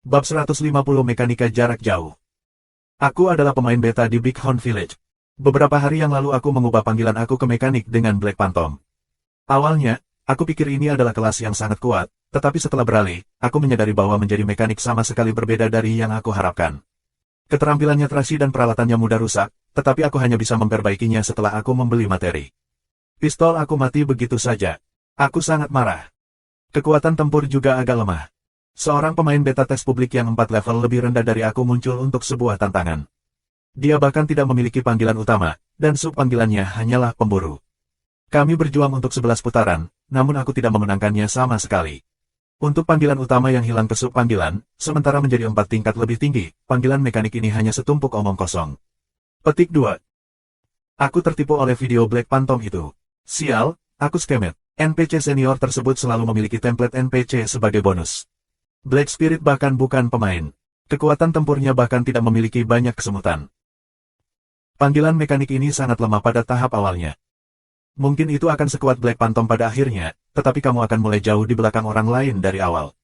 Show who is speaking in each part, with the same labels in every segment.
Speaker 1: Bab 150 Mekanika Jarak Jauh. Aku adalah pemain beta di Big Horn Village. Beberapa hari yang lalu aku mengubah panggilan aku ke mekanik dengan Black Phantom. Awalnya, aku pikir ini adalah kelas yang sangat kuat, tetapi setelah beralih, aku menyadari bahwa menjadi mekanik sama sekali berbeda dari yang aku harapkan. Keterampilannya trashy dan peralatannya mudah rusak, tetapi aku hanya bisa memperbaikinya setelah aku membeli materi. Pistol aku mati begitu saja. Aku sangat marah. Kekuatan tempur juga agak lemah. Seorang pemain beta tes publik yang 4 level lebih rendah dari aku muncul untuk sebuah tantangan. Dia bahkan tidak memiliki panggilan utama, dan sub-panggilannya hanyalah pemburu. Kami berjuang untuk 11 putaran, namun aku tidak memenangkannya sama sekali. Untuk panggilan utama yang hilang ke sub-panggilan, sementara menjadi 4 tingkat lebih tinggi, panggilan mekanik ini hanya setumpuk omong kosong. Petik 2. Aku tertipu oleh video Black Phantom itu. Sial, aku skemet. NPC senior tersebut selalu memiliki template NPC sebagai bonus. Black Spirit bahkan bukan pemain. Kekuatan tempurnya bahkan tidak memiliki banyak kesemutan. Panggilan mekanik ini sangat lemah pada tahap awalnya. Mungkin itu akan sekuat Black Phantom pada akhirnya, tetapi kamu akan mulai jauh di belakang orang lain dari awal.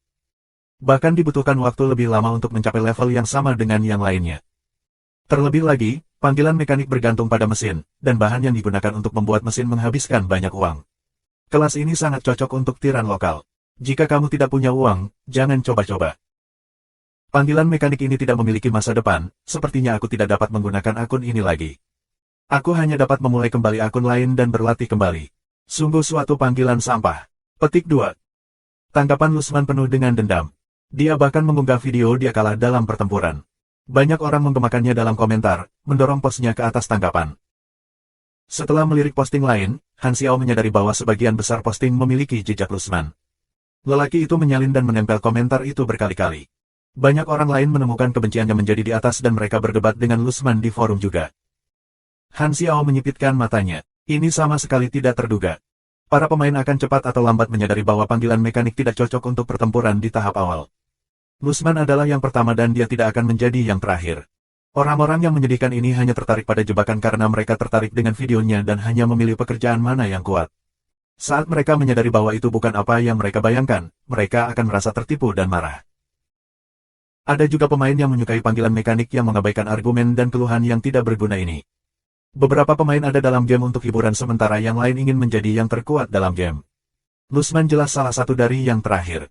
Speaker 1: Bahkan dibutuhkan waktu lebih lama untuk mencapai level yang sama dengan yang lainnya. Terlebih lagi, panggilan mekanik bergantung pada mesin, dan bahan yang digunakan untuk membuat mesin menghabiskan banyak uang. Kelas ini sangat cocok untuk tiran lokal. Jika kamu tidak punya uang, jangan coba-coba. Panggilan mekanik ini tidak memiliki masa depan, sepertinya aku tidak dapat menggunakan akun ini lagi. Aku hanya dapat memulai kembali akun lain dan berlatih kembali. Sungguh suatu panggilan sampah. Petik 2. Tanggapan Lusman penuh dengan dendam. Dia bahkan mengunggah video dia kalah dalam pertempuran. Banyak orang menggemakannya dalam komentar, mendorong posnya ke atas tanggapan. Setelah melirik posting lain, Han Xiao menyadari bahwa sebagian besar posting memiliki jejak Lusman. Lelaki itu menyalin dan menempel komentar itu berkali-kali. Banyak orang lain menemukan kebenciannya menjadi di atas dan mereka berdebat dengan Lusman di forum juga. Han Xiao menyipitkan matanya. Ini sama sekali tidak terduga. Para pemain akan cepat atau lambat menyadari bahwa panggilan mekanik tidak cocok untuk pertempuran di tahap awal. Lusman adalah yang pertama dan dia tidak akan menjadi yang terakhir. Orang-orang yang menyedihkan ini hanya tertarik pada jebakan karena mereka tertarik dengan videonya dan hanya memilih pekerjaan mana yang kuat. Saat mereka menyadari bahwa itu bukan apa yang mereka bayangkan, mereka akan merasa tertipu dan marah. Ada juga pemain yang menyukai panggilan mekanik yang mengabaikan argumen dan keluhan yang tidak berguna ini. Beberapa pemain ada dalam game untuk hiburan sementara yang lain ingin menjadi yang terkuat dalam game. Lusman jelas salah satu dari yang terakhir.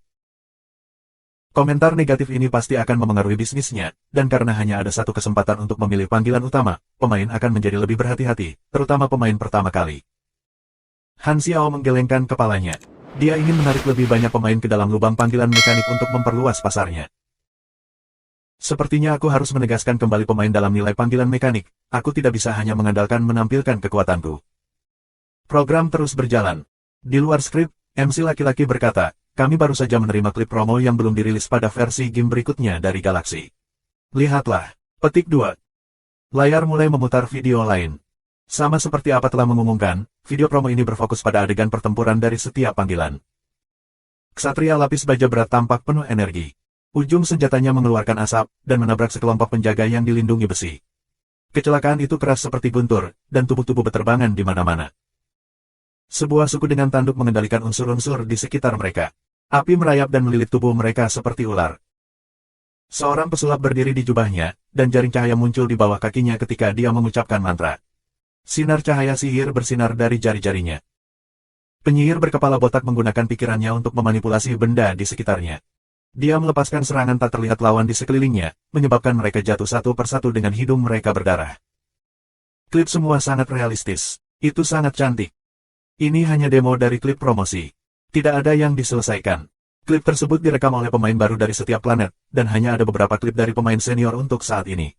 Speaker 1: Komentar negatif ini pasti akan memengaruhi bisnisnya, dan karena hanya ada satu kesempatan untuk memilih panggilan utama, pemain akan menjadi lebih berhati-hati, terutama pemain pertama kali. Han Xiao menggelengkan kepalanya. Dia ingin menarik lebih banyak pemain ke dalam lubang panggilan mekanik untuk memperluas pasarnya. Sepertinya aku harus menegaskan kembali pemain dalam nilai panggilan mekanik. Aku tidak bisa hanya mengandalkan menampilkan kekuatanku. Program terus berjalan. Di luar skrip, MC laki-laki berkata, kami baru saja menerima klip promo yang belum dirilis pada versi game berikutnya dari Galaxy. Lihatlah. Petik 2. Layar mulai memutar video lain. Sama seperti apa telah mengumumkan, video promo ini berfokus pada adegan pertempuran dari setiap panggilan. Ksatria lapis baja berat tampak penuh energi. Ujung senjatanya mengeluarkan asap, dan menabrak sekelompok penjaga yang dilindungi besi. Kecelakaan itu keras seperti guntur, dan tubuh-tubuh berterbangan di mana-mana. Sebuah suku dengan tanduk mengendalikan unsur-unsur di sekitar mereka. Api merayap dan melilit tubuh mereka seperti ular. Seorang pesulap berdiri di jubahnya, dan jaring cahaya muncul di bawah kakinya ketika dia mengucapkan mantra. Sinar cahaya sihir bersinar dari jari-jarinya. Penyihir berkepala botak menggunakan pikirannya untuk memanipulasi benda di sekitarnya. Dia melepaskan serangan tak terlihat lawan di sekelilingnya, menyebabkan mereka jatuh satu persatu dengan hidung mereka berdarah. Klip semua sangat realistis. Itu sangat cantik. Ini hanya demo dari klip promosi. Tidak ada yang diselesaikan. Klip tersebut direkam oleh pemain baru dari setiap planet, dan hanya ada beberapa klip dari pemain senior untuk saat ini.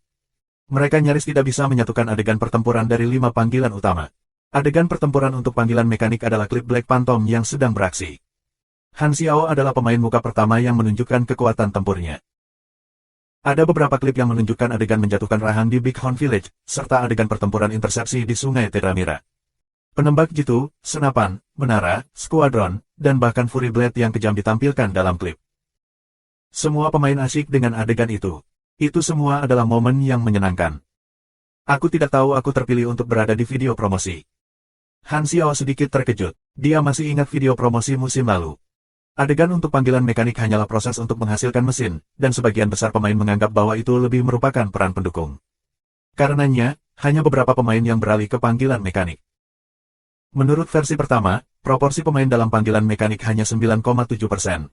Speaker 1: Mereka nyaris tidak bisa menyatukan adegan pertempuran dari 5 panggilan utama. Adegan pertempuran untuk panggilan mekanik adalah klip Black Phantom yang sedang beraksi. Han Xiao adalah pemain muka pertama yang menunjukkan kekuatan tempurnya. Ada beberapa klip yang menunjukkan adegan menjatuhkan Rahan di Big Horn Village, serta adegan pertempuran intersepsi di Sungai Teramira. Penembak jitu, senapan, menara, skuadron, dan bahkan Fury Blade yang kejam ditampilkan dalam klip. Semua pemain asyik dengan adegan itu. Itu semua adalah momen yang menyenangkan. Aku tidak tahu aku terpilih untuk berada di video promosi. Han Xiao sedikit terkejut. Dia masih ingat video promosi musim lalu. Adegan untuk panggilan mekanik hanyalah proses untuk menghasilkan mesin, dan sebagian besar pemain menganggap bahwa itu lebih merupakan peran pendukung. Karenanya, hanya beberapa pemain yang beralih ke panggilan mekanik. Menurut versi pertama, proporsi pemain dalam panggilan mekanik hanya 9,7%.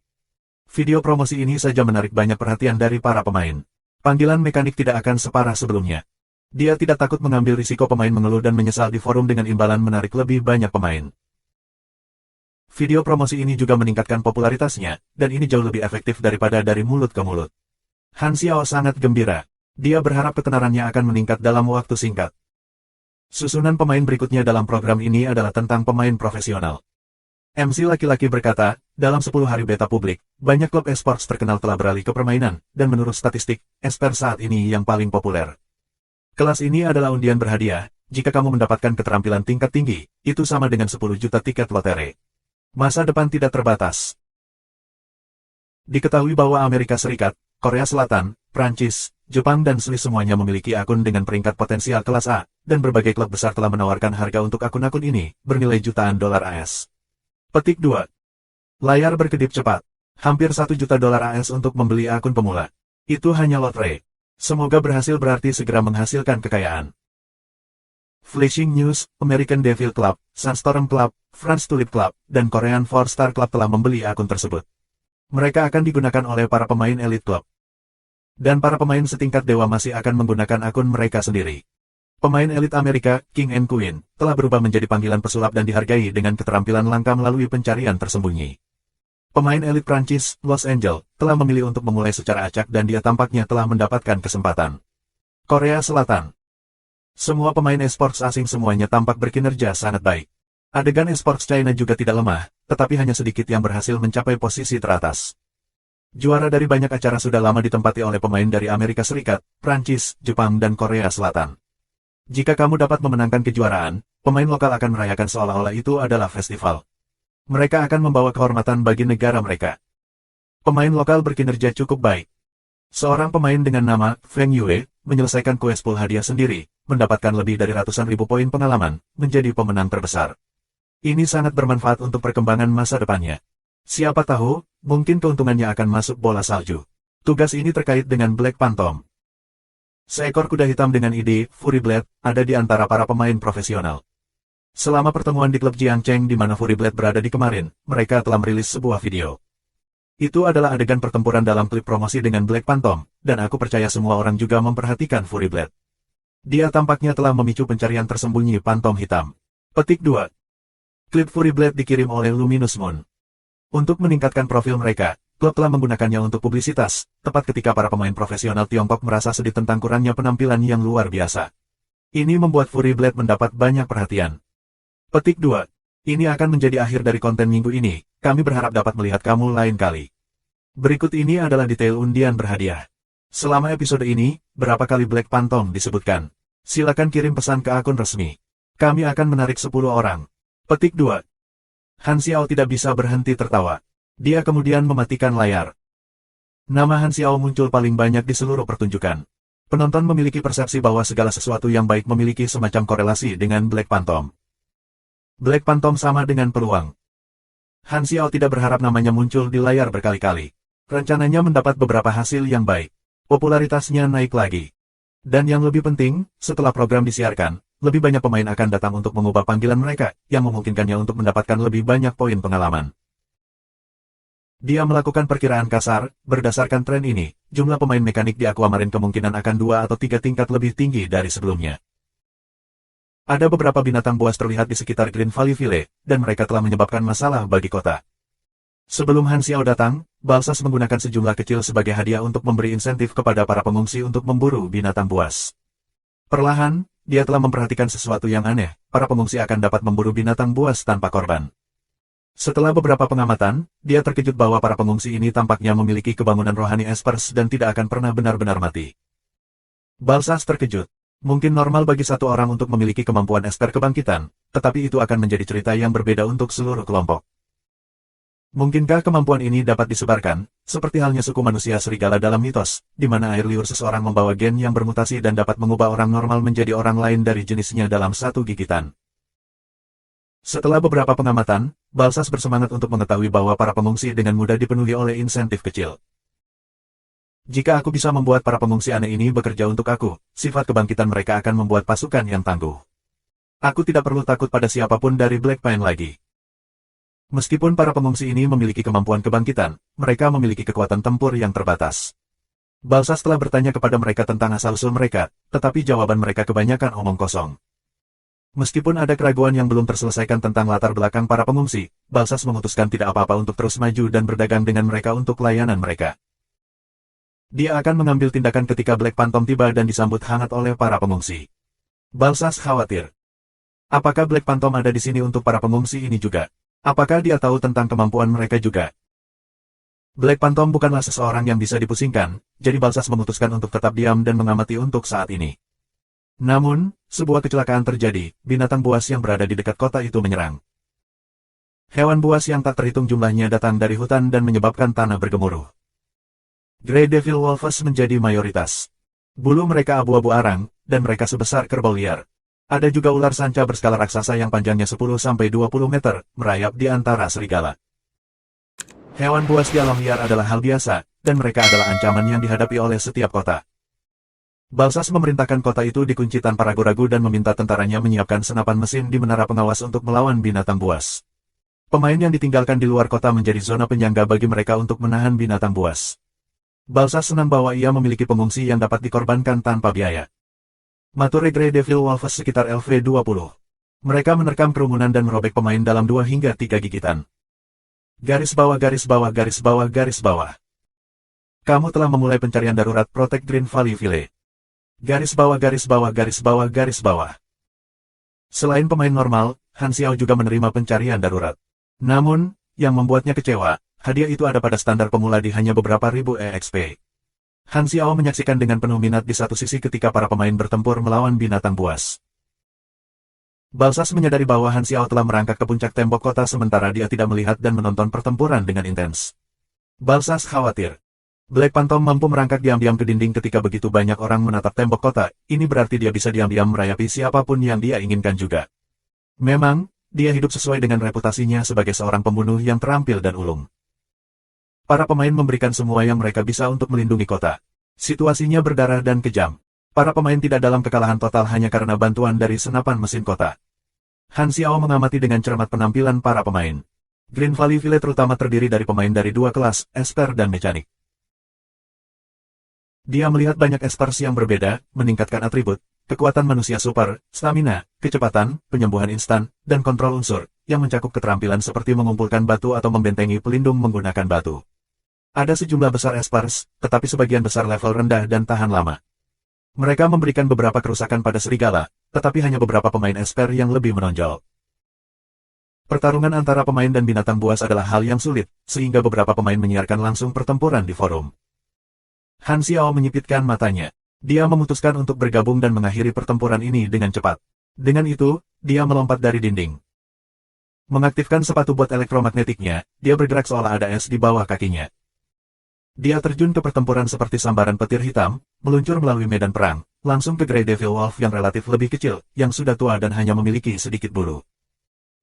Speaker 1: Video promosi ini saja menarik banyak perhatian dari para pemain. Panggilan mekanik tidak akan separah sebelumnya. Dia tidak takut mengambil risiko pemain mengeluh dan menyesal di forum dengan imbalan menarik lebih banyak pemain. Video promosi ini juga meningkatkan popularitasnya, dan ini jauh lebih efektif daripada dari mulut ke mulut. Han Xiao sangat gembira. Dia berharap ketenarannya akan meningkat dalam waktu singkat. Susunan pemain berikutnya dalam program ini adalah tentang pemain profesional. MC laki-laki berkata, dalam 10 hari beta publik, banyak klub esports terkenal telah beralih ke permainan, dan menurut statistik, esper saat ini yang paling populer. Kelas ini adalah undian berhadiah, jika kamu mendapatkan keterampilan tingkat tinggi, itu sama dengan 10 juta tiket lotre. Masa depan tidak terbatas. Diketahui bahwa Amerika Serikat, Korea Selatan, Prancis, Jepang dan Swiss semuanya memiliki akun dengan peringkat potensial kelas A, dan berbagai klub besar telah menawarkan harga untuk akun-akun ini, bernilai jutaan dolar AS. Petik 2. Layar berkedip cepat. Hampir 1 juta dolar AS untuk membeli akun pemula. Itu hanya lotre. Semoga berhasil berarti segera menghasilkan kekayaan. Flashing News, American Devil Club, Sunstorm Club, France Tulip Club, dan Korean 4-Star Club telah membeli akun tersebut. Mereka akan digunakan oleh para pemain elite klub. Dan para pemain setingkat dewa masih akan menggunakan akun mereka sendiri. Pemain elit Amerika, King and Queen, telah berubah menjadi panggilan pesulap dan dihargai dengan keterampilan langka melalui pencarian tersembunyi. Pemain elit Prancis, Los Angeles, telah memilih untuk memulai secara acak dan dia tampaknya telah mendapatkan kesempatan. Korea Selatan. Semua pemain esports asing semuanya tampak berkinerja sangat baik. Adegan esports China juga tidak lemah, tetapi hanya sedikit yang berhasil mencapai posisi teratas. Juara dari banyak acara sudah lama ditempati oleh pemain dari Amerika Serikat, Prancis, Jepang dan Korea Selatan. Jika kamu dapat memenangkan kejuaraan, pemain lokal akan merayakan seolah-olah itu adalah festival. Mereka akan membawa kehormatan bagi negara mereka. Pemain lokal berkinerja cukup baik. Seorang pemain dengan nama Feng Yue menyelesaikan quest pool hadiah sendiri, mendapatkan lebih dari ratusan ribu poin pengalaman, menjadi pemenang terbesar. Ini sangat bermanfaat untuk perkembangan masa depannya. Siapa tahu, mungkin keuntungannya akan masuk bola salju. Tugas ini terkait dengan Black Phantom. Seekor kuda hitam dengan ide Fury Blade ada di antara para pemain profesional. Selama pertemuan di klub Jiangcheng di mana Fury Blade berada di kemarin, mereka telah merilis sebuah video. Itu adalah adegan pertempuran dalam klip promosi dengan Black Phantom, dan aku percaya semua orang juga memperhatikan Fury Blade. Dia tampaknya telah memicu pencarian tersembunyi Phantom hitam. Petik 2. Klip Fury Blade dikirim oleh Luminous Moon. Untuk meningkatkan profil mereka, klub telah menggunakannya untuk publisitas, tepat ketika para pemain profesional Tiongkok merasa sedih tentang kurangnya penampilan yang luar biasa. Ini membuat Fury Blade mendapat banyak perhatian. Petik 2. Ini akan menjadi akhir dari konten minggu ini, kami berharap dapat melihat kamu lain kali. Berikut ini adalah detail undian berhadiah. Selama episode ini, berapa kali Black Phantom disebutkan? Silakan kirim pesan ke akun resmi. Kami akan menarik 10 orang. Petik 2. Han Xiao tidak bisa berhenti tertawa. Dia kemudian mematikan layar. Nama Han Xiao muncul paling banyak di seluruh pertunjukan. Penonton memiliki persepsi bahwa segala sesuatu yang baik memiliki semacam korelasi dengan Black Phantom. Black Phantom sama dengan peluang. Han Xiao tidak berharap namanya muncul di layar berkali-kali. Rencananya mendapat beberapa hasil yang baik. Popularitasnya naik lagi. Dan yang lebih penting, setelah program disiarkan, lebih banyak pemain akan datang untuk mengubah panggilan mereka, yang memungkinkannya untuk mendapatkan lebih banyak poin pengalaman. Dia melakukan perkiraan kasar, berdasarkan tren ini, jumlah pemain mekanik di Aquamarine kemungkinan akan 2 atau 3 tingkat lebih tinggi dari sebelumnya. Ada beberapa binatang buas terlihat di sekitar Green Valley Ville, dan mereka telah menyebabkan masalah bagi kota. Sebelum Han Xiao datang, Balsas menggunakan sejumlah kecil sebagai hadiah untuk memberi insentif kepada para pengungsi untuk memburu binatang buas. Perlahan, dia telah memperhatikan sesuatu yang aneh, para pengungsi akan dapat memburu binatang buas tanpa korban. Setelah beberapa pengamatan, dia terkejut bahwa para pengungsi ini tampaknya memiliki kebangunan rohani espers dan tidak akan pernah benar-benar mati. Balsas terkejut. Mungkin normal bagi satu orang untuk memiliki kemampuan esper kebangkitan, tetapi itu akan menjadi cerita yang berbeda untuk seluruh kelompok. Mungkinkah kemampuan ini dapat disebarkan, seperti halnya suku manusia serigala dalam mitos, di mana air liur seseorang membawa gen yang bermutasi dan dapat mengubah orang normal menjadi orang lain dari jenisnya dalam satu gigitan? Setelah beberapa pengamatan, Balsas bersemangat untuk mengetahui bahwa para pengungsi dengan mudah dipenuhi oleh insentif kecil. Jika aku bisa membuat para pengungsi aneh ini bekerja untuk aku, sifat kebangkitan mereka akan membuat pasukan yang tangguh. Aku tidak perlu takut pada siapapun dari Black Pine lagi. Meskipun para pengungsi ini memiliki kemampuan kebangkitan, mereka memiliki kekuatan tempur yang terbatas. Balsas telah bertanya kepada mereka tentang asal-usul mereka, tetapi jawaban mereka kebanyakan omong kosong. Meskipun ada keraguan yang belum terselesaikan tentang latar belakang para pengungsi, Balsas memutuskan tidak apa-apa untuk terus maju dan berdagang dengan mereka untuk layanan mereka. Dia akan mengambil tindakan ketika Black Phantom tiba dan disambut hangat oleh para pengungsi. Balsas khawatir. Apakah Black Phantom ada di sini untuk para pengungsi ini juga? Apakah dia tahu tentang kemampuan mereka juga? Black Phantom bukanlah seseorang yang bisa dipusingkan, jadi Balsas memutuskan untuk tetap diam dan mengamati untuk saat ini. Namun, sebuah kecelakaan terjadi, binatang buas yang berada di dekat kota itu menyerang. Hewan buas yang tak terhitung jumlahnya datang dari hutan dan menyebabkan tanah bergemuruh. Grey Devil Wolves menjadi mayoritas. Bulu mereka abu-abu arang, dan mereka sebesar kerbau liar. Ada juga ular sanca berskala raksasa yang panjangnya 10-20 meter, merayap di antara serigala. Hewan buas di alam liar adalah hal biasa, dan mereka adalah ancaman yang dihadapi oleh setiap kota. Balsas memerintahkan kota itu dikunci tanpa ragu-ragu dan meminta tentaranya menyiapkan senapan mesin di menara pengawas untuk melawan binatang buas. Pemain yang ditinggalkan di luar kota menjadi zona penyangga bagi mereka untuk menahan binatang buas. Balsas senang bahwa ia memiliki pengungsi yang dapat dikorbankan tanpa biaya. Mature Grey Devil Wolves sekitar LV20. Mereka menerkam kerumunan dan merobek pemain dalam 2 hingga 3 gigitan. Garis bawah garis bawah garis bawah garis bawah. Kamu telah memulai pencarian darurat Protect Green Valley Ville. Garis bawah garis bawah garis bawah garis bawah. Selain pemain normal, Han Xiao juga menerima pencarian darurat. Namun, yang membuatnya kecewa, hadiah itu ada pada standar pemula di hanya beberapa ribu EXP. Han Xiao menyaksikan dengan penuh minat di satu sisi ketika para pemain bertempur melawan binatang buas. Balsas menyadari bahwa Han Xiao telah merangkak ke puncak tembok kota sementara dia tidak melihat dan menonton pertempuran dengan intens. Balsas khawatir. Black Phantom mampu merangkak diam-diam ke dinding ketika begitu banyak orang menatap tembok kota, ini berarti dia bisa diam-diam merayapi siapapun yang dia inginkan juga. Memang, dia hidup sesuai dengan reputasinya sebagai seorang pembunuh yang terampil dan ulung. Para pemain memberikan semua yang mereka bisa untuk melindungi kota. Situasinya berdarah dan kejam. Para pemain tidak dalam kekalahan total hanya karena bantuan dari senapan mesin kota. Han Xiao mengamati dengan cermat penampilan para pemain. Green Valley Ville terutama terdiri dari pemain dari 2 kelas, Esper dan Mekanik. Dia melihat banyak espers yang berbeda, meningkatkan atribut, kekuatan manusia super, stamina, kecepatan, penyembuhan instan, dan kontrol unsur, yang mencakup keterampilan seperti mengumpulkan batu atau membentengi pelindung menggunakan batu. Ada sejumlah besar espers, tetapi sebagian besar level rendah dan tahan lama. Mereka memberikan beberapa kerusakan pada serigala, tetapi hanya beberapa pemain esper yang lebih menonjol. Pertarungan antara pemain dan binatang buas adalah hal yang sulit, sehingga beberapa pemain menyiarkan langsung pertempuran di forum. Han Xiao menyipitkan matanya. Dia memutuskan untuk bergabung dan mengakhiri pertempuran ini dengan cepat. Dengan itu, dia melompat dari dinding. Mengaktifkan sepatu bot elektromagnetiknya, dia bergerak seolah ada es di bawah kakinya. Dia terjun ke pertempuran seperti sambaran petir hitam, meluncur melalui medan perang, langsung ke Grey Devil Wolf yang relatif lebih kecil, yang sudah tua dan hanya memiliki sedikit bulu.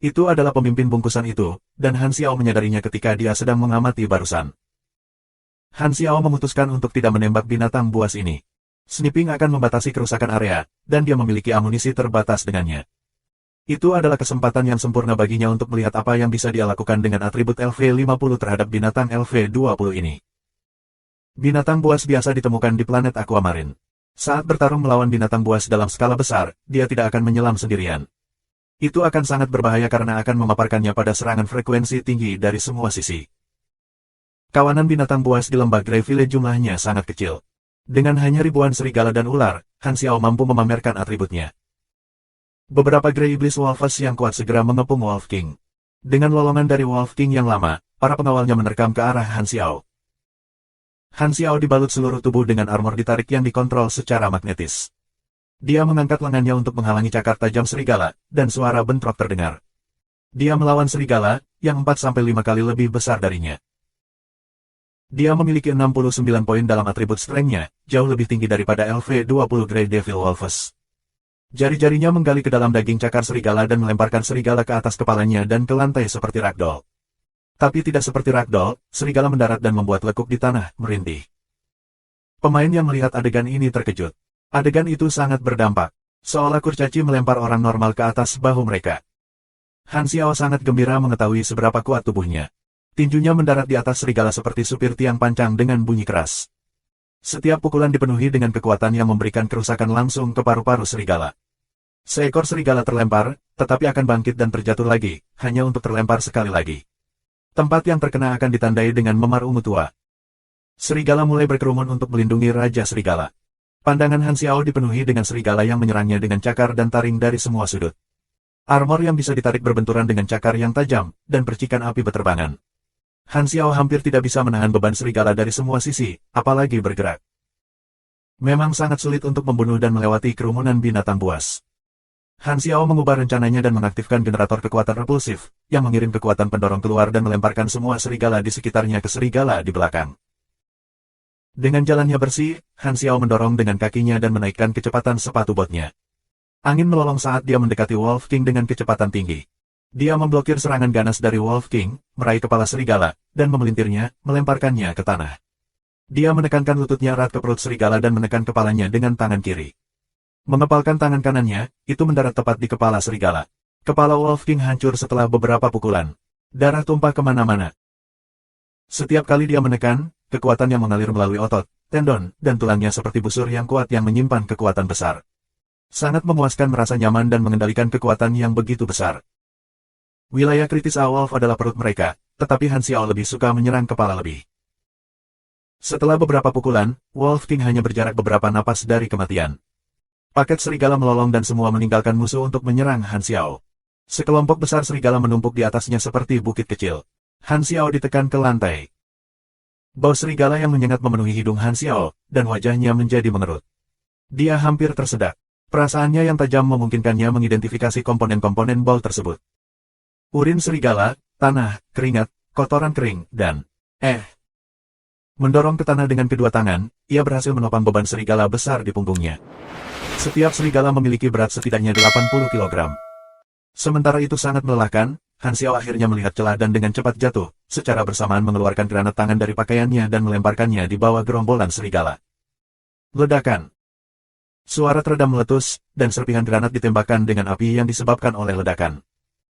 Speaker 1: Itu adalah pemimpin bungkusan itu, dan Han Xiao menyadarinya ketika dia sedang mengamati barusan. Han Xiao memutuskan untuk tidak menembak binatang buas ini. Sniping akan membatasi kerusakan area, dan dia memiliki amunisi terbatas dengannya. Itu adalah kesempatan yang sempurna baginya untuk melihat apa yang bisa dia lakukan dengan atribut LV50 terhadap binatang LV20 ini. Binatang buas biasa ditemukan di planet Aquamarine. Saat bertarung melawan binatang buas dalam skala besar, dia tidak akan menyelam sendirian. Itu akan sangat berbahaya karena akan memaparkannya pada serangan frekuensi tinggi dari semua sisi. Kawanan binatang buas di lembah Grey Ville jumlahnya sangat kecil. Dengan hanya ribuan serigala dan ular, Han Xiao mampu memamerkan atributnya. Beberapa Grey Iblis Wolves yang kuat segera mengepung Wolf King. Dengan lolongan dari Wolf King yang lama, para pengawalnya menerkam ke arah Han Xiao. Han Xiao dibalut seluruh tubuh dengan armor ditarik yang dikontrol secara magnetis. Dia mengangkat lengannya untuk menghalangi cakar tajam serigala, dan suara bentrok terdengar. Dia melawan serigala, yang 4-5 kali lebih besar darinya. Dia memiliki 69 poin dalam atribut strength-nya, jauh lebih tinggi daripada LV20 Grey Devil Wolves. Jari-jarinya menggali ke dalam daging cakar serigala dan melemparkan serigala ke atas kepalanya dan ke lantai seperti ragdoll. Tapi tidak seperti ragdoll, serigala mendarat dan membuat lekuk di tanah, merintih. Pemain yang melihat adegan ini terkejut. Adegan itu sangat berdampak. Seolah kurcaci melempar orang normal ke atas bahu mereka. Han Xiao sangat gembira mengetahui seberapa kuat tubuhnya. Tinjunya mendarat di atas serigala seperti supir tiang pancang dengan bunyi keras. Setiap pukulan dipenuhi dengan kekuatan yang memberikan kerusakan langsung ke paru-paru serigala. Seekor serigala terlempar, tetapi akan bangkit dan terjatuh lagi, hanya untuk terlempar sekali lagi. Tempat yang terkena akan ditandai dengan memar ungu tua. Serigala mulai berkerumun untuk melindungi Raja Serigala. Pandangan Han Xiao dipenuhi dengan serigala yang menyerangnya dengan cakar dan taring dari semua sudut. Armor yang bisa ditarik berbenturan dengan cakar yang tajam, dan percikan api beterbangan. Han Xiao hampir tidak bisa menahan beban serigala dari semua sisi, apalagi bergerak. Memang sangat sulit untuk membunuh dan melewati kerumunan binatang buas. Han Xiao mengubah rencananya dan mengaktifkan generator kekuatan repulsif, yang mengirim kekuatan pendorong keluar dan melemparkan semua serigala di sekitarnya ke serigala di belakang. Dengan jalannya bersih, Han Xiao mendorong dengan kakinya dan menaikkan kecepatan sepatu botnya. Angin melolong saat dia mendekati Wolf King dengan kecepatan tinggi. Dia memblokir serangan ganas dari Wolf King, meraih kepala serigala, dan memelintirnya, melemparkannya ke tanah. Dia menekankan lututnya erat ke perut serigala dan menekan kepalanya dengan tangan kiri. Mengepalkan tangan kanannya, itu mendarat tepat di kepala serigala. Kepala Wolf King hancur setelah beberapa pukulan. Darah tumpah kemana-mana. Setiap kali dia menekan, kekuatan yang mengalir melalui otot, tendon, dan tulangnya seperti busur yang kuat yang menyimpan kekuatan besar. Sangat memuaskan merasa nyaman dan mengendalikan kekuatan yang begitu besar. Wilayah kritis Wolf adalah perut mereka, tetapi Han Xiao lebih suka menyerang kepala lebih. Setelah beberapa pukulan, Wolf King hanya berjarak beberapa napas dari kematian. Paket serigala melolong dan semua meninggalkan musuh untuk menyerang Han Xiao. Sekelompok besar serigala menumpuk di atasnya seperti bukit kecil. Han Xiao ditekan ke lantai. Bau serigala yang menyengat memenuhi hidung Han Xiao, dan wajahnya menjadi mengerut. Dia hampir tersedak. Perasaannya yang tajam memungkinkannya mengidentifikasi komponen-komponen bau tersebut. Urin serigala, tanah, keringat, kotoran kering, dan mendorong ke tanah dengan kedua tangan, ia berhasil menopang beban serigala besar di punggungnya. Setiap serigala memiliki berat setidaknya 80 kg. Sementara itu sangat melelahkan, Han Xiao akhirnya melihat celah dan dengan cepat jatuh, secara bersamaan mengeluarkan granat tangan dari pakaiannya dan melemparkannya di bawah gerombolan serigala. Ledakan. Suara teredam meletus, dan serpihan granat ditembakkan dengan api yang disebabkan oleh ledakan.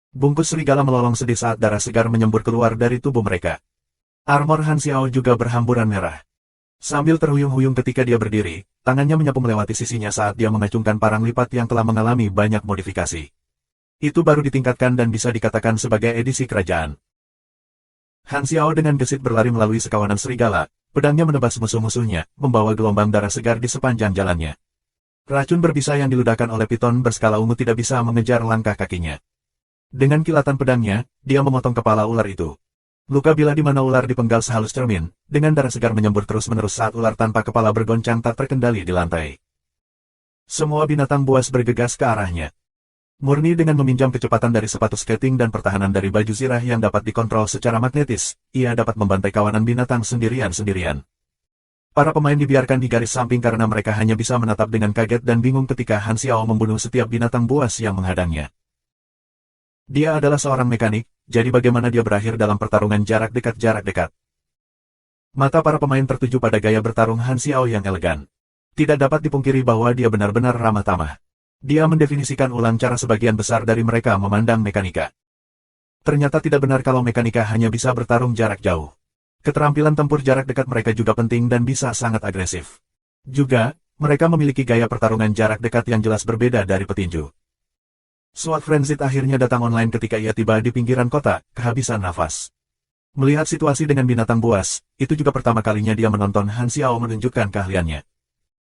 Speaker 1: Bungkus serigala melolong sedih saat darah segar menyembur keluar dari tubuh mereka. Armor Han Xiao juga berhamburan merah. Sambil terhuyung-huyung ketika dia berdiri, tangannya menyapu melewati sisinya saat dia mengacungkan parang lipat yang telah mengalami banyak modifikasi. Itu baru ditingkatkan dan bisa dikatakan sebagai edisi kerajaan. Han Xiao dengan gesit berlari melalui sekawanan serigala, pedangnya menebas musuh-musuhnya, membawa gelombang darah segar di sepanjang jalannya. Racun berbisa yang diludahkan oleh piton berskala ungu tidak bisa mengejar langkah kakinya. Dengan kilatan pedangnya, dia memotong kepala ular itu. Luka bilah di mana ular dipenggal sehalus cermin, dengan darah segar menyembur terus-menerus saat ular tanpa kepala bergoncang tak terkendali di lantai. Semua binatang buas bergegas ke arahnya. Murni dengan meminjam kecepatan dari sepatu skating dan pertahanan dari baju zirah yang dapat dikontrol secara magnetis, ia dapat membantai kawanan binatang sendirian-sendirian. Para pemain dibiarkan di garis samping karena mereka hanya bisa menatap dengan kaget dan bingung ketika Han Xiao membunuh setiap binatang buas yang menghadangnya. Dia adalah seorang mekanik, jadi bagaimana dia berakhir dalam pertarungan jarak dekat. Mata para pemain tertuju pada gaya bertarung Han Xiao yang elegan. Tidak dapat dipungkiri bahwa dia benar-benar ramah tamah. Dia mendefinisikan ulang cara sebagian besar dari mereka memandang mekanika. Ternyata tidak benar kalau mekanika hanya bisa bertarung jarak jauh. Keterampilan tempur jarak dekat mereka juga penting dan bisa sangat agresif. Juga, mereka memiliki gaya pertarungan jarak dekat yang jelas berbeda dari petinju. SWAT Frenzied akhirnya datang online ketika ia tiba di pinggiran kota, kehabisan nafas. Melihat situasi dengan binatang buas, itu juga pertama kalinya dia menonton Han Xiao menunjukkan keahliannya.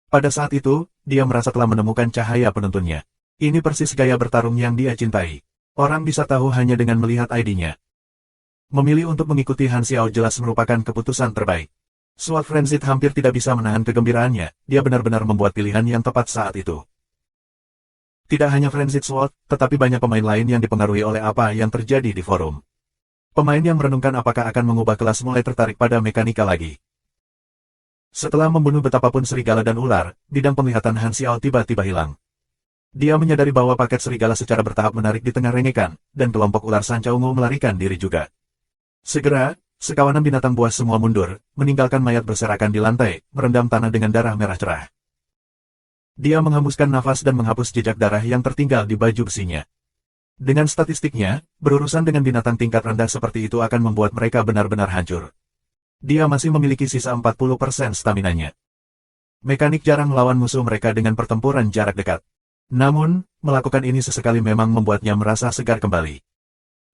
Speaker 1: Pada saat itu, dia merasa telah menemukan cahaya penuntunnya. Ini persis gaya bertarung yang dia cintai. Orang bisa tahu hanya dengan melihat ID-nya. Memilih untuk mengikuti Han Xiao jelas merupakan keputusan terbaik. SWAT Frenzied hampir tidak bisa menahan kegembiraannya, dia benar-benar membuat pilihan yang tepat saat itu. Tidak hanya Frenzied SWAT, tetapi banyak pemain lain yang dipengaruhi oleh apa yang terjadi di forum. Pemain yang merenungkan apakah akan mengubah kelas mulai tertarik pada mekanika lagi. Setelah membunuh betapapun serigala dan ular, bidang penglihatan Han Xiao tiba-tiba hilang. Dia menyadari bahwa paket serigala secara bertahap menarik di tengah rengekan, dan kelompok ular sanca ungu melarikan diri juga. Segera, sekawanan binatang buas semua mundur, meninggalkan mayat berserakan di lantai, merendam tanah dengan darah merah cerah. Dia menghembuskan nafas dan menghapus jejak darah yang tertinggal di baju besinya. Dengan statistiknya, berurusan dengan binatang tingkat rendah seperti itu akan membuat mereka benar-benar hancur. Dia masih memiliki sisa 40% staminanya. Mekanik jarang melawan musuh mereka dengan pertempuran jarak dekat. Namun, melakukan ini sesekali memang membuatnya merasa segar kembali.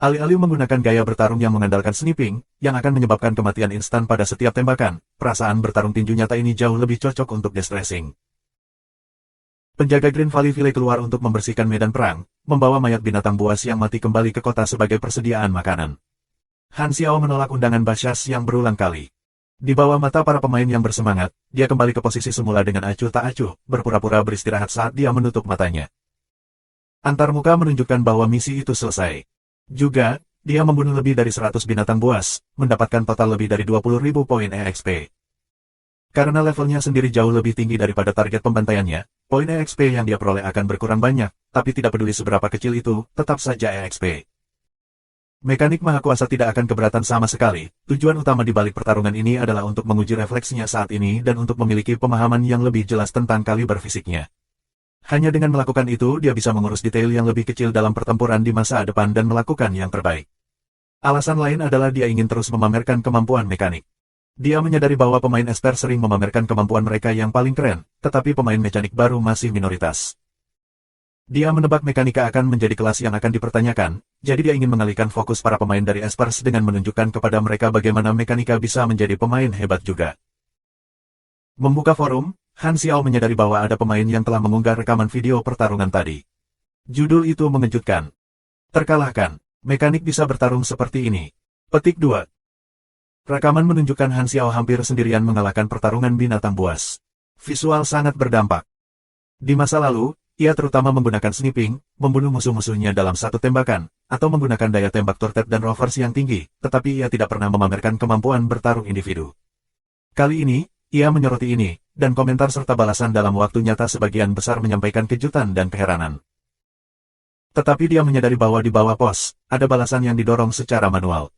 Speaker 1: Alih-alih menggunakan gaya bertarung yang mengandalkan sniping, yang akan menyebabkan kematian instan pada setiap tembakan, perasaan bertarung tinju nyata ini jauh lebih cocok untuk distressing. Penjaga Green Valley Village keluar untuk membersihkan medan perang, membawa mayat binatang buas yang mati kembali ke kota sebagai persediaan makanan. Han Xiao menolak undangan Basyas yang berulang kali. Di bawah mata para pemain yang bersemangat, dia kembali ke posisi semula dengan acuh tak acuh, berpura-pura beristirahat saat dia menutup matanya. Antarmuka menunjukkan bahwa misi itu selesai. Juga, dia membunuh lebih dari 100 binatang buas, mendapatkan total lebih dari 20.000 poin EXP. Karena levelnya sendiri jauh lebih tinggi daripada target pembantaiannya, poin EXP yang dia peroleh akan berkurang banyak, tapi tidak peduli seberapa kecil itu, tetap saja EXP. Mekanik Maha Kuasa tidak akan keberatan sama sekali. Tujuan utama di balik pertarungan ini adalah untuk menguji refleksinya saat ini dan untuk memiliki pemahaman yang lebih jelas tentang kaliber fisiknya. Hanya dengan melakukan itu dia bisa mengurus detail yang lebih kecil dalam pertempuran di masa depan dan melakukan yang terbaik. Alasan lain adalah dia ingin terus memamerkan kemampuan mekanik. Dia menyadari bahwa pemain Esper sering memamerkan kemampuan mereka yang paling keren, tetapi pemain mekanik baru masih minoritas. Dia menebak mekanika akan menjadi kelas yang akan dipertanyakan, jadi dia ingin mengalihkan fokus para pemain dari Espers dengan menunjukkan kepada mereka bagaimana mekanika bisa menjadi pemain hebat juga. Membuka forum, Han Xiao menyadari bahwa ada pemain yang telah mengunggah rekaman video pertarungan tadi. Judul itu mengejutkan. Terkalahkan, mekanik bisa bertarung seperti ini. Petik 2. Rekaman menunjukkan Han Xiao hampir sendirian mengalahkan pertarungan binatang buas. Visual sangat berdampak. Di masa lalu, ia terutama menggunakan sniping, membunuh musuh-musuhnya dalam satu tembakan, atau menggunakan daya tembak turret dan rovers yang tinggi, tetapi ia tidak pernah memamerkan kemampuan bertarung individu. Kali ini, ia menyoroti ini, dan komentar serta balasan dalam waktu nyata sebagian besar menyampaikan kejutan dan keheranan. Tetapi dia menyadari bahwa di bawah pos, ada balasan yang didorong secara manual.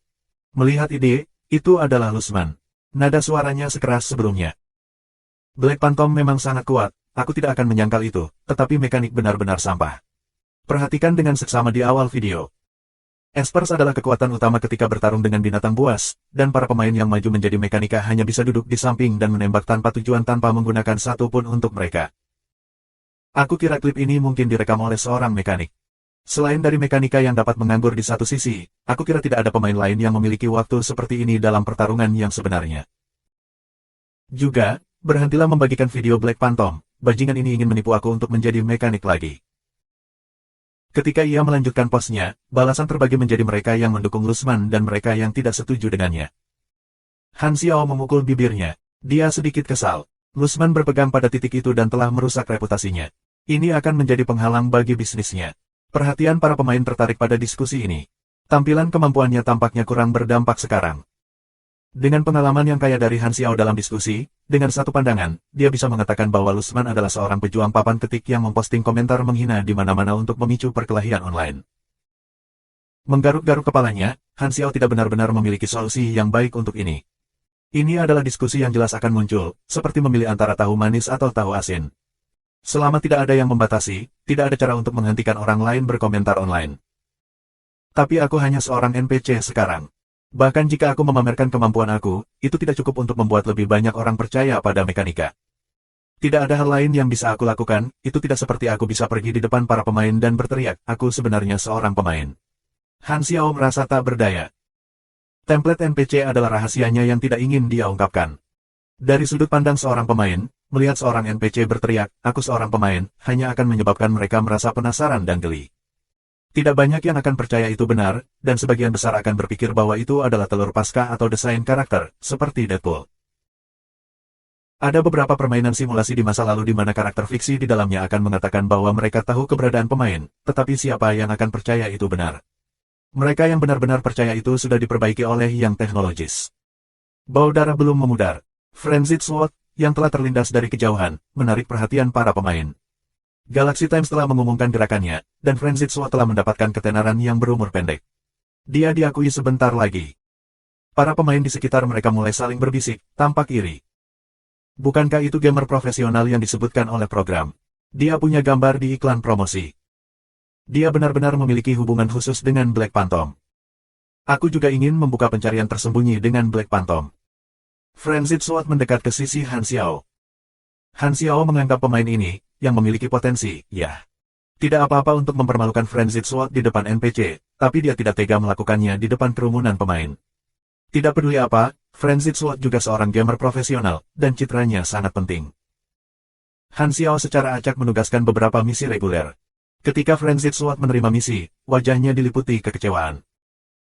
Speaker 1: Melihat ide, itu adalah Lusman. Nada suaranya sekeras sebelumnya. Black Phantom memang sangat kuat, aku tidak akan menyangkal itu, tetapi mekanik benar-benar sampah. Perhatikan dengan seksama di awal video. Espers adalah kekuatan utama ketika bertarung dengan binatang buas, dan para pemain yang maju menjadi mekanika hanya bisa duduk di samping dan menembak tanpa tujuan tanpa menggunakan satu pun untuk mereka. Aku kira klip ini mungkin direkam oleh seorang mekanik. Selain dari mekanika yang dapat menganggur di satu sisi, aku kira tidak ada pemain lain yang memiliki waktu seperti ini dalam pertarungan yang sebenarnya. Juga, berhentilah membagikan video Black Phantom, bajingan ini ingin menipu aku untuk menjadi mekanik lagi. Ketika ia melanjutkan posnya, balasan terbagi menjadi mereka yang mendukung Lusman dan mereka yang tidak setuju dengannya. Han Xiao memukul bibirnya. Dia sedikit kesal. Lusman berpegang pada titik itu dan telah merusak reputasinya. Ini akan menjadi penghalang bagi bisnisnya. Perhatian para pemain tertarik pada diskusi ini. Tampilan kemampuannya tampaknya kurang berdampak sekarang. Dengan pengalaman yang kaya dari Han Xiao dalam diskusi, dengan satu pandangan, dia bisa mengatakan bahwa Lusman adalah seorang pejuang papan ketik yang memposting komentar menghina di mana-mana untuk memicu perkelahian online. Menggaruk-garuk kepalanya, Han Xiao tidak benar-benar memiliki solusi yang baik untuk ini. Ini adalah diskusi yang jelas akan muncul, seperti memilih antara tahu manis atau tahu asin. Selama tidak ada yang membatasi, tidak ada cara untuk menghentikan orang lain berkomentar online. Tapi aku hanya seorang NPC sekarang. Bahkan jika aku memamerkan kemampuan aku, itu tidak cukup untuk membuat lebih banyak orang percaya pada mekanika. Tidak ada hal lain yang bisa aku lakukan, itu tidak seperti aku bisa pergi di depan para pemain dan berteriak, aku sebenarnya seorang pemain. Han Xiao merasa tak berdaya. Template NPC adalah rahasianya yang tidak ingin dia ungkapkan. Dari sudut pandang seorang pemain, melihat seorang NPC berteriak, aku seorang pemain, hanya akan menyebabkan mereka merasa penasaran dan geli. Tidak banyak yang akan percaya itu benar, dan sebagian besar akan berpikir bahwa itu adalah telur pasca atau desain karakter, seperti Deadpool. Ada beberapa permainan simulasi di masa lalu di mana karakter fiksi di dalamnya akan mengatakan bahwa mereka tahu keberadaan pemain, tetapi siapa yang akan percaya itu benar? Mereka yang benar-benar percaya itu sudah diperbaiki oleh yang teknologis. Bau darah belum memudar. Frenzied Sword, yang telah terlindas dari kejauhan, menarik perhatian para pemain. Galaxy Times telah mengumumkan gerakannya, dan Frenzied Sword telah mendapatkan ketenaran yang berumur pendek. Dia diakui sebentar lagi. Para pemain di sekitar mereka mulai saling berbisik, tampak iri. Bukankah itu gamer profesional yang disebutkan oleh program? Dia punya gambar di iklan promosi. Dia benar-benar memiliki hubungan khusus dengan Black Phantom. Aku juga ingin membuka pencarian tersembunyi dengan Black Phantom. Frenzied Sword mendekat ke sisi Han Xiao. Han Xiao menganggap pemain ini, yang memiliki potensi, ya. Tidak apa-apa untuk mempermalukan Frenzied Sword di depan NPC, tapi dia tidak tega melakukannya di depan kerumunan pemain. Tidak peduli apa, Frenzied Sword juga seorang gamer profesional, dan citranya sangat penting. Han Xiao secara acak menugaskan beberapa misi reguler. Ketika Frenzied Sword menerima misi, wajahnya diliputi kekecewaan.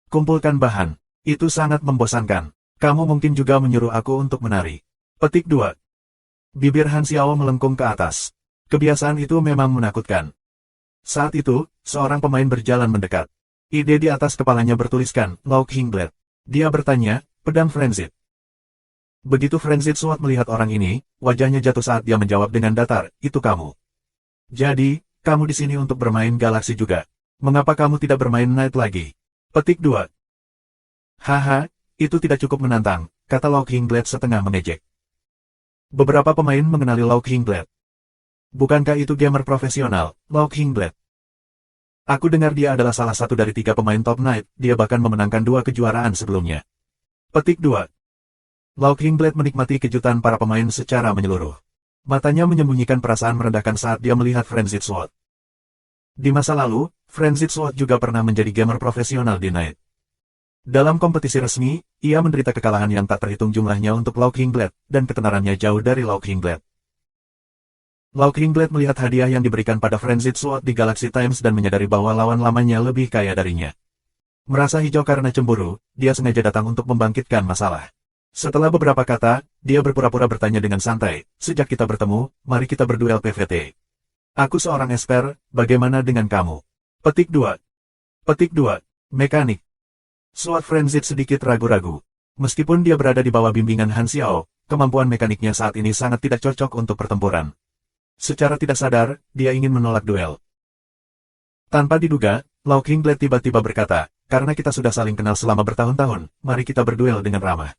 Speaker 1: Kumpulkan bahan. Itu sangat membosankan. Kamu mungkin juga menyuruh aku untuk menari. Petik 2. Bibir Han Xiao melengkung ke atas. Kebiasaan itu memang menakutkan. Saat itu, seorang pemain berjalan mendekat. Ide di atas kepalanya bertuliskan, Locking Blade. Dia bertanya, pedang Frenzied. Begitu Frenzied Sword melihat orang ini, wajahnya jatuh saat dia menjawab dengan datar, itu kamu. Jadi, kamu di sini untuk bermain Galaxy juga. Mengapa kamu tidak bermain Knight lagi? Petik 2. Haha, itu tidak cukup menantang, kata Locking Blade setengah mengejek. Beberapa pemain mengenali Locking Blade. Bukankah itu gamer profesional, Locking Blade? Aku dengar dia adalah salah satu dari 3 pemain top Knight, dia bahkan memenangkan 2 kejuaraan sebelumnya. Petik 2. Locking Blade menikmati kejutan para pemain secara menyeluruh. Matanya menyembunyikan perasaan merendahkan saat dia melihat Frenzied Sword. Di masa lalu, Frenzied Sword juga pernah menjadi gamer profesional di Knight. Dalam kompetisi resmi, ia menderita kekalahan yang tak terhitung jumlahnya untuk Locking Blade, dan ketenarannya jauh dari Locking Blade. Locking Blade melihat hadiah yang diberikan pada Frenzied Sword di Galaxy Times dan menyadari bahwa lawan lamanya lebih kaya darinya. Merasa hijau karena cemburu, dia sengaja datang untuk membangkitkan masalah. Setelah beberapa kata, dia berpura-pura bertanya dengan santai, sejak kita bertemu, mari kita berduel PVT. Aku seorang esper, bagaimana dengan kamu? Petik 2. Petik 2. Mekanik. Sword Frenzied sedikit ragu-ragu. Meskipun dia berada di bawah bimbingan Han Xiao, kemampuan mekaniknya saat ini sangat tidak cocok untuk pertempuran. Secara tidak sadar, dia ingin menolak duel. Tanpa diduga, Locking Blade tiba-tiba berkata, karena kita sudah saling kenal selama bertahun-tahun, mari kita berduel dengan ramah.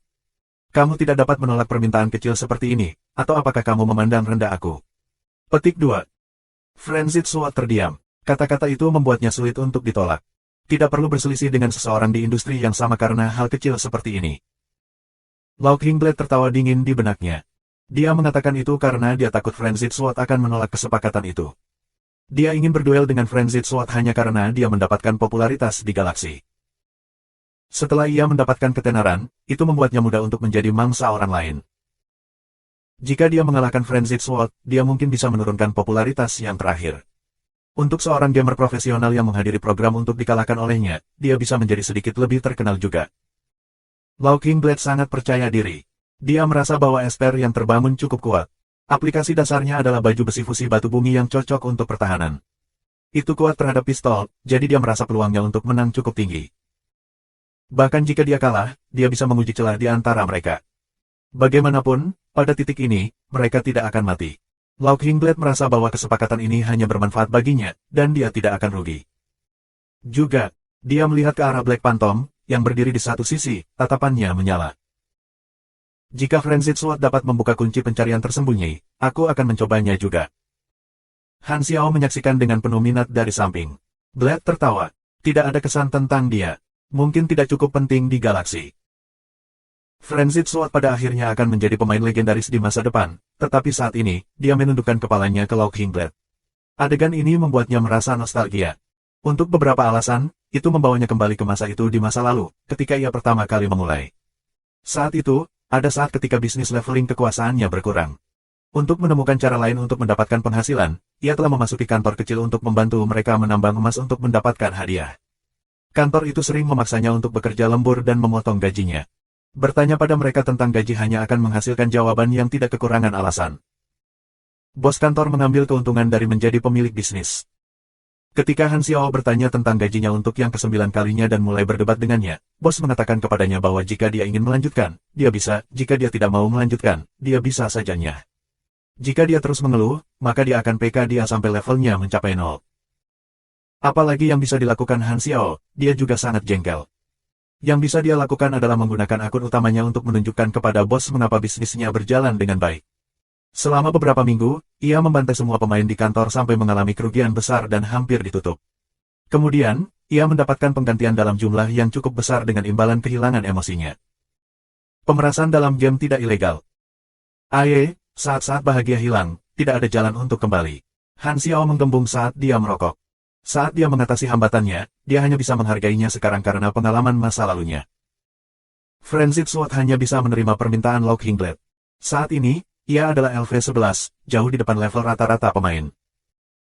Speaker 1: Kamu tidak dapat menolak permintaan kecil seperti ini, atau apakah kamu memandang rendah aku? Petik 2. Frenzied Sword terdiam. Kata-kata itu membuatnya sulit untuk ditolak. Tidak perlu berselisih dengan seseorang di industri yang sama karena hal kecil seperti ini. Locking Blade tertawa dingin di benaknya. Dia mengatakan itu karena dia takut Frenzied Sword akan menolak kesepakatan itu. Dia ingin berduel dengan Frenzied Sword hanya karena dia mendapatkan popularitas di Galaxy. Setelah ia mendapatkan ketenaran, itu membuatnya mudah untuk menjadi mangsa orang lain. Jika dia mengalahkan Frenzied Sword, dia mungkin bisa menurunkan popularitas yang terakhir. Untuk seorang gamer profesional yang menghadiri program untuk dikalahkan olehnya, dia bisa menjadi sedikit lebih terkenal juga. Locking Blade sangat percaya diri. Dia merasa bahwa esper yang terbangun cukup kuat. Aplikasi dasarnya adalah baju besi fusi batu bumi yang cocok untuk pertahanan. Itu kuat terhadap pistol, jadi dia merasa peluangnya untuk menang cukup tinggi. Bahkan jika dia kalah, dia bisa menguji celah di antara mereka. Bagaimanapun, pada titik ini, mereka tidak akan mati. Locking Blade merasa bahwa kesepakatan ini hanya bermanfaat baginya, dan dia tidak akan rugi. Juga, dia melihat ke arah Black Phantom, yang berdiri di satu sisi, tatapannya menyala. Jika Frenzied Sword dapat membuka kunci pencarian tersembunyi, aku akan mencobanya juga. Han Xiao menyaksikan dengan penuh minat dari samping. Blade tertawa. Tidak ada kesan tentang dia. Mungkin tidak cukup penting di Galaxy. Frenzied Sword pada akhirnya akan menjadi pemain legendaris di masa depan, tetapi saat ini, dia menundukkan kepalanya ke Locking Blade. Adegan ini membuatnya merasa nostalgia. Untuk beberapa alasan, itu membawanya kembali ke masa itu di masa lalu, ketika ia pertama kali memulai. Saat itu, ada saat ketika bisnis leveling kekuasaannya berkurang. Untuk menemukan cara lain untuk mendapatkan penghasilan, ia telah memasuki kantor kecil untuk membantu mereka menambang emas untuk mendapatkan hadiah. Kantor itu sering memaksanya untuk bekerja lembur dan memotong gajinya. Bertanya pada mereka tentang gaji hanya akan menghasilkan jawaban yang tidak kekurangan alasan. Bos kantor mengambil keuntungan dari menjadi pemilik bisnis. Ketika Han Xiao bertanya tentang gajinya untuk yang ke-9 kalinya dan mulai berdebat dengannya, bos mengatakan kepadanya bahwa jika dia ingin melanjutkan, dia bisa, jika dia tidak mau melanjutkan, dia bisa sajanya. Jika dia terus mengeluh, maka dia akan PK dia sampai levelnya mencapai 0. Apalagi yang bisa dilakukan Han Xiao, dia juga sangat jengkel. Yang bisa dia lakukan adalah menggunakan akun utamanya untuk menunjukkan kepada bos mengapa bisnisnya berjalan dengan baik. Selama beberapa minggu, ia membantai semua pemain di kantor sampai mengalami kerugian besar dan hampir ditutup. Kemudian, ia mendapatkan penggantian dalam jumlah yang cukup besar dengan imbalan kehilangan emosinya. Pemerasan dalam game tidak ilegal. Aye, saat-saat bahagia hilang, tidak ada jalan untuk kembali. Han Xiao menggembung saat dia merokok. Saat dia mengatasi hambatannya, dia hanya bisa menghargainya sekarang karena pengalaman masa lalunya. Frenzied Sword hanya bisa menerima permintaan Locking Blade. Saat ini, ia adalah LV11, jauh di depan level rata-rata pemain.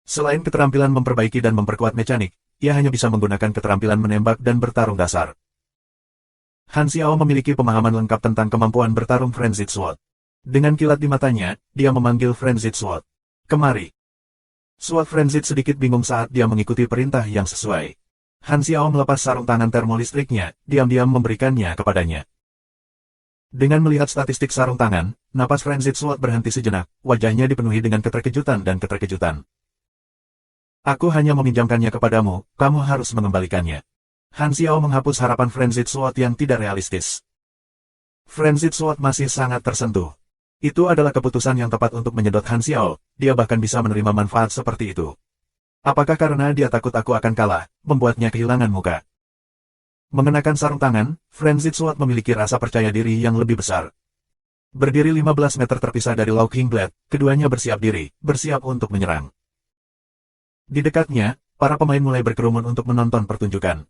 Speaker 1: Selain keterampilan memperbaiki dan memperkuat mekanik, ia hanya bisa menggunakan keterampilan menembak dan bertarung dasar. Han Xiao memiliki pemahaman lengkap tentang kemampuan bertarung Frenzied Sword. Dengan kilat di matanya, dia memanggil Frenzied Sword. Kemari. Sword Frenzied sedikit bingung saat dia mengikuti perintah yang sesuai. Han Xiao melepas sarung tangan termolistriknya, diam-diam memberikannya kepadanya. Dengan melihat statistik sarung tangan, napas Frenzied Sword berhenti sejenak, wajahnya dipenuhi dengan keterkejutan dan keterkejutan. Aku hanya meminjamkannya kepadamu, kamu harus mengembalikannya. Han Xiao menghapus harapan Frenzied Sword yang tidak realistis. Frenzied Sword masih sangat tersentuh. Itu adalah keputusan yang tepat untuk menyedot Han Xiao, dia bahkan bisa menerima manfaat seperti itu. Apakah karena dia takut aku akan kalah, membuatnya kehilangan muka? Mengenakan sarung tangan, Frenzied Sword memiliki rasa percaya diri yang lebih besar. Berdiri 15 meter terpisah dari Locking Blade, keduanya bersiap diri, bersiap untuk menyerang. Di dekatnya, para pemain mulai berkerumun untuk menonton pertunjukan.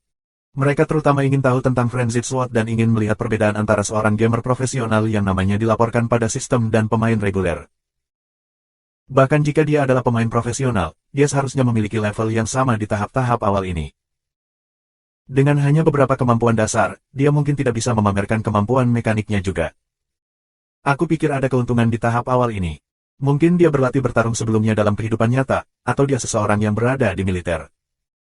Speaker 1: Mereka terutama ingin tahu tentang Frenzied Sword dan ingin melihat perbedaan antara seorang gamer profesional yang namanya dilaporkan pada sistem dan pemain reguler. Bahkan jika dia adalah pemain profesional, dia seharusnya memiliki level yang sama di tahap-tahap awal ini. Dengan hanya beberapa kemampuan dasar, dia mungkin tidak bisa memamerkan kemampuan mekaniknya juga. Aku pikir ada keuntungan di tahap awal ini. Mungkin dia berlatih bertarung sebelumnya dalam kehidupan nyata, atau dia seseorang yang berada di militer.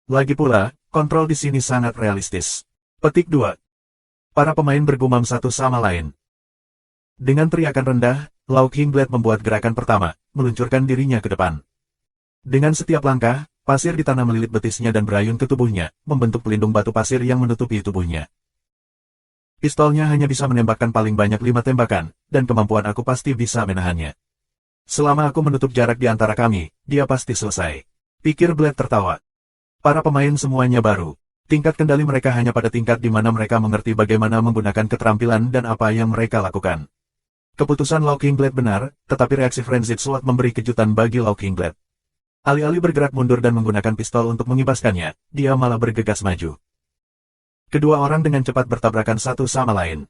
Speaker 1: Lagi pula, kontrol di sini sangat realistis. Petik 2. Para pemain bergumam satu sama lain. Dengan teriakan rendah, Locking Blade membuat gerakan pertama, meluncurkan dirinya ke depan. Dengan setiap langkah, pasir di tanah melilit betisnya dan berayun ke tubuhnya, membentuk pelindung batu pasir yang menutupi tubuhnya. Pistolnya hanya bisa menembakkan paling banyak 5 tembakan, dan kemampuan aku pasti bisa menahannya. Selama aku menutup jarak di antara kami, dia pasti selesai. Pikir Blade tertawa. Para pemain semuanya baru. Tingkat kendali mereka hanya pada tingkat di mana mereka mengerti bagaimana menggunakan keterampilan dan apa yang mereka lakukan. Keputusan Locking Blade benar, tetapi reaksi Frenzied Sword memberi kejutan bagi Locking Blade. Alih-alih bergerak mundur dan menggunakan pistol untuk mengibaskannya, dia malah bergegas maju. Kedua orang dengan cepat bertabrakan satu sama lain.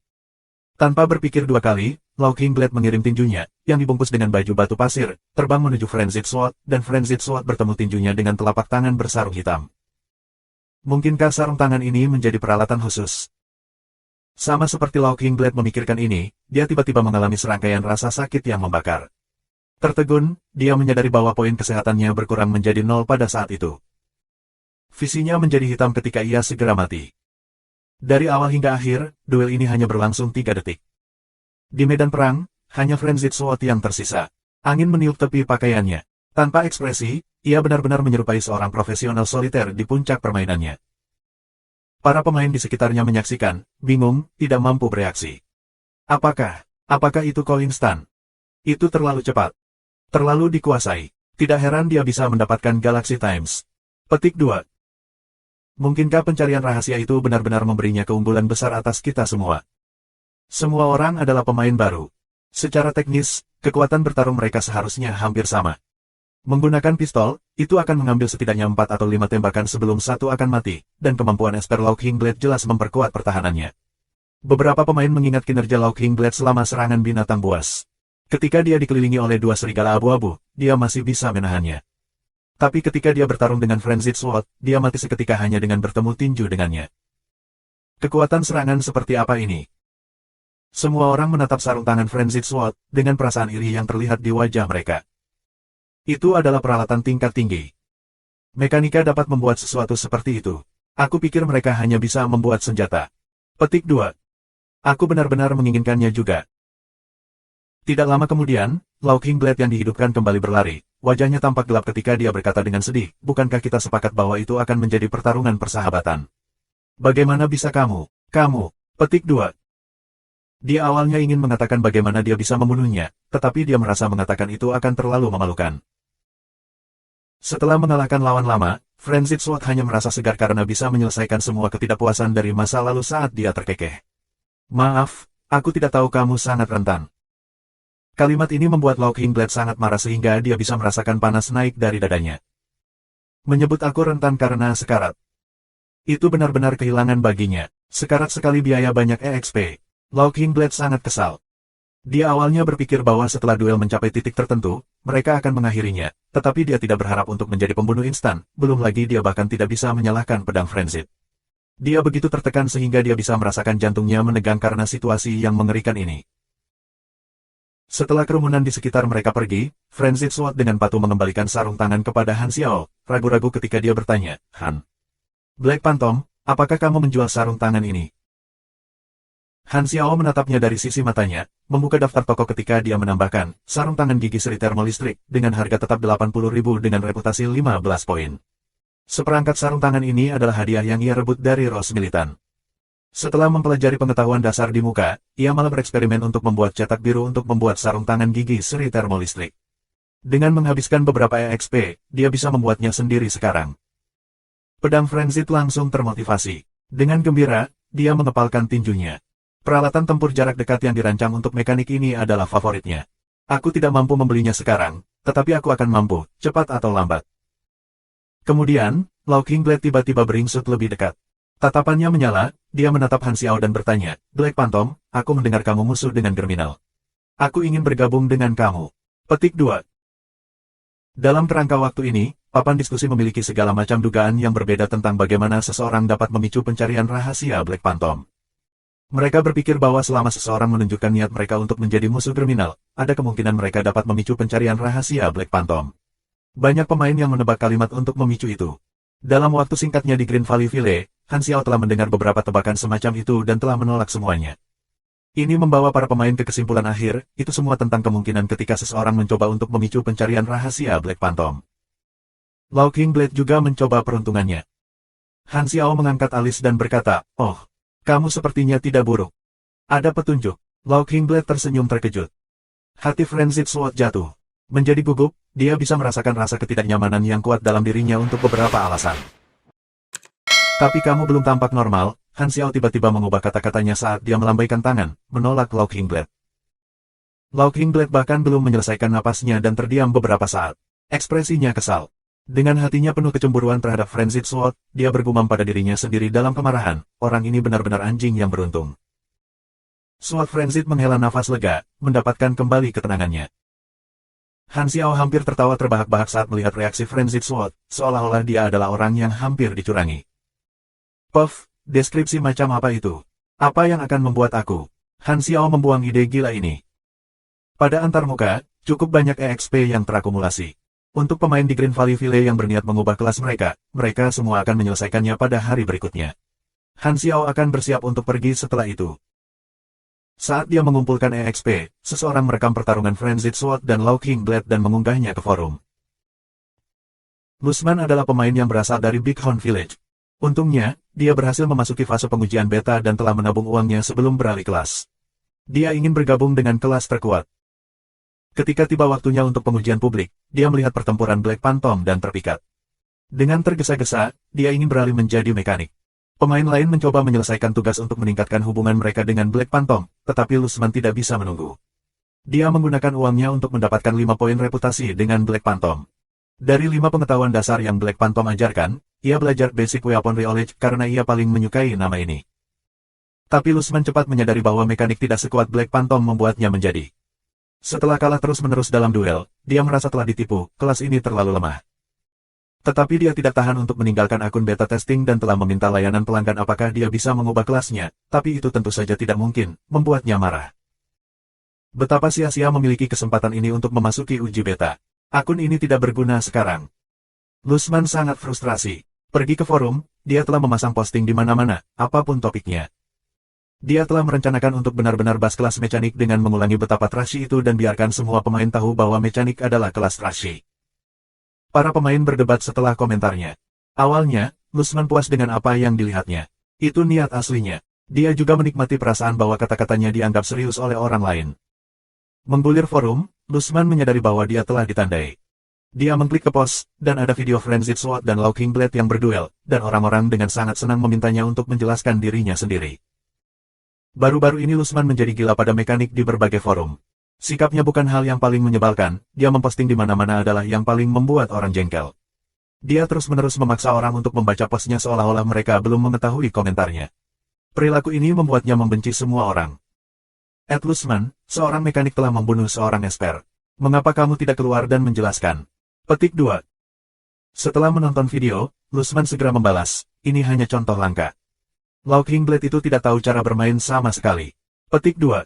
Speaker 1: Tanpa berpikir dua kali, Locking Blade mengirim tinjunya, yang dibungkus dengan baju batu pasir, terbang menuju Frenzied Sword, dan Frenzied Sword bertemu tinjunya dengan telapak tangan bersarung hitam. Mungkinkah sarung tangan ini menjadi peralatan khusus? Sama seperti Locking Blade memikirkan ini, dia tiba-tiba mengalami serangkaian rasa sakit yang membakar. Tertegun, dia menyadari bahwa poin kesehatannya berkurang menjadi 0 pada saat itu. Visinya menjadi hitam ketika ia segera mati. Dari awal hingga akhir, duel ini hanya berlangsung 3 detik. Di medan perang, hanya Frenzied Sword yang tersisa. Angin meniup tepi pakaiannya. Tanpa ekspresi, ia benar-benar menyerupai seorang profesional soliter di puncak permainannya. Para pemain di sekitarnya menyaksikan, bingung, tidak mampu bereaksi. Apakah itu Ko instan? Itu terlalu cepat. Terlalu dikuasai. Tidak heran dia bisa mendapatkan Galaxy Times. Petik 2. Mungkinkah pencarian rahasia itu benar-benar memberinya keunggulan besar atas kita semua? Semua orang adalah pemain baru. Secara teknis, kekuatan bertarung mereka seharusnya hampir sama. Menggunakan pistol, itu akan mengambil setidaknya 4 atau 5 tembakan sebelum satu akan mati, dan kemampuan Esper Locking Blade jelas memperkuat pertahanannya. Beberapa pemain mengingat kinerja Locking Blade selama serangan binatang buas. Ketika dia dikelilingi oleh 2 serigala abu-abu, dia masih bisa menahannya. Tapi ketika dia bertarung dengan Frenzied Sword, dia mati seketika hanya dengan bertemu tinju dengannya. Kekuatan serangan seperti apa ini? Semua orang menatap sarung tangan Frenzied Sword, dengan perasaan iri yang terlihat di wajah mereka. Itu adalah peralatan tingkat tinggi. Mekanika dapat membuat sesuatu seperti itu. Aku pikir mereka hanya bisa membuat senjata. Petik 2. Aku benar-benar menginginkannya juga. Tidak lama kemudian, Lao King Blade yang dihidupkan kembali berlari. Wajahnya tampak gelap ketika dia berkata dengan sedih, bukankah kita sepakat bahwa itu akan menjadi pertarungan persahabatan? Bagaimana bisa kamu? Kamu. Petik 2. Dia awalnya ingin mengatakan bagaimana dia bisa membunuhnya, tetapi dia merasa mengatakan itu akan terlalu memalukan. Setelah mengalahkan lawan lama, Frenzied Sword hanya merasa segar karena bisa menyelesaikan semua ketidakpuasan dari masa lalu saat dia terkekeh. Maaf, aku tidak tahu kamu sangat rentan. Kalimat ini membuat Lao King Blade sangat marah sehingga dia bisa merasakan panas naik dari dadanya. Menyebut aku rentan karena sekarat. Itu benar-benar kehilangan baginya. Sekarat sekali biaya banyak EXP. Lao King Blade sangat kesal. Dia awalnya berpikir bahwa setelah duel mencapai titik tertentu, mereka akan mengakhirinya, tetapi dia tidak berharap untuk menjadi pembunuh instan, belum lagi dia bahkan tidak bisa menyalahkan pedang Frenzied. Dia begitu tertekan sehingga dia bisa merasakan jantungnya menegang karena situasi yang mengerikan ini. Setelah kerumunan di sekitar mereka pergi, Frenzied Sword dengan patuh mengembalikan sarung tangan kepada Han Xiao, ragu-ragu ketika dia bertanya, Han. Black Phantom, apakah kamu menjual sarung tangan ini? Han Xiao menatapnya dari sisi matanya, membuka daftar toko ketika dia menambahkan, sarung tangan gigi seri termolistrik, dengan harga tetap 80.000 dengan reputasi 15 poin. Seperangkat sarung tangan ini adalah hadiah yang ia rebut dari Rose Militan. Setelah mempelajari pengetahuan dasar di muka, ia malah bereksperimen untuk membuat cetak biru untuk membuat sarung tangan gigi seri termolistrik. Dengan menghabiskan beberapa EXP, dia bisa membuatnya sendiri sekarang. Pedang Frenzied langsung termotivasi. Dengan gembira, dia mengepalkan tinjunya. Peralatan tempur jarak dekat yang dirancang untuk mekanik ini adalah favoritnya. Aku tidak mampu membelinya sekarang, tetapi aku akan mampu, cepat atau lambat. Kemudian, Lao King Blade tiba-tiba beringsut lebih dekat. Tatapannya menyala, dia menatap Han Xiao dan bertanya, Black Phantom, aku mendengar kamu musuh dengan kriminal. Aku ingin bergabung dengan kamu. Petik 2. Dalam kerangka waktu ini, papan diskusi memiliki segala macam dugaan yang berbeda tentang bagaimana seseorang dapat memicu pencarian rahasia Black Phantom. Mereka berpikir bahwa selama seseorang menunjukkan niat mereka untuk menjadi musuh kriminal, ada kemungkinan mereka dapat memicu pencarian rahasia Black Phantom. Banyak pemain yang menebak kalimat untuk memicu itu. Dalam waktu singkatnya di Green Valley Ville, Han Xiao telah mendengar beberapa tebakan semacam itu dan telah menolak semuanya. Ini membawa para pemain ke kesimpulan akhir, itu semua tentang kemungkinan ketika seseorang mencoba untuk memicu pencarian rahasia Black Phantom. Lao King Blade juga mencoba peruntungannya. Han Xiao mengangkat alis dan berkata, oh, kamu sepertinya tidak buruk. Ada petunjuk. Lao King Blade tersenyum terkejut. Hati Frenzied Sword jatuh. Menjadi gugup, dia bisa merasakan rasa ketidaknyamanan yang kuat dalam dirinya untuk beberapa alasan. Tapi kamu belum tampak normal, Han Xiao tiba-tiba mengubah kata-katanya saat dia melambaikan tangan, menolak Lao King Blade. Lao King Blade bahkan belum menyelesaikan napasnya dan terdiam beberapa saat. Ekspresinya kesal. Dengan hatinya penuh kecemburuan terhadap Frenzied Sword, dia bergumam pada dirinya sendiri dalam kemarahan, orang ini benar-benar anjing yang beruntung. Sword Frenzied menghela nafas lega, mendapatkan kembali ketenangannya. Han Xiao hampir tertawa terbahak-bahak saat melihat reaksi Frenzied Sword, seolah-olah dia adalah orang yang hampir dicurangi. Puff, deskripsi macam apa itu? Apa yang akan membuat aku? Han Xiao membuang ide gila ini. Pada antarmuka, cukup banyak EXP yang terakumulasi. Untuk pemain di Green Valley Ville yang berniat mengubah kelas mereka, mereka semua akan menyelesaikannya pada hari berikutnya. Han Xiao akan bersiap untuk pergi setelah itu. Saat dia mengumpulkan EXP, seseorang merekam pertarungan Frenzied Sword dan Lao King Blade dan mengunggahnya ke forum. Lusman adalah pemain yang berasal dari Bighorn Village. Untungnya, dia berhasil memasuki fase pengujian beta dan telah menabung uangnya sebelum beralih kelas. Dia ingin bergabung dengan kelas terkuat. Ketika tiba waktunya untuk pengujian publik, dia melihat pertempuran Black Phantom dan terpikat. Dengan tergesa-gesa, dia ingin beralih menjadi mekanik. Pemain lain mencoba menyelesaikan tugas untuk meningkatkan hubungan mereka dengan Black Phantom, tetapi Lusman tidak bisa menunggu. Dia menggunakan uangnya untuk mendapatkan 5 poin reputasi dengan Black Phantom. Dari 5 pengetahuan dasar yang Black Phantom ajarkan, ia belajar Basic Weaponry Knowledge karena ia paling menyukai nama ini. Tapi Lusman cepat menyadari bahwa mekanik tidak sekuat Black Phantom membuatnya menjadi. Setelah kalah terus-menerus dalam duel, dia merasa telah ditipu, kelas ini terlalu lemah. Tetapi dia tidak tahan untuk meninggalkan akun beta testing dan telah meminta layanan pelanggan apakah dia bisa mengubah kelasnya, tapi itu tentu saja tidak mungkin, membuatnya marah. Betapa sia-sia memiliki kesempatan ini untuk memasuki uji beta. Akun ini tidak berguna sekarang. Lusman sangat frustrasi. Pergi ke forum, dia telah memasang posting di mana-mana, apapun topiknya. Dia telah merencanakan untuk benar-benar bas kelas mekanik dengan mengulangi betapa trashy itu dan biarkan semua pemain tahu bahwa mekanik adalah kelas trashy. Para pemain berdebat setelah komentarnya. Awalnya, Lusman puas dengan apa yang dilihatnya. Itu niat aslinya. Dia juga menikmati perasaan bahwa kata-katanya dianggap serius oleh orang lain. Menggulir forum, Lusman menyadari bahwa dia telah ditandai. Dia mengklik ke pos, dan ada video Frenzied Sword dan Locking Blade yang berduel, dan orang-orang dengan sangat senang memintanya untuk menjelaskan dirinya sendiri. Baru-baru ini Lusman menjadi gila pada mekanik di berbagai forum. Sikapnya bukan hal yang paling menyebalkan, dia memposting di mana-mana adalah yang paling membuat orang jengkel. Dia terus-menerus memaksa orang untuk membaca postnya seolah-olah mereka belum mengetahui komentarnya. Perilaku ini membuatnya membenci semua orang. Lusman, seorang mekanik telah membunuh seorang esper. Mengapa kamu tidak keluar dan menjelaskan? Petik 2. Setelah menonton video, Lusman segera membalas, ini hanya contoh langka. Locking Blade itu tidak tahu cara bermain sama sekali. Petik 2.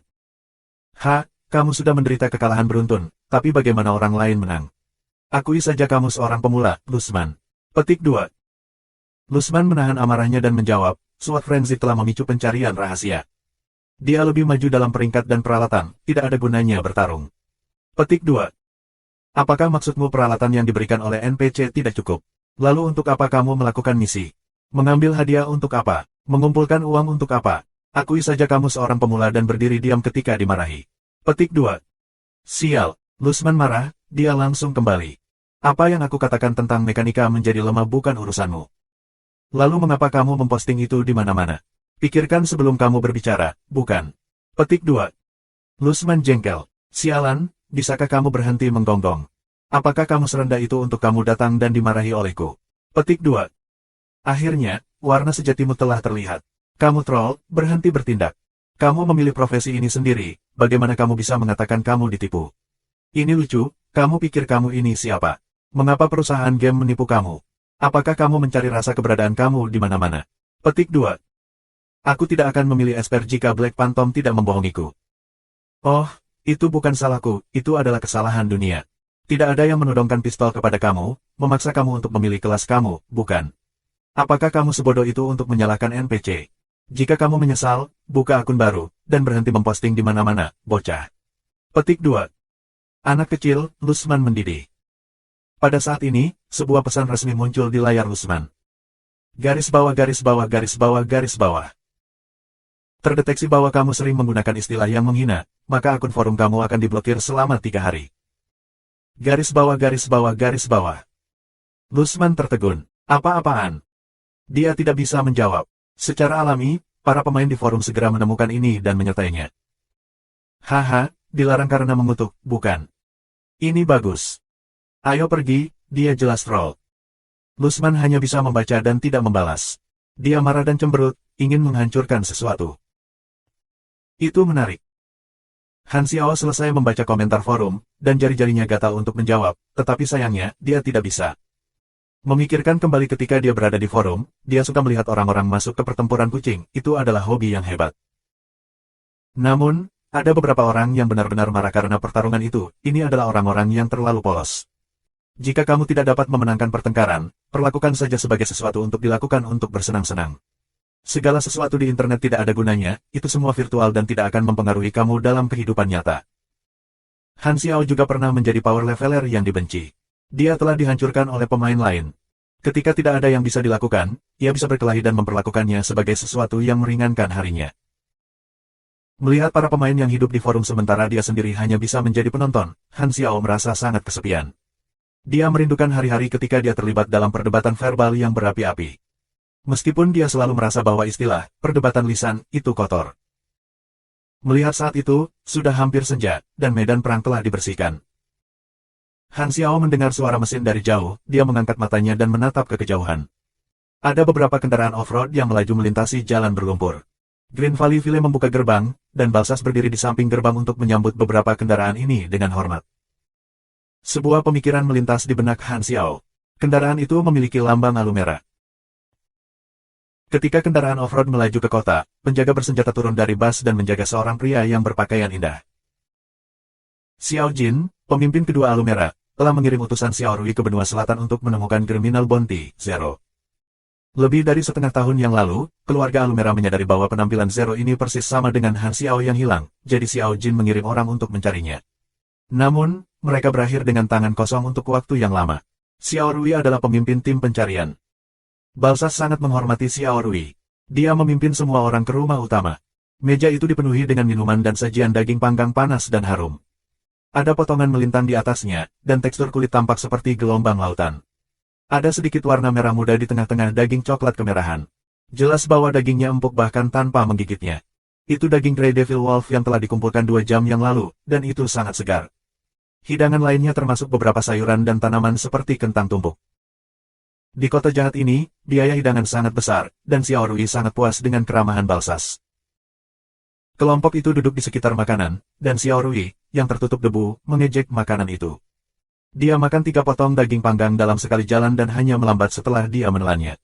Speaker 1: Kamu sudah menderita kekalahan beruntun, tapi bagaimana orang lain menang? Akui saja kamu seorang pemula, Lusman. Petik 2. Lusman menahan amarahnya dan menjawab, Sword Frenzy telah memicu pencarian rahasia. Dia lebih maju dalam peringkat dan peralatan, tidak ada gunanya bertarung. Petik 2. Apakah maksudmu peralatan yang diberikan oleh NPC tidak cukup? Lalu untuk apa kamu melakukan misi? Mengambil hadiah untuk apa? Mengumpulkan uang untuk apa? Akui saja kamu seorang pemula dan berdiri diam ketika dimarahi. Petik 2. Sial, Lusman marah, dia langsung kembali. Apa yang aku katakan tentang mekanika menjadi lemah bukan urusanmu. Lalu mengapa kamu memposting itu di mana-mana? Pikirkan sebelum kamu berbicara, bukan? Petik 2. Lusman jengkel. Sialan, bisakah kamu berhenti menggonggong? Apakah kamu serendah itu untuk kamu datang dan dimarahi olehku? Petik 2. Akhirnya, warna sejatimu telah terlihat. Kamu troll, berhenti bertindak. Kamu memilih profesi ini sendiri, bagaimana kamu bisa mengatakan kamu ditipu? Ini lucu, kamu pikir kamu ini siapa? Mengapa perusahaan game menipu kamu? Apakah kamu mencari rasa keberadaan kamu di mana-mana? Petik 2. Aku tidak akan memilih esper jika Black Phantom tidak membohongiku. Oh, itu bukan salahku, itu adalah kesalahan dunia. Tidak ada yang menodongkan pistol kepada kamu, memaksa kamu untuk memilih kelas kamu, bukan? Apakah kamu sebodoh itu untuk menyalahkan NPC? Jika kamu menyesal, buka akun baru, dan berhenti memposting di mana-mana, bocah. Petik 2. Anak kecil, Lusman mendidih. Pada saat ini, sebuah pesan resmi muncul di layar Lusman. Garis bawah garis bawah garis bawah garis bawah. Terdeteksi bahwa kamu sering menggunakan istilah yang menghina, maka akun forum kamu akan diblokir selama 3 hari. Garis bawah garis bawah garis bawah. Lusman tertegun. Apa-apaan? Dia tidak bisa menjawab. Secara alami, para pemain di forum segera menemukan ini dan menyertainya. Haha, dilarang karena mengutuk, bukan? Ini bagus. Ayo pergi, dia jelas troll. Lusman hanya bisa membaca dan tidak membalas. Dia marah dan cemberut, ingin menghancurkan sesuatu. Itu menarik. Han Xiao selesai membaca komentar forum, dan jari-jarinya gatal untuk menjawab, tetapi sayangnya, dia tidak bisa. Memikirkan kembali ketika dia berada di forum, dia suka melihat orang-orang masuk ke pertempuran kucing, itu adalah hobi yang hebat. Namun, ada beberapa orang yang benar-benar marah karena pertarungan itu, ini adalah orang-orang yang terlalu polos. Jika kamu tidak dapat memenangkan pertengkaran, perlakukan saja sebagai sesuatu untuk dilakukan untuk bersenang-senang. Segala sesuatu di internet tidak ada gunanya, itu semua virtual dan tidak akan mempengaruhi kamu dalam kehidupan nyata. Han Xiao juga pernah menjadi power leveler yang dibenci. Dia telah dihancurkan oleh pemain lain. Ketika tidak ada yang bisa dilakukan, ia bisa berkelahi dan memperlakukannya sebagai sesuatu yang meringankan harinya. Melihat para pemain yang hidup di forum sementara dia sendiri hanya bisa menjadi penonton, Han Xiao merasa sangat kesepian. Dia merindukan hari-hari ketika dia terlibat dalam perdebatan verbal yang berapi-api. Meskipun dia selalu merasa bahwa istilah, perdebatan lisan, itu kotor. Melihat saat itu, sudah hampir senja, dan medan perang telah dibersihkan. Han Xiao mendengar suara mesin dari jauh, dia mengangkat matanya dan menatap ke kejauhan. Ada beberapa kendaraan off-road yang melaju melintasi jalan berlumpur. Green Valley Ville membuka gerbang, dan Balsas berdiri di samping gerbang untuk menyambut beberapa kendaraan ini dengan hormat. Sebuah pemikiran melintas di benak Han Xiao. Kendaraan itu memiliki lambang alu merah. Ketika kendaraan off-road melaju ke kota, penjaga bersenjata turun dari bus dan menjaga seorang pria yang berpakaian indah. Xiao Jin, pemimpin kedua alu merah, telah mengirim utusan Xiao Rui ke benua selatan untuk menemukan Criminal Bounty Zero. Lebih dari setengah tahun yang lalu, keluarga Alumera menyadari bahwa penampilan Zero ini persis sama dengan Han Xiao yang hilang, jadi Xiao Jin mengirim orang untuk mencarinya. Namun, mereka berakhir dengan tangan kosong untuk waktu yang lama. Xiao Rui adalah pemimpin tim pencarian. Balsas sangat menghormati Xiao Rui. Dia memimpin semua orang ke rumah utama. Meja itu dipenuhi dengan minuman dan sajian daging panggang panas dan harum. Ada potongan melintang di atasnya, dan tekstur kulit tampak seperti gelombang lautan. Ada sedikit warna merah muda di tengah-tengah daging coklat kemerahan. Jelas bahwa dagingnya empuk bahkan tanpa menggigitnya. Itu daging Grey Devil Wolf yang telah dikumpulkan 2 jam yang lalu, dan itu sangat segar. Hidangan lainnya termasuk beberapa sayuran dan tanaman seperti kentang tumbuk. Di kota jahat ini, biaya hidangan sangat besar, dan Xiao Rui sangat puas dengan keramahan Balsas. Kelompok itu duduk di sekitar makanan, dan Xiao Rui, yang tertutup debu, mengejek makanan itu. Dia makan 3 potong daging panggang dalam sekali jalan dan hanya melambat setelah dia menelannya.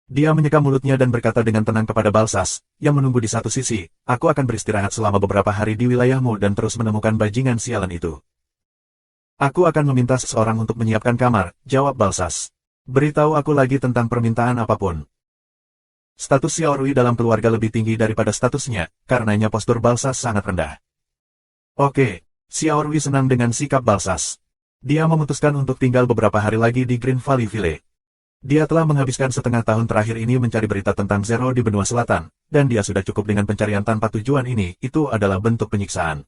Speaker 1: Dia menyeka mulutnya dan berkata dengan tenang kepada Balsas, yang menunggu di satu sisi, "Aku akan beristirahat selama beberapa hari di wilayahmu dan terus menemukan bajingan sialan itu." "Aku akan meminta seseorang untuk menyiapkan kamar," jawab Balsas. "Beritahu aku lagi tentang permintaan apapun." Status Xiao Rui dalam keluarga lebih tinggi daripada statusnya, karenanya postur Balsas sangat rendah. Oke, Xiao Rui senang dengan sikap Balsas. Dia memutuskan untuk tinggal beberapa hari lagi di Green Valley Village. Dia telah menghabiskan setengah tahun terakhir ini mencari berita tentang Zero di benua selatan, dan dia sudah cukup dengan pencarian tanpa tujuan ini, itu adalah bentuk penyiksaan.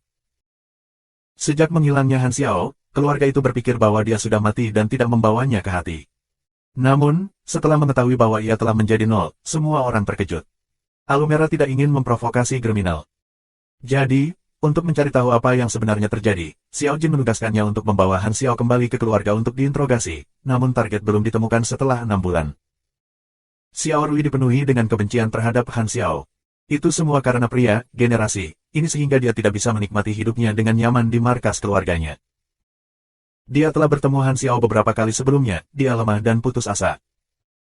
Speaker 1: Sejak menghilangnya Han Xiao, keluarga itu berpikir bahwa dia sudah mati dan tidak membawanya ke hati. Namun, setelah mengetahui bahwa ia telah menjadi nol, semua orang terkejut. Alumera tidak ingin memprovokasi kriminal. Jadi, untuk mencari tahu apa yang sebenarnya terjadi, Xiao Jin menugaskannya untuk membawa Han Xiao kembali ke keluarga untuk diinterogasi, namun target belum ditemukan setelah 6 bulan. Xiao Rui dipenuhi dengan kebencian terhadap Han Xiao. Itu semua karena pria, generasi, ini sehingga dia tidak bisa menikmati hidupnya dengan nyaman di markas keluarganya. Dia telah bertemu Han Xiao beberapa kali sebelumnya, dia lemah dan putus asa.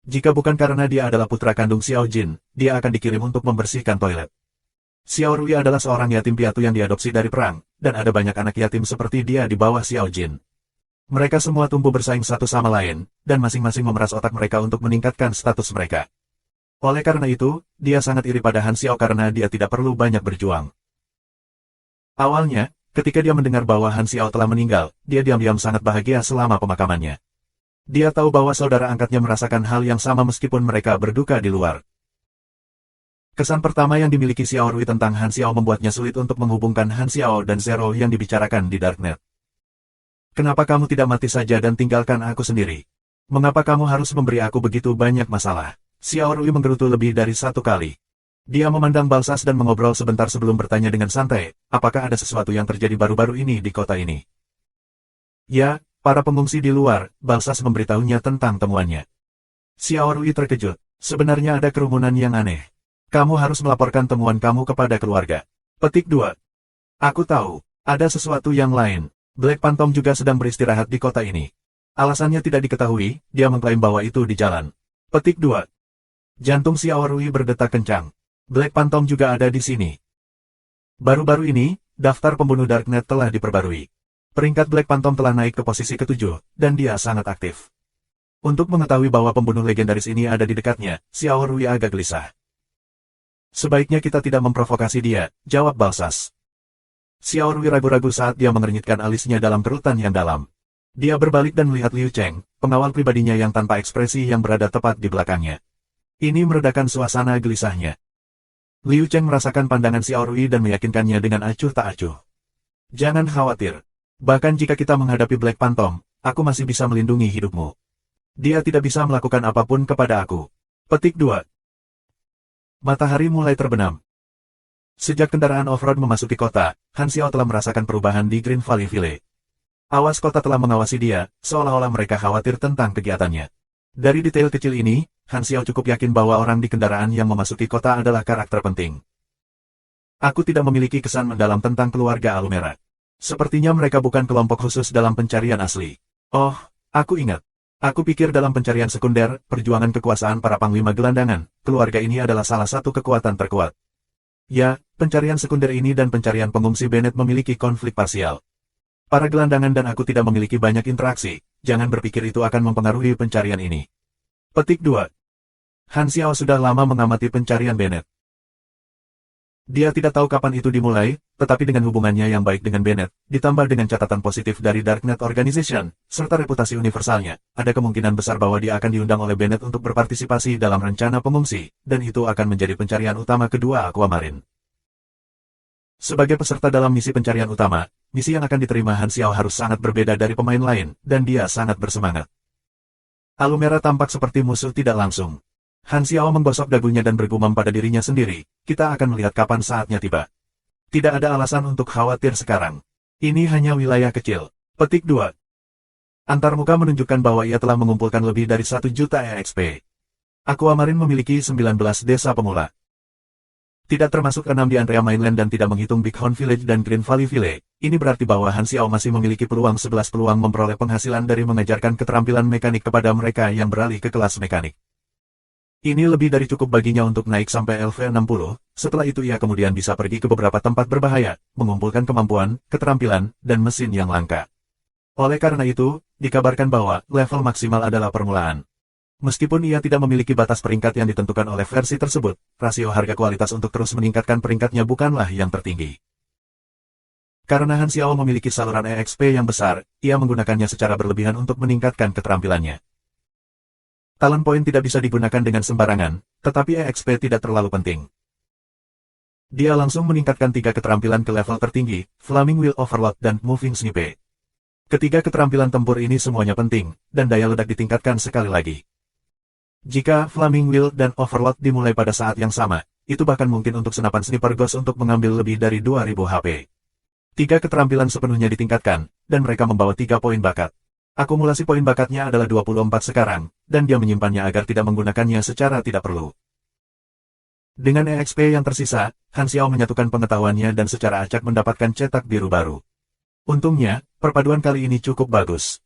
Speaker 1: Jika bukan karena dia adalah putra kandung Xiao Jin, dia akan dikirim untuk membersihkan toilet. Xiao Rui adalah seorang yatim piatu yang diadopsi dari perang, dan ada banyak anak yatim seperti dia di bawah Xiao Jin. Mereka semua tumbuh bersaing satu sama lain, dan masing-masing memeras otak mereka untuk meningkatkan status mereka. Oleh karena itu, dia sangat iri pada Han Xiao karena dia tidak perlu banyak berjuang. Awalnya, ketika dia mendengar bahwa Han Xiao telah meninggal, dia diam-diam sangat bahagia selama pemakamannya. Dia tahu bahwa saudara angkatnya merasakan hal yang sama meskipun mereka berduka di luar. Kesan pertama yang dimiliki Xiao Rui tentang Han Xiao membuatnya sulit untuk menghubungkan Han Xiao dan Zero yang dibicarakan di Darknet. "Kenapa kamu tidak mati saja dan tinggalkan aku sendiri? Mengapa kamu harus memberi aku begitu banyak masalah?" Xiao Rui menggerutu lebih dari 1 kali. Dia memandang Balsas dan mengobrol sebentar sebelum bertanya dengan santai, "Apakah ada sesuatu yang terjadi baru-baru ini di kota ini?" "Ya, para pengungsi di luar," Balsas memberitahunya tentang temuannya. Xiao Rui terkejut. "Sebenarnya ada kerumunan yang aneh. Kamu harus melaporkan temuan kamu kepada keluarga." Petik 2. "Aku tahu, ada sesuatu yang lain. Black Phantom juga sedang beristirahat di kota ini. Alasannya tidak diketahui, dia mengklaim bahwa itu di jalan." Petik 2. Jantung Xiao Rui berdetak kencang. Black Phantom juga ada di sini. Baru-baru ini, daftar pembunuh Darknet telah diperbarui. Peringkat Black Phantom telah naik ke posisi ke-7, dan dia sangat aktif. Untuk mengetahui bahwa pembunuh legendaris ini ada di dekatnya, Xiao Rui agak gelisah. "Sebaiknya kita tidak memprovokasi dia," jawab Balsas. Xiao Rui ragu-ragu saat dia mengernyitkan alisnya dalam kerutan yang dalam. Dia berbalik dan melihat Liu Cheng, pengawal pribadinya yang tanpa ekspresi yang berada tepat di belakangnya. Ini meredakan suasana gelisahnya. Liu Cheng merasakan pandangan Xiao Rui dan meyakinkannya dengan acuh tak acuh. "Jangan khawatir. Bahkan jika kita menghadapi Black Phantom, aku masih bisa melindungi hidupmu. Dia tidak bisa melakukan apapun kepada aku." Petik 2. Matahari mulai terbenam. Sejak kendaraan off-road memasuki kota, Han Xiao telah merasakan perubahan di Green Valley Village. Awas kota telah mengawasi dia, seolah-olah mereka khawatir tentang kegiatannya. Dari detail kecil ini, Han Xiao cukup yakin bahwa orang di kendaraan yang memasuki kota adalah karakter penting. "Aku tidak memiliki kesan mendalam tentang keluarga Alumera. Sepertinya mereka bukan kelompok khusus dalam pencarian asli. Oh, aku ingat. Aku pikir dalam pencarian sekunder, perjuangan kekuasaan para panglima gelandangan, keluarga ini adalah salah satu kekuatan terkuat. Ya, pencarian sekunder ini dan pencarian pengungsi Bennett memiliki konflik parsial. Para gelandangan dan aku tidak memiliki banyak interaksi, jangan berpikir itu akan mempengaruhi pencarian ini." Petik 2. Han Xiao sudah lama mengamati pencarian Bennett. Dia tidak tahu kapan itu dimulai, tetapi dengan hubungannya yang baik dengan Bennett, ditambah dengan catatan positif dari Darknet Organization, serta reputasi universalnya, ada kemungkinan besar bahwa dia akan diundang oleh Bennett untuk berpartisipasi dalam rencana pengungsi, dan itu akan menjadi pencarian utama kedua Aquamarine. Sebagai peserta dalam misi pencarian utama, misi yang akan diterima Han Xiao harus sangat berbeda dari pemain lain, dan dia sangat bersemangat. Alumera tampak seperti musuh tidak langsung. Han Xiao menggosok dagunya dan bergumam pada dirinya sendiri, kita akan melihat kapan saatnya tiba. Tidak ada alasan untuk khawatir sekarang. Ini hanya wilayah kecil. Petik 2. Antarmuka menunjukkan bahwa ia telah mengumpulkan lebih dari 1 juta EXP. Aquamarine memiliki 19 desa pemula. Tidak termasuk 6 di area mainland dan tidak menghitung Bighorn Village dan Green Valley Village. Ini berarti bahwa Han Xiao masih memiliki peluang 11 peluang memperoleh penghasilan dari mengajarkan keterampilan mekanik kepada mereka yang beralih ke kelas mekanik. Ini lebih dari cukup baginya untuk naik sampai LV60, setelah itu ia kemudian bisa pergi ke beberapa tempat berbahaya, mengumpulkan kemampuan, keterampilan, dan mesin yang langka. Oleh karena itu, dikabarkan bahwa level maksimal adalah permulaan. Meskipun ia tidak memiliki batas peringkat yang ditentukan oleh versi tersebut, rasio harga kualitas untuk terus meningkatkan peringkatnya bukanlah yang tertinggi. Karena Han Xiao memiliki saluran EXP yang besar, ia menggunakannya secara berlebihan untuk meningkatkan keterampilannya. Talent point tidak bisa digunakan dengan sembarangan, tetapi EXP tidak terlalu penting. Dia langsung meningkatkan 3 keterampilan ke level tertinggi, Flaming Wheel Overload dan Moving Snipe. Ketiga keterampilan tempur ini semuanya penting, dan daya ledak ditingkatkan sekali lagi. Jika Flaming Wheel dan Overload dimulai pada saat yang sama, itu bahkan mungkin untuk senapan Sniper Ghost untuk mengambil lebih dari 2000 HP. 3 keterampilan sepenuhnya ditingkatkan, dan mereka membawa 3 poin bakat. Akumulasi poin bakatnya adalah 24 sekarang, dan dia menyimpannya agar tidak menggunakannya secara tidak perlu. Dengan EXP yang tersisa, Han Xiao menyatukan pengetahuannya dan secara acak mendapatkan cetak biru baru. Untungnya, perpaduan kali ini cukup bagus.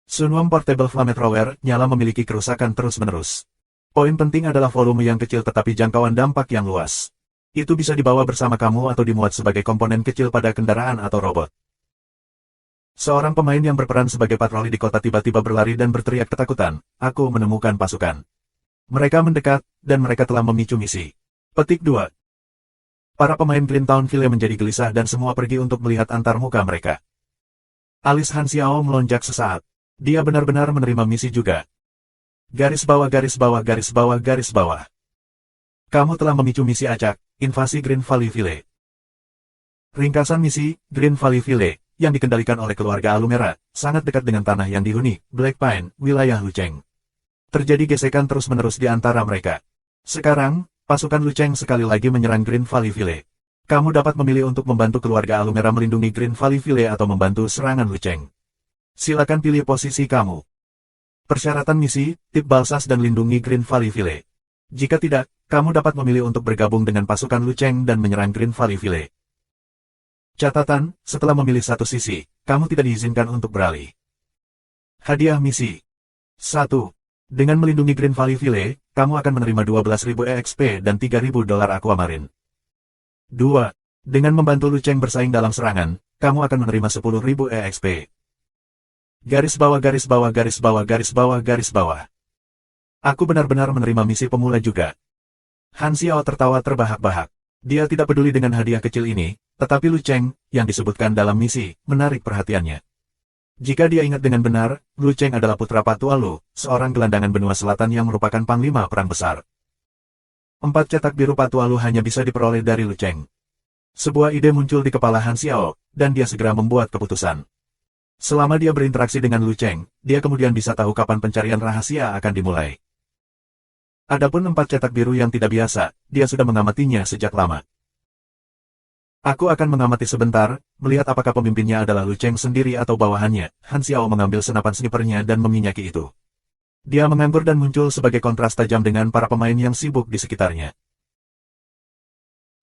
Speaker 1: Sunwom Portable Flamethrower nyala memiliki kerusakan terus-menerus. Poin penting adalah volume yang kecil tetapi jangkauan dampak yang luas. Itu bisa dibawa bersama kamu atau dimuat sebagai komponen kecil pada kendaraan atau robot. Seorang pemain yang berperan sebagai patroli di kota tiba-tiba berlari dan berteriak ketakutan, aku menemukan pasukan. Mereka mendekat, dan mereka telah memicu misi. Petik 2. Para pemain Greentown Ville menjadi gelisah dan semua pergi untuk melihat antarmuka mereka. Alis Han Xiao melonjak sesaat. Dia benar-benar menerima misi juga. Garis bawah garis bawah garis bawah garis bawah. Kamu telah memicu misi acak, invasi Green Valley Ville. Ringkasan misi, Green Valley Ville, yang dikendalikan oleh keluarga Alumera, sangat dekat dengan tanah yang dihuni, Black Pine, wilayah Lucheng. Terjadi gesekan terus-menerus di antara mereka. Sekarang, pasukan Lucheng sekali lagi menyerang Green Valley Ville. Kamu dapat memilih untuk membantu keluarga Alumera melindungi Green Valley Ville atau membantu serangan Lucheng. Silakan pilih posisi kamu. Persyaratan misi, tip balsas dan lindungi Green Valley Ville. Jika tidak, kamu dapat memilih untuk bergabung dengan pasukan Lucheng dan menyerang Green Valley Ville. Catatan, setelah memilih satu sisi, kamu tidak diizinkan untuk beralih. Hadiah misi. 1. Dengan melindungi Green Valley Ville, kamu akan menerima 12.000 EXP dan 3.000 dolar Aquamarine. 2. Dengan membantu Lucheng bersaing dalam serangan, kamu akan menerima 10.000 EXP. Garis bawah garis bawah garis bawah garis bawah garis bawah. Aku benar-benar menerima misi pemula juga. Han Xiao tertawa terbahak-bahak. Dia tidak peduli dengan hadiah kecil ini, tetapi Lucheng, yang disebutkan dalam misi, menarik perhatiannya. Jika dia ingat dengan benar, Lucheng adalah putra Patua Lu, seorang gelandangan benua selatan yang merupakan panglima perang besar. 4 cetak biru Patua Lu hanya bisa diperoleh dari Lucheng. Sebuah ide muncul di kepala Han Xiao, dan dia segera membuat keputusan. Selama dia berinteraksi dengan Lucheng, dia kemudian bisa tahu kapan pencarian rahasia akan dimulai. Adapun 4 cetak biru yang tidak biasa, dia sudah mengamatinya sejak lama. Aku akan mengamati sebentar, melihat apakah pemimpinnya adalah Lucheng sendiri atau bawahannya. Han Xiao mengambil senapan snipernya dan meminyaki itu. Dia menganggur dan muncul sebagai kontras tajam dengan para pemain yang sibuk di sekitarnya.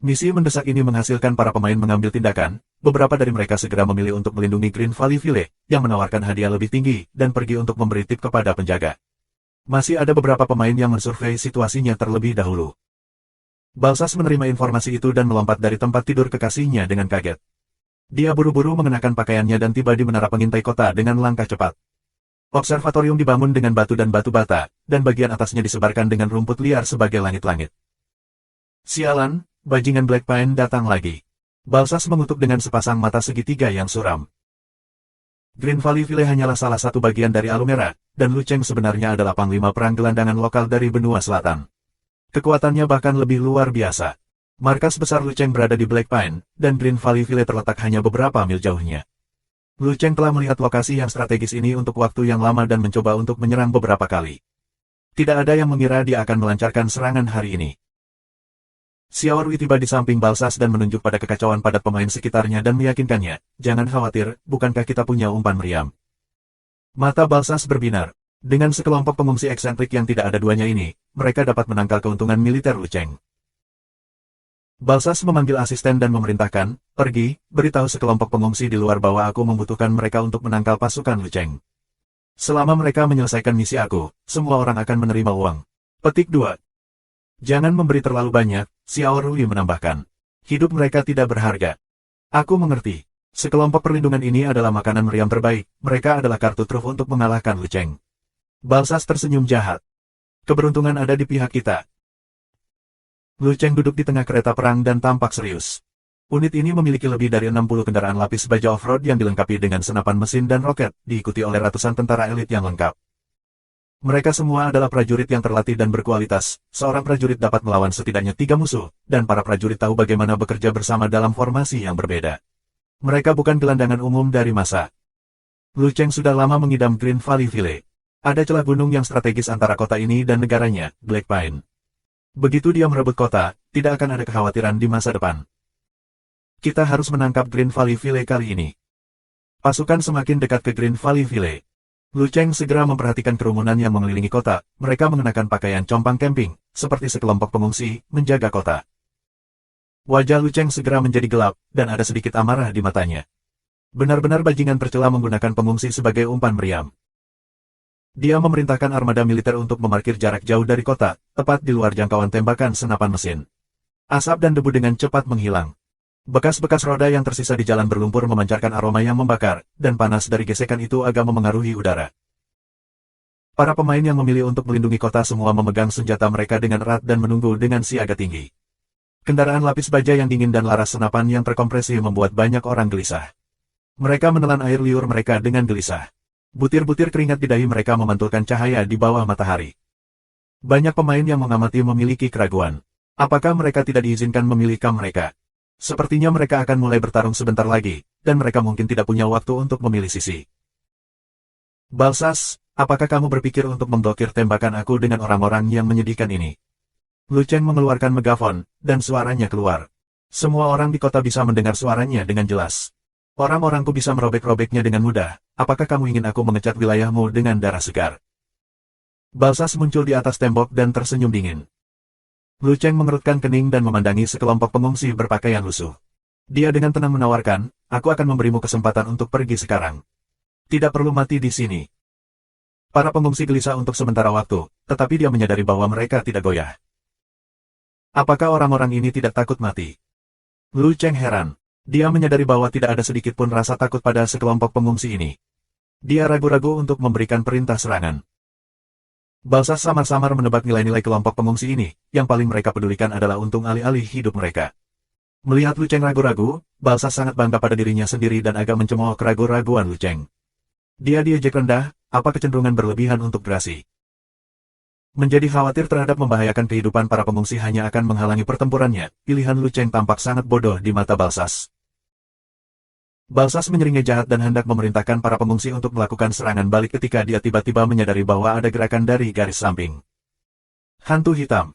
Speaker 1: Misi mendesak ini menghasilkan para pemain mengambil tindakan. Beberapa dari mereka segera memilih untuk melindungi Green Valley Ville, yang menawarkan hadiah lebih tinggi, dan pergi untuk memberi tip kepada penjaga. Masih ada beberapa pemain yang mensurvei situasinya terlebih dahulu. Balsas menerima informasi itu dan melompat dari tempat tidur kekasihnya dengan kaget. Dia buru-buru mengenakan pakaiannya dan tiba di menara pengintai kota dengan langkah cepat. Observatorium dibangun dengan batu dan batu bata, dan bagian atasnya disebarkan dengan rumput liar sebagai langit-langit. Sialan, bajingan Black Pine datang lagi. Balsas mengutuk dengan sepasang mata segitiga yang suram. Green Valley Ville hanyalah salah satu bagian dari Alumera, dan Lu Cheng sebenarnya adalah panglima perang gelandangan lokal dari benua selatan. Kekuatannya bahkan lebih luar biasa. Markas besar Lu Cheng berada di Black Pine, dan Green Valley Ville terletak hanya beberapa mil jauhnya. Lu Cheng telah melihat lokasi yang strategis ini untuk waktu yang lama dan mencoba untuk menyerang beberapa kali. Tidak ada yang mengira dia akan melancarkan serangan hari ini. Xiao Rui tiba di samping Balsas dan menunjuk pada kekacauan padat pemain sekitarnya dan meyakinkannya, jangan khawatir, bukankah kita punya umpan meriam? Mata Balsas berbinar. Dengan sekelompok pengungsi eksentrik yang tidak ada duanya ini, mereka dapat menangkal keuntungan militer Lu Cheng. Balsas memanggil asisten dan memerintahkan, pergi, beritahu sekelompok pengungsi di luar bahwa aku membutuhkan mereka untuk menangkal pasukan Lu Cheng. Selama mereka menyelesaikan misi aku, semua orang akan menerima uang. Petik 2. Jangan memberi terlalu banyak, Xiao Rui menambahkan. Hidup mereka tidak berharga. Aku mengerti. Sekelompok perlindungan ini adalah makanan meriam terbaik, mereka adalah kartu truf untuk mengalahkan Lu Cheng. Balsas tersenyum jahat. Keberuntungan ada di pihak kita. Lu Cheng duduk di tengah kereta perang dan tampak serius. Unit ini memiliki lebih dari 60 kendaraan lapis baja off-road yang dilengkapi dengan senapan mesin dan roket, diikuti oleh ratusan tentara elit yang lengkap. Mereka semua adalah prajurit yang terlatih dan berkualitas, seorang prajurit dapat melawan setidaknya 3 musuh, dan para prajurit tahu bagaimana bekerja bersama dalam formasi yang berbeda. Mereka bukan gelandangan umum dari masa. Lu Cheng sudah lama mengidam Green Valley Ville. Ada celah gunung yang strategis antara kota ini dan negaranya, Black Pine. Begitu dia merebut kota, tidak akan ada kekhawatiran di masa depan. Kita harus menangkap Green Valley Ville kali ini. Pasukan semakin dekat ke Green Valley Ville. Lu Cheng segera memperhatikan kerumunan yang mengelilingi kota, mereka mengenakan pakaian compang camping, seperti sekelompok pengungsi, menjaga kota. Wajah Lu Cheng segera menjadi gelap, dan ada sedikit amarah di matanya. Benar-benar bajingan tercela menggunakan pengungsi sebagai umpan meriam. Dia memerintahkan armada militer untuk memarkir jarak jauh dari kota, tepat di luar jangkauan tembakan senapan mesin. Asap dan debu dengan cepat menghilang. Bekas-bekas roda yang tersisa di jalan berlumpur memancarkan aroma yang membakar, dan panas dari gesekan itu agak memengaruhi udara. Para pemain yang memilih untuk melindungi kota semua memegang senjata mereka dengan erat dan menunggu dengan siaga tinggi. Kendaraan lapis baja yang dingin dan laras senapan yang terkompresi membuat banyak orang gelisah. Mereka menelan air liur mereka dengan gelisah. Butir-butir keringat di dahi mereka memantulkan cahaya di bawah matahari. Banyak pemain yang mengamati memiliki keraguan. Apakah mereka tidak diizinkan memilih kam mereka? Sepertinya mereka akan mulai bertarung sebentar lagi, dan mereka mungkin tidak punya waktu untuk memilih sisi. Balsas, apakah kamu berpikir untuk memblokir tembakan aku dengan orang-orang yang menyedihkan ini? Lu Cheng mengeluarkan megafon, dan suaranya keluar. Semua orang di kota bisa mendengar suaranya dengan jelas. Orang-orangku bisa merobek-robeknya dengan mudah. Apakah kamu ingin aku mengecat wilayahmu dengan darah segar? Balsas muncul di atas tembok dan tersenyum dingin. Lu Cheng mengerutkan kening dan memandangi sekelompok pengungsi berpakaian lusuh. Dia dengan tenang menawarkan, aku akan memberimu kesempatan untuk pergi sekarang. Tidak perlu mati di sini. Para pengungsi gelisah untuk sementara waktu, tetapi dia menyadari bahwa mereka tidak goyah. Apakah orang-orang ini tidak takut mati? Lu Cheng heran. Dia menyadari bahwa tidak ada sedikit pun rasa takut pada sekelompok pengungsi ini. Dia ragu-ragu untuk memberikan perintah serangan. Balsas samar-samar menebak nilai-nilai kelompok pengungsi ini, yang paling mereka pedulikan adalah untung alih-alih hidup mereka. Melihat Lu Cheng ragu-ragu, Balsas sangat bangga pada dirinya sendiri dan agak mencemooh keraguan-raguan Lu Cheng. Dia diejek rendah, apa kecenderungan berlebihan untuk gerasi. Menjadi khawatir terhadap membahayakan kehidupan para pengungsi hanya akan menghalangi pertempurannya, pilihan Lu Cheng tampak sangat bodoh di mata Balsas. Balsas menyeringai jahat dan hendak memerintahkan para pengungsi untuk melakukan serangan balik ketika dia tiba-tiba menyadari bahwa ada gerakan dari garis samping. Hantu hitam.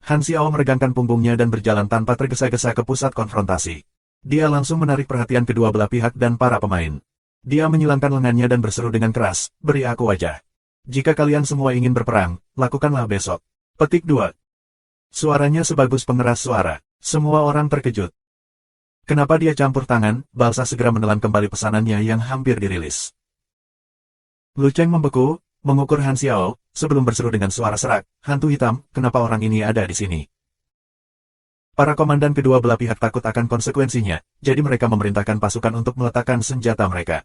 Speaker 1: Han Xiao meregangkan punggungnya dan berjalan tanpa tergesa-gesa ke pusat konfrontasi. Dia langsung menarik perhatian kedua belah pihak dan para pemain. Dia menyilangkan lengannya dan berseru dengan keras, beri aku wajah. Jika kalian semua ingin berperang, lakukanlah besok. Petik 2. Suaranya sebagus pengeras suara. Semua orang terkejut. Kenapa dia campur tangan? Balsas segera menelan kembali pesanannya yang hampir dirilis. Lu Cheng membeku, mengukur Han Xiao, sebelum berseru dengan suara serak, hantu hitam, kenapa orang ini ada di sini? Para komandan kedua belah pihak takut akan konsekuensinya, jadi mereka memerintahkan pasukan untuk meletakkan senjata mereka.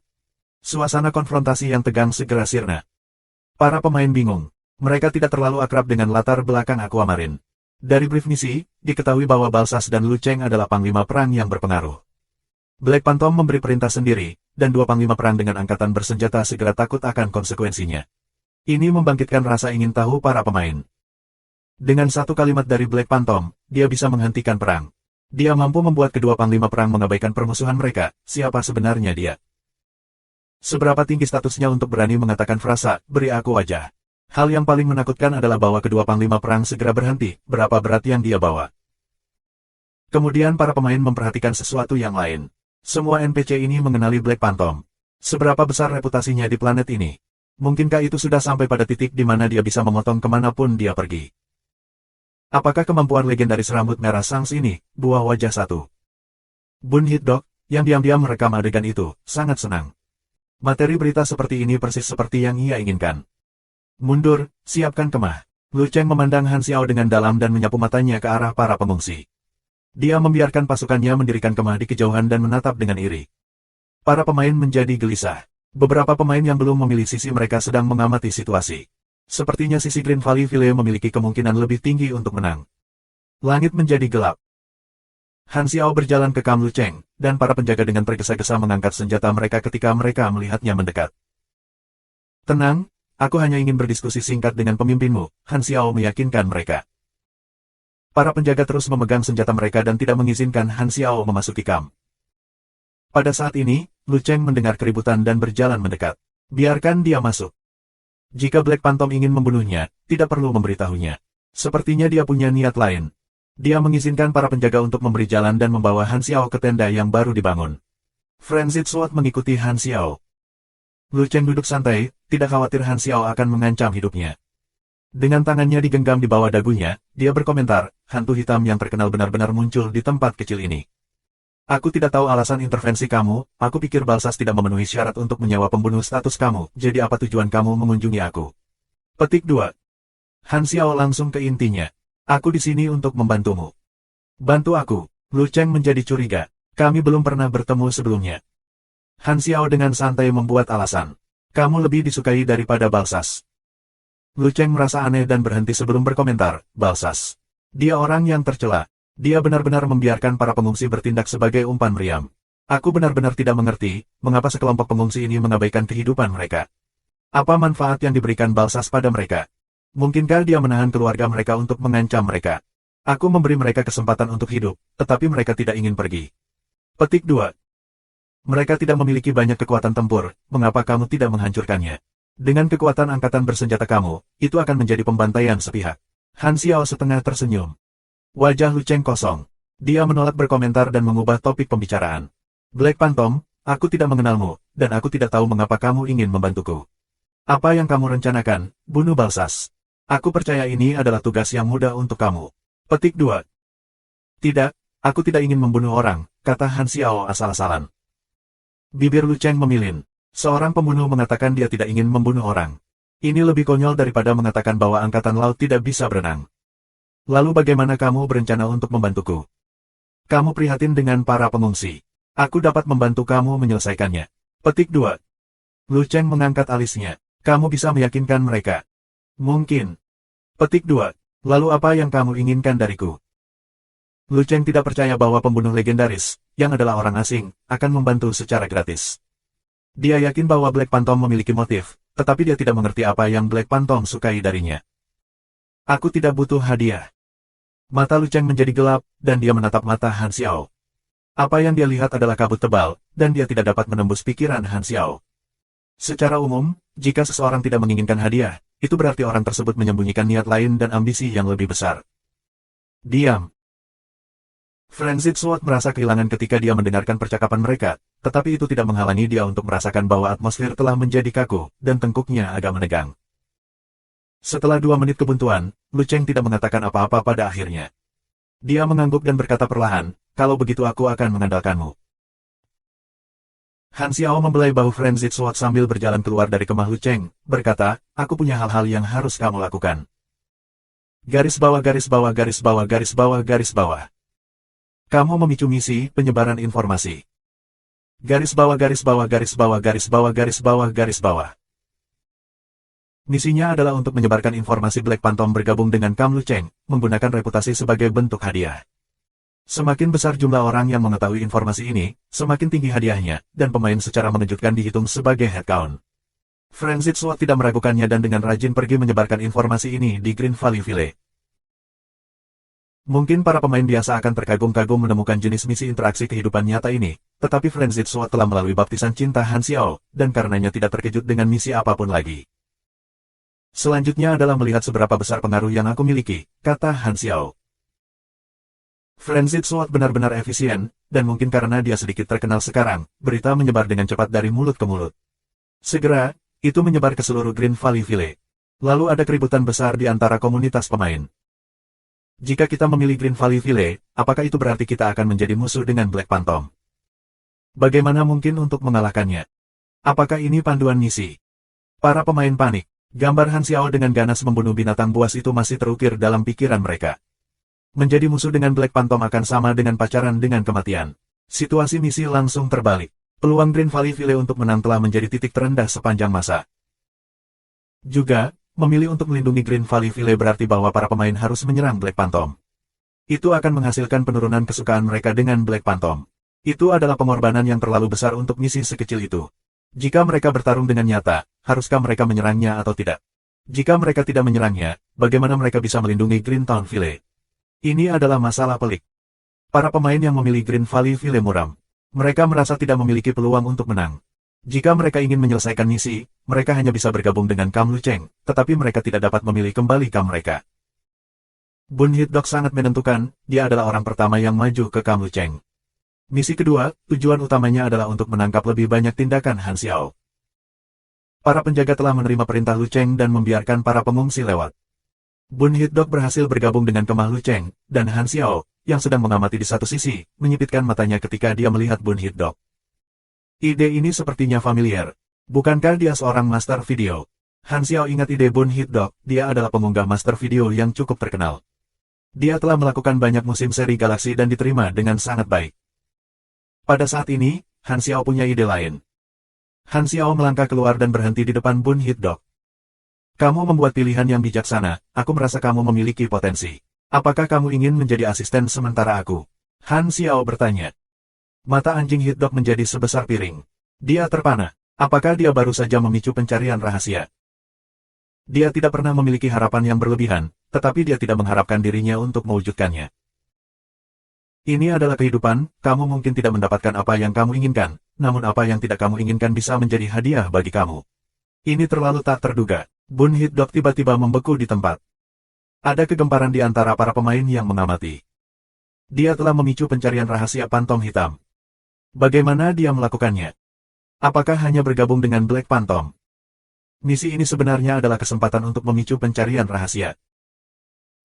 Speaker 1: Suasana konfrontasi yang tegang segera sirna. Para pemain bingung. Mereka tidak terlalu akrab dengan latar belakang Aquamarine. Dari brief misi, diketahui bahwa Balsas dan Lu Cheng adalah panglima perang yang berpengaruh. Black Phantom memberi perintah sendiri, dan dua panglima perang dengan angkatan bersenjata segera takut akan konsekuensinya. Ini membangkitkan rasa ingin tahu para pemain. Dengan satu kalimat dari Black Phantom, dia bisa menghentikan perang. Dia mampu membuat kedua panglima perang mengabaikan permusuhan mereka. Siapa sebenarnya dia? Seberapa tinggi statusnya untuk berani mengatakan frasa, "Beri aku wajah." Hal yang paling menakutkan adalah bahwa kedua panglima perang segera berhenti, berapa berat yang dia bawa. Kemudian para pemain memperhatikan sesuatu yang lain. Semua NPC ini mengenali Black Phantom. Seberapa besar reputasinya di planet ini? Mungkinkah itu sudah sampai pada titik di mana dia bisa memotong kemanapun dia pergi? Apakah kemampuan legendaris rambut merah Sangs ini, buah wajah satu? Bun Hit-dog, yang diam-diam merekam adegan itu, sangat senang. Materi berita seperti ini persis seperti yang ia inginkan. Mundur, siapkan kemah. Lu Cheng memandang Han Xiao dengan dalam dan menyapu matanya ke arah para pengungsi. Dia membiarkan pasukannya mendirikan kemah di kejauhan dan menatap dengan iri. Para pemain menjadi gelisah. Beberapa pemain yang belum memilih sisi mereka sedang mengamati situasi. Sepertinya sisi Green Valley Ville memiliki kemungkinan lebih tinggi untuk menang. Langit menjadi gelap. Han Xiao berjalan ke Kam Lu Cheng, dan para penjaga dengan tergesa-gesa mengangkat senjata mereka ketika mereka melihatnya mendekat. Tenang, aku hanya ingin berdiskusi singkat dengan pemimpinmu, Han Xiao meyakinkan mereka. Para penjaga terus memegang senjata mereka dan tidak mengizinkan Han Xiao memasuki Kam. Pada saat ini, Lu Cheng mendengar keributan dan berjalan mendekat. Biarkan dia masuk. Jika Black Phantom ingin membunuhnya, tidak perlu memberitahunya. Sepertinya dia punya niat lain. Dia mengizinkan para penjaga untuk memberi jalan dan membawa Han Xiao ke tenda yang baru dibangun. Frenzied Sword mengikuti Han Xiao. Lu Cheng duduk santai, tidak khawatir Han Xiao akan mengancam hidupnya. Dengan tangannya digenggam di bawah dagunya, dia berkomentar, hantu hitam yang terkenal benar-benar muncul di tempat kecil ini. Aku tidak tahu alasan intervensi kamu, aku pikir Balsas tidak memenuhi syarat untuk menyewa pembunuh status kamu, jadi apa tujuan kamu mengunjungi aku? Petik 2. Han Xiao langsung ke intinya. Aku di sini untuk membantumu. Bantu aku. Lu Cheng menjadi curiga. Kami belum pernah bertemu sebelumnya. Han Xiao dengan santai membuat alasan. Kamu lebih disukai daripada Balsas. Lu Cheng merasa aneh dan berhenti sebelum berkomentar, Balsas. Dia orang yang tercela. Dia benar-benar membiarkan para pengungsi bertindak sebagai umpan meriam. Aku benar-benar tidak mengerti, mengapa sekelompok pengungsi ini mengabaikan kehidupan mereka. Apa manfaat yang diberikan Balsas pada mereka? Mungkinkah dia menahan keluarga mereka untuk mengancam mereka? Aku memberi mereka kesempatan untuk hidup, tetapi mereka tidak ingin pergi. Petik 2. Mereka tidak memiliki banyak kekuatan tempur, mengapa kamu tidak menghancurkannya? Dengan kekuatan angkatan bersenjata kamu, itu akan menjadi pembantaian sepihak. Han Xiao setengah tersenyum. Wajah Lu Cheng kosong. Dia menolak berkomentar dan mengubah topik pembicaraan. Black Phantom, aku tidak mengenalmu, dan aku tidak tahu mengapa kamu ingin membantuku. Apa yang kamu rencanakan, bunuh Balsas? Aku percaya ini adalah tugas yang mudah untuk kamu. Petik 2. Tidak, aku tidak ingin membunuh orang, kata Han Xiao asal-asalan. Bibir Lu Cheng memilin. Seorang pembunuh mengatakan dia tidak ingin membunuh orang. Ini lebih konyol daripada mengatakan bahwa angkatan laut tidak bisa berenang. Lalu bagaimana kamu berencana untuk membantuku? Kamu prihatin dengan para pengungsi. Aku dapat membantu kamu menyelesaikannya. Petik 2. Lu Cheng mengangkat alisnya. Kamu bisa meyakinkan mereka. Mungkin. Petik 2. Lalu apa yang kamu inginkan dariku? Lu Cheng tidak percaya bahwa pembunuh legendaris, yang adalah orang asing, akan membantu secara gratis. Dia yakin bahwa Black Phantom memiliki motif, tetapi dia tidak mengerti apa yang Black Phantom sukai darinya. Aku tidak butuh hadiah. Mata Lu Cheng menjadi gelap, dan dia menatap mata Han Xiao. Apa yang dia lihat adalah kabut tebal, dan dia tidak dapat menembus pikiran Han Xiao. Secara umum, jika seseorang tidak menginginkan hadiah, itu berarti orang tersebut menyembunyikan niat lain dan ambisi yang lebih besar. Diam. Frenzied Sword merasa kehilangan ketika dia mendengarkan percakapan mereka, tetapi itu tidak menghalangi dia untuk merasakan bahwa atmosfer telah menjadi kaku, dan tengkuknya agak menegang. Setelah 2 menit kebuntuan, Lu Cheng tidak mengatakan apa-apa pada akhirnya. Dia mengangguk dan berkata perlahan, kalau begitu aku akan mengandalkanmu. Han Xiao membelai bahu Frenzied Sword sambil berjalan keluar dari kemah Lu Cheng, berkata, aku punya hal-hal yang harus kamu lakukan. Garis bawah garis bawah garis bawah garis bawah garis bawah. Kamu memicu misi penyebaran informasi. Garis bawah garis bawah garis bawah garis bawah garis bawah garis bawah. Misinya adalah untuk menyebarkan informasi Black Phantom bergabung dengan Kam Luceng, menggunakan reputasi sebagai bentuk hadiah. Semakin besar jumlah orang yang mengetahui informasi ini, semakin tinggi hadiahnya, dan pemain secara mengejutkan dihitung sebagai headcount. Frenzied SWAT tidak meragukannya dan dengan rajin pergi menyebarkan informasi ini di Green Valley Village. Mungkin para pemain biasa akan terkagum-kagum menemukan jenis misi interaksi kehidupan nyata ini, tetapi Frenzied SWAT telah melalui baptisan cinta Han Xiao, dan karenanya tidak terkejut dengan misi apapun lagi. Selanjutnya adalah melihat seberapa besar pengaruh yang aku miliki, kata Han Xiao. Frenzied SWAT benar-benar efisien, dan mungkin karena dia sedikit terkenal sekarang, berita menyebar dengan cepat dari mulut ke mulut. Segera, itu menyebar ke seluruh Green Valley Village. Lalu ada keributan besar di antara komunitas pemain. Jika kita memilih Green Valley Village, apakah itu berarti kita akan menjadi musuh dengan Black Phantom? Bagaimana mungkin untuk mengalahkannya? Apakah ini panduan misi? Para pemain panik. Gambar Han Xiao dengan ganas membunuh binatang buas itu masih terukir dalam pikiran mereka. Menjadi musuh dengan Black Phantom akan sama dengan pacaran dengan kematian. Situasi misi langsung terbalik. Peluang Green Valley Village untuk menang telah menjadi titik terendah sepanjang masa. Juga, memilih untuk melindungi Green Valley Village berarti bahwa para pemain harus menyerang Black Phantom. Itu akan menghasilkan penurunan kesukaan mereka dengan Black Phantom. Itu adalah pengorbanan yang terlalu besar untuk misi sekecil itu. Jika mereka bertarung dengan nyata, haruskah mereka menyerangnya atau tidak? Jika mereka tidak menyerangnya, bagaimana mereka bisa melindungi Greentown Village? Ini adalah masalah pelik. Para pemain yang memilih Green Valley Village muram. Mereka merasa tidak memiliki peluang untuk menang. Jika mereka ingin menyelesaikan misi, mereka hanya bisa bergabung dengan Kam Luceng, tetapi mereka tidak dapat memilih kembali Kam mereka. Bun Hit-dog sangat menentukan, dia adalah orang pertama yang maju ke Kam Luceng. Misi kedua, tujuan utamanya adalah untuk menangkap lebih banyak tindakan Han Xiao. Para penjaga telah menerima perintah Luceng dan membiarkan para pengungsi lewat. Bun Hit-dog berhasil bergabung dengan kemah Luceng, dan Han Xiao, yang sedang mengamati di satu sisi, menyipitkan matanya ketika dia melihat Bun Hit-dog. Ide ini sepertinya familiar. Bukankah dia seorang master video? Han Xiao ingat ide Bun Hit-dog, dia adalah pengunggah master video yang cukup terkenal. Dia telah melakukan banyak musim seri Galaxy dan diterima dengan sangat baik. Pada saat ini, Han Xiao punya ide lain. Han Xiao melangkah keluar dan berhenti di depan Bun Hit-dog. Kamu membuat pilihan yang bijaksana, aku merasa kamu memiliki potensi. Apakah kamu ingin menjadi asisten sementara aku? Han Xiao bertanya. Mata anjing Hit-dog menjadi sebesar piring. Dia terpana. Apakah dia baru saja memicu pencarian rahasia? Dia tidak pernah memiliki harapan yang berlebihan, tetapi dia tidak mengharapkan dirinya untuk mewujudkannya. Ini adalah kehidupan, kamu mungkin tidak mendapatkan apa yang kamu inginkan, namun apa yang tidak kamu inginkan bisa menjadi hadiah bagi kamu. Ini terlalu tak terduga. Bun Hit-dog tiba-tiba membeku di tempat. Ada kegemparan di antara para pemain yang mengamati. Dia telah memicu pencarian rahasia Phantom Hitam. Bagaimana dia melakukannya? Apakah hanya bergabung dengan Black Phantom? Misi ini sebenarnya adalah kesempatan untuk memicu pencarian rahasia.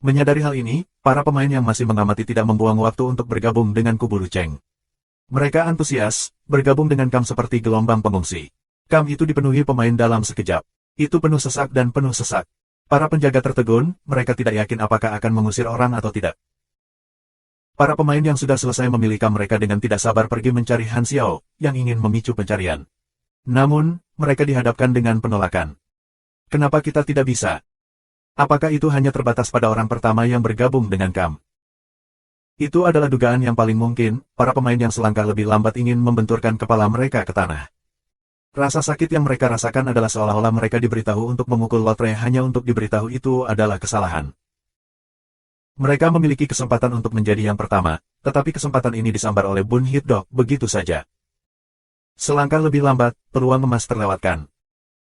Speaker 1: Menyadari hal ini, para pemain yang masih mengamati tidak membuang waktu untuk bergabung dengan kubu Luceng. Mereka antusias, bergabung dengan Kam seperti gelombang pengungsi. Kam itu dipenuhi pemain dalam sekejap. Itu penuh sesak dan penuh sesak. Para penjaga tertegun, mereka tidak yakin apakah akan mengusir orang atau tidak. Para pemain yang sudah selesai memilih Kam mereka dengan tidak sabar pergi mencari Han Xiao, yang ingin memicu pencarian. Namun, mereka dihadapkan dengan penolakan. Kenapa kita tidak bisa? Apakah itu hanya terbatas pada orang pertama yang bergabung dengan Kam? Itu adalah dugaan yang paling mungkin, para pemain yang selangkah lebih lambat ingin membenturkan kepala mereka ke tanah. Rasa sakit yang mereka rasakan adalah seolah-olah mereka diberitahu untuk memukul lotre hanya untuk diberitahu itu adalah kesalahan. Mereka memiliki kesempatan untuk menjadi yang pertama, tetapi kesempatan ini disambar oleh Bun Hit-dog begitu saja. Selangkah lebih lambat, peluang emas terlewatkan.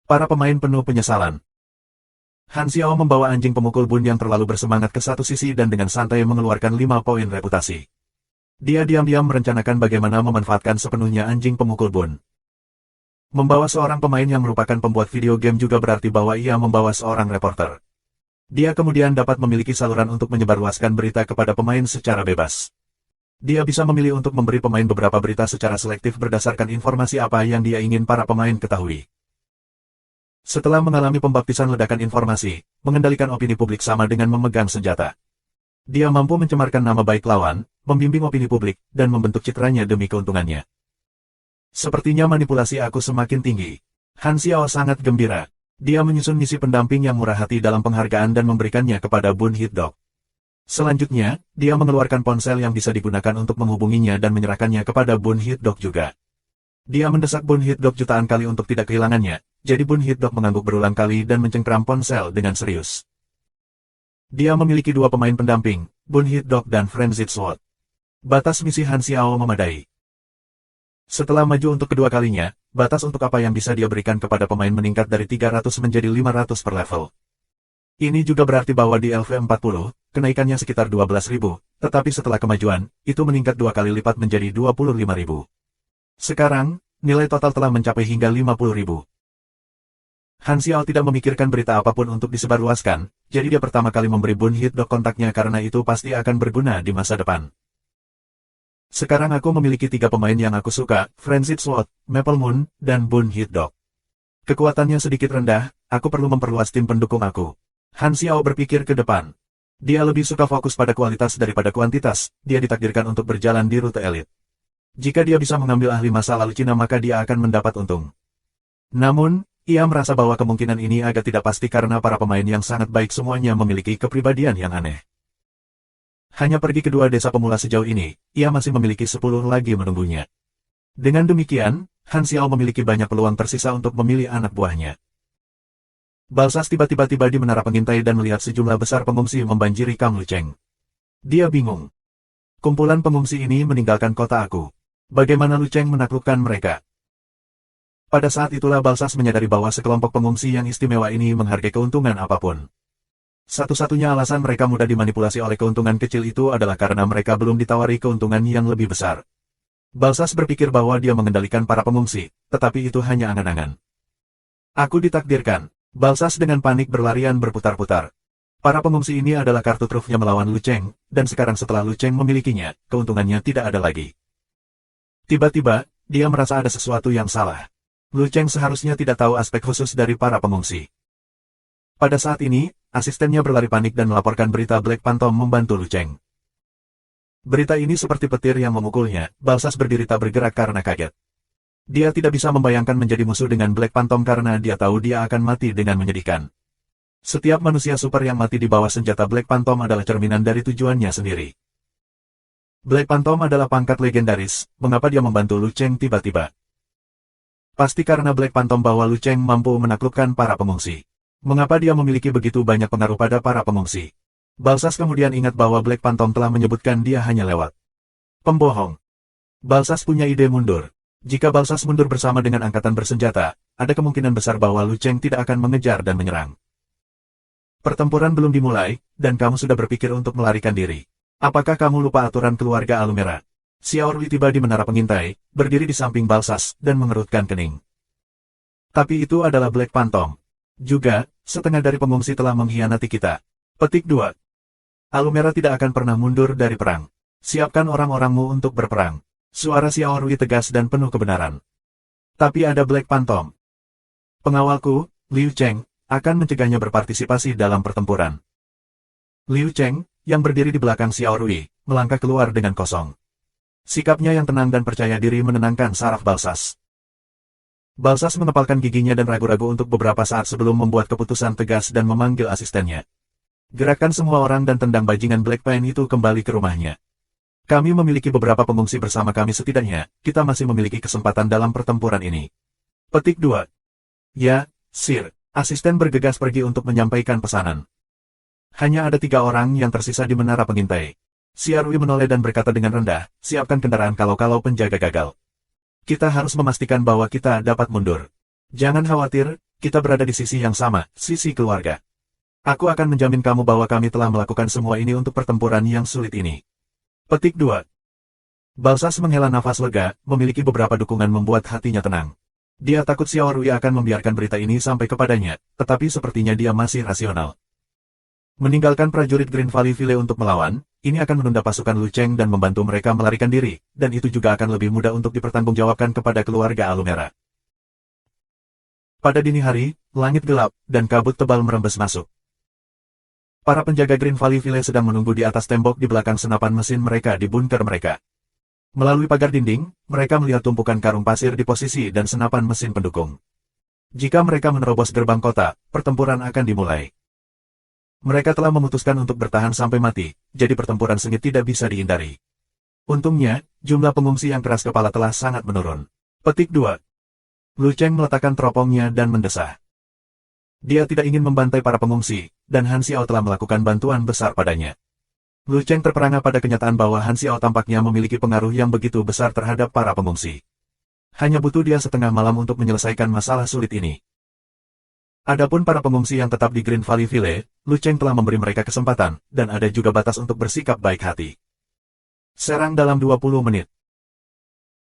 Speaker 1: Para pemain penuh penyesalan. Han Xiao membawa anjing pemukul Bun yang terlalu bersemangat ke satu sisi dan dengan santai mengeluarkan 5 poin reputasi. Dia diam-diam merencanakan bagaimana memanfaatkan sepenuhnya anjing pemukul Bun. Membawa seorang pemain yang merupakan pembuat video game juga berarti bahwa ia membawa seorang reporter. Dia kemudian dapat memiliki saluran untuk menyebarluaskan berita kepada pemain secara bebas. Dia bisa memilih untuk memberi pemain beberapa berita secara selektif berdasarkan informasi apa yang dia ingin para pemain ketahui. Setelah mengalami pembaptisan ledakan informasi, mengendalikan opini publik sama dengan memegang senjata. Dia mampu mencemarkan nama baik lawan, membimbing opini publik, dan membentuk citranya demi keuntungannya. Sepertinya manipulasi aku semakin tinggi. Han Xiao sangat gembira. Dia menyusun misi pendamping yang murah hati dalam penghargaan dan memberikannya kepada Bun Hit-dok. Selanjutnya, dia mengeluarkan ponsel yang bisa digunakan untuk menghubunginya dan menyerahkannya kepada Bun Hit-dok juga. Dia mendesak Bun Hit-dok jutaan kali untuk tidak kehilangannya, jadi Bun Hit-dok mengangguk berulang kali dan mencengkram ponsel dengan serius. Dia memiliki dua pemain pendamping, Bun Hit-dok dan Frenzied Sword. Batas misi Han Xiao memadai. Setelah maju untuk kedua kalinya, batas untuk apa yang bisa dia berikan kepada pemain meningkat dari 300 menjadi 500 per level. Ini juga berarti bahwa di LV40, kenaikannya sekitar 12.000, tetapi setelah kemajuan, itu meningkat dua kali lipat menjadi 25.000. Sekarang, nilai total telah mencapai hingga 50.000. Han Xiao tidak memikirkan berita apapun untuk disebarluaskan, jadi dia pertama kali memberi Bun Hit-dok kontaknya karena itu pasti akan berguna di masa depan. Sekarang aku memiliki tiga pemain yang aku suka, Frenzied Sword, Maple Moon, dan Bun Hit-dok. Kekuatannya sedikit rendah, aku perlu memperluas tim pendukung aku. Han Xiao berpikir ke depan. Dia lebih suka fokus pada kualitas daripada kuantitas, dia ditakdirkan untuk berjalan di rute elit. Jika dia bisa mengambil ahli masa lalu Cina maka dia akan mendapat untung. Namun, ia merasa bahwa kemungkinan ini agak tidak pasti karena para pemain yang sangat baik semuanya memiliki kepribadian yang aneh. Hanya pergi kedua desa pemula sejauh ini, ia masih memiliki 10 lagi menunggunya. Dengan demikian, Han Xiao memiliki banyak peluang tersisa untuk memilih anak buahnya. Balsas tiba-tiba tiba di menara pengintai dan melihat sejumlah besar pengungsi membanjiri Kang Luceng. Dia bingung. Kumpulan pengungsi ini meninggalkan kota aku. Bagaimana Luceng menaklukkan mereka? Pada saat itulah Balsas menyadari bahwa sekelompok pengungsi yang istimewa ini menghargai keuntungan apapun. Satu-satunya alasan mereka mudah dimanipulasi oleh keuntungan kecil itu adalah karena mereka belum ditawari keuntungan yang lebih besar. Balsas berpikir bahwa dia mengendalikan para pengungsi, tetapi itu hanya angan-angan. Aku ditakdirkan. Balsas dengan panik berlarian berputar-putar. Para pengungsi ini adalah kartu trufnya melawan Luceng, dan sekarang setelah Luceng memilikinya, keuntungannya tidak ada lagi. Tiba-tiba, dia merasa ada sesuatu yang salah. Luceng seharusnya tidak tahu aspek khusus dari para pengungsi. Pada saat ini, asistennya berlari panik dan melaporkan berita Black Phantom membantu Luceng. Berita ini seperti petir yang memukulnya, Balsas berdiri tak bergerak karena kaget. Dia tidak bisa membayangkan menjadi musuh dengan Black Phantom karena dia tahu dia akan mati dengan menyedihkan. Setiap manusia super yang mati di bawah senjata Black Phantom adalah cerminan dari tujuannya sendiri. Black Phantom adalah pangkat legendaris, mengapa dia membantu Luceng tiba-tiba? Pasti karena Black Phantom bahwa Luceng mampu menaklukkan para pengungsi. Mengapa dia memiliki begitu banyak pengaruh pada para pengungsi? Balsas kemudian ingat bahwa Black Phantom telah menyebutkan dia hanya lewat. Pembohong. Balsas punya ide mundur. Jika Balsas mundur bersama dengan angkatan bersenjata, ada kemungkinan besar bahwa Luceng tidak akan mengejar dan menyerang. Pertempuran belum dimulai, dan kamu sudah berpikir untuk melarikan diri. Apakah kamu lupa aturan keluarga Alumera? Xiao Rui tiba di menara pengintai, berdiri di samping Balsas, dan mengerutkan kening. Tapi itu adalah Black Phantom. Juga, setengah dari pengungsi telah mengkhianati kita. Petik 2. Alumera tidak akan pernah mundur dari perang. Siapkan orang-orangmu untuk berperang. Suara Xiao Rui tegas dan penuh kebenaran. Tapi ada Black Phantom. Pengawalku, Liu Cheng, akan mencegahnya berpartisipasi dalam pertempuran. Liu Cheng, yang berdiri di belakang Xiao Rui, melangkah keluar dengan kosong. Sikapnya yang tenang dan percaya diri menenangkan saraf Balsas. Balsas mengepalkan giginya dan ragu-ragu untuk beberapa saat sebelum membuat keputusan tegas dan memanggil asistennya. Gerakan semua orang dan tendang bajingan Black Pain itu kembali ke rumahnya. Kami memiliki beberapa pengungsi bersama kami setidaknya, kita masih memiliki kesempatan dalam pertempuran ini. Petik 2. Ya, Sir. Asisten bergegas pergi untuk menyampaikan pesanan. Hanya ada 3 orang yang tersisa di menara pengintai. Xiao Rui menoleh dan berkata dengan rendah, siapkan kendaraan kalau-kalau penjaga gagal. Kita harus memastikan bahwa kita dapat mundur. Jangan khawatir, kita berada di sisi yang sama, sisi keluarga. Aku akan menjamin kamu bahwa kami telah melakukan semua ini untuk pertempuran yang sulit ini. Petik 2. Balsas menghela nafas lega, memiliki beberapa dukungan membuat hatinya tenang. Dia takut Xiao Rui akan membiarkan berita ini sampai kepadanya, tetapi sepertinya dia masih rasional. Meninggalkan prajurit Green Valley Village untuk melawan, ini akan menunda pasukan Luceng dan membantu mereka melarikan diri, dan itu juga akan lebih mudah untuk dipertanggungjawabkan kepada keluarga Alumera. Pada dini hari, langit gelap, dan kabut tebal merembes masuk. Para penjaga Green Valley Village sedang menunggu di atas tembok di belakang senapan mesin mereka di bunker mereka. Melalui pagar dinding, mereka melihat tumpukan karung pasir di posisi dan senapan mesin pendukung. Jika mereka menerobos gerbang kota, pertempuran akan dimulai. Mereka telah memutuskan untuk bertahan sampai mati, jadi pertempuran sengit tidak bisa dihindari. Untungnya, jumlah pengungsi yang keras kepala telah sangat menurun. Petik 2. Lu Cheng meletakkan teropongnya dan mendesah. Dia tidak ingin membantai para pengungsi, dan Han Xiao telah melakukan bantuan besar padanya. Lu Cheng terperangah pada kenyataan bahwa Han Xiao tampaknya memiliki pengaruh yang begitu besar terhadap para pengungsi. Hanya butuh dia setengah malam untuk menyelesaikan masalah sulit ini. Adapun para pengungsi yang tetap di Green Valley Ville, Lu Cheng telah memberi mereka kesempatan, dan ada juga batas untuk bersikap baik hati. Serang dalam 20 menit.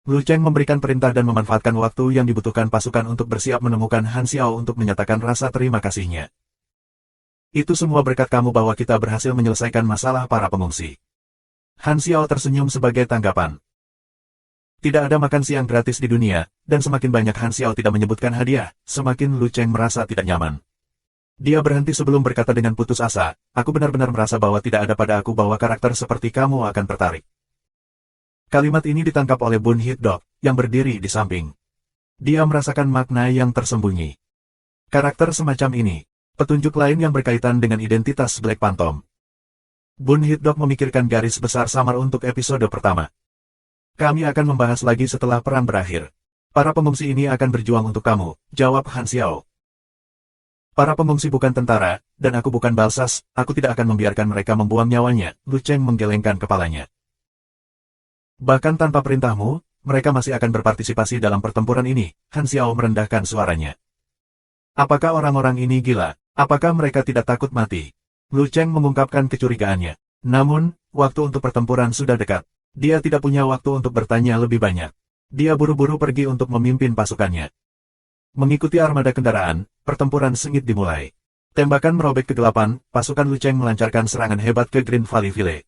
Speaker 1: Lu Cheng memberikan perintah dan memanfaatkan waktu yang dibutuhkan pasukan untuk bersiap menemukan Han Xiao untuk menyatakan rasa terima kasihnya. Itu semua berkat kamu bahwa kita berhasil menyelesaikan masalah para pengungsi. Han Xiao tersenyum sebagai tanggapan. Tidak ada makan siang gratis di dunia, dan semakin banyak Han Xiao tidak menyebutkan hadiah, semakin Lu Cheng merasa tidak nyaman. Dia berhenti sebelum berkata dengan putus asa, aku benar-benar merasa bahwa tidak ada pada aku bahwa karakter seperti kamu akan tertarik. Kalimat ini ditangkap oleh Bun Hit Dog, yang berdiri di samping. Dia merasakan makna yang tersembunyi. Karakter semacam ini, petunjuk lain yang berkaitan dengan identitas Black Phantom. Bun Hit Dog memikirkan garis besar samar untuk episode pertama. Kami akan membahas lagi setelah perang berakhir. Para pengungsi ini akan berjuang untuk kamu, jawab Han Xiao. Para pengungsi bukan tentara, dan aku bukan balsas, aku tidak akan membiarkan mereka membuang nyawanya, Lu Cheng menggelengkan kepalanya. Bahkan tanpa perintahmu, mereka masih akan berpartisipasi dalam pertempuran ini, Han Xiao merendahkan suaranya. Apakah orang-orang ini gila? Apakah mereka tidak takut mati? Lu Cheng mengungkapkan kecurigaannya. Namun, waktu untuk pertempuran sudah dekat. Dia tidak punya waktu untuk bertanya lebih banyak. Dia buru-buru pergi untuk memimpin pasukannya. Mengikuti armada kendaraan, pertempuran sengit dimulai. Tembakan merobek kegelapan, pasukan Lu Cheng melancarkan serangan hebat ke Green Valley Ville.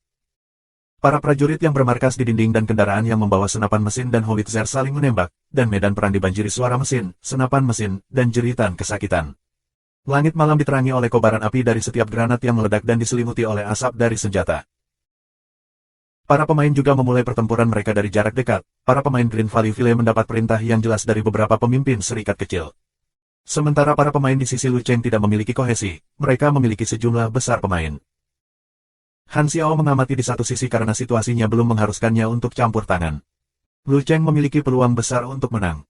Speaker 1: Para prajurit yang bermarkas di dinding dan kendaraan yang membawa senapan mesin dan howitzer saling menembak, dan medan perang dibanjiri suara mesin, senapan mesin, dan jeritan kesakitan. Langit malam diterangi oleh kobaran api dari setiap granat yang meledak dan diselimuti oleh asap dari senjata. Para pemain juga memulai pertempuran mereka dari jarak dekat. Para pemain Green Valley Ville mendapat perintah yang jelas dari beberapa pemimpin serikat kecil. Sementara para pemain di sisi Lu Cheng tidak memiliki kohesi, mereka memiliki sejumlah besar pemain. Han Xiao mengamati di satu sisi karena situasinya belum mengharuskannya untuk campur tangan. Lu Cheng memiliki peluang besar untuk menang.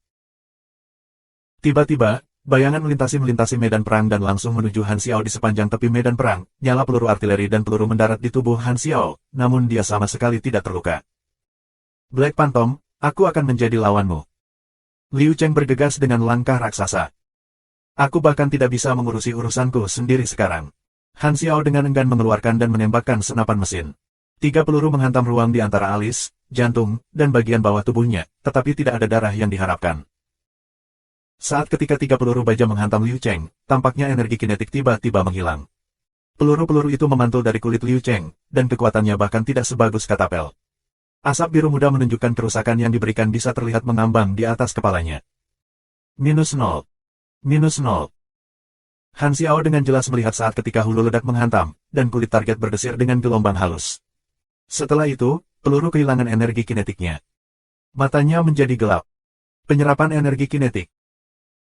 Speaker 1: Tiba-tiba, bayangan melintasi medan perang dan langsung menuju Han Xiao di sepanjang tepi medan perang. Nyala peluru artileri dan peluru mendarat di tubuh Han Xiao, namun dia sama sekali tidak terluka. Black Phantom, aku akan menjadi lawanmu. Liu Cheng bergegas dengan langkah raksasa. Aku bahkan tidak bisa mengurusi urusanku sendiri sekarang. Han Xiao dengan enggan mengeluarkan dan menembakkan senapan mesin. 3 peluru menghantam ruang di antara alis, jantung, dan bagian bawah tubuhnya, tetapi tidak ada darah yang diharapkan. Saat ketika 3 peluru baja menghantam Liu Cheng, tampaknya energi kinetik tiba-tiba menghilang. Peluru-peluru itu memantul dari kulit Liu Cheng, dan kekuatannya bahkan tidak sebagus katapel. Asap biru muda menunjukkan kerusakan yang diberikan bisa terlihat mengambang di atas kepalanya. -0. -0. Han Xiao dengan jelas melihat saat ketika hulu ledak menghantam, dan kulit target berdesir dengan gelombang halus. Setelah itu, peluru kehilangan energi kinetiknya. Matanya menjadi gelap. Penyerapan energi kinetik.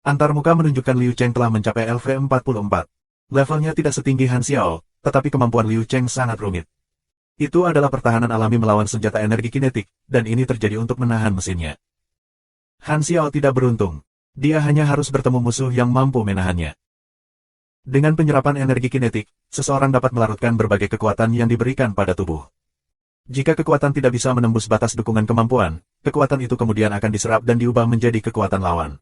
Speaker 1: Antarmuka menunjukkan Liu Cheng telah mencapai LV44. Levelnya tidak setinggi Han Xiao, tetapi kemampuan Liu Cheng sangat rumit. Itu adalah pertahanan alami melawan senjata energi kinetik, dan ini terjadi untuk menahan mesinnya. Han Xiao tidak beruntung. Dia hanya harus bertemu musuh yang mampu menahannya. Dengan penyerapan energi kinetik, seseorang dapat melarutkan berbagai kekuatan yang diberikan pada tubuh. Jika kekuatan tidak bisa menembus batas dukungan kemampuan, kekuatan itu kemudian akan diserap dan diubah menjadi kekuatan lawan.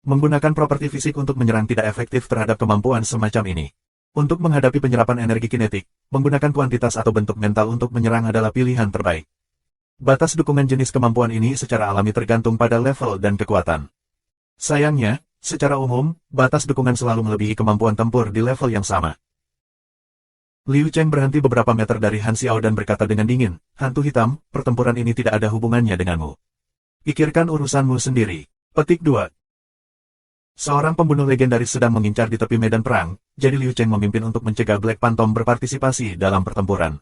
Speaker 1: Menggunakan properti fisik untuk menyerang tidak efektif terhadap kemampuan semacam ini. Untuk menghadapi penyerapan energi kinetik, menggunakan kuantitas atau bentuk mental untuk menyerang adalah pilihan terbaik. Batas dukungan jenis kemampuan ini secara alami tergantung pada level dan kekuatan. Sayangnya, secara umum, batas dukungan selalu melebihi kemampuan tempur di level yang sama. Liu Cheng berhenti beberapa meter dari Han Xiao dan berkata dengan dingin, "Hantu hitam, pertempuran ini tidak ada hubungannya denganmu. Pikirkan urusanmu sendiri." Petik 2. Seorang pembunuh legendaris sedang mengincar di tepi medan perang, jadi Liu Cheng memimpin untuk mencegah Black Phantom berpartisipasi dalam pertempuran.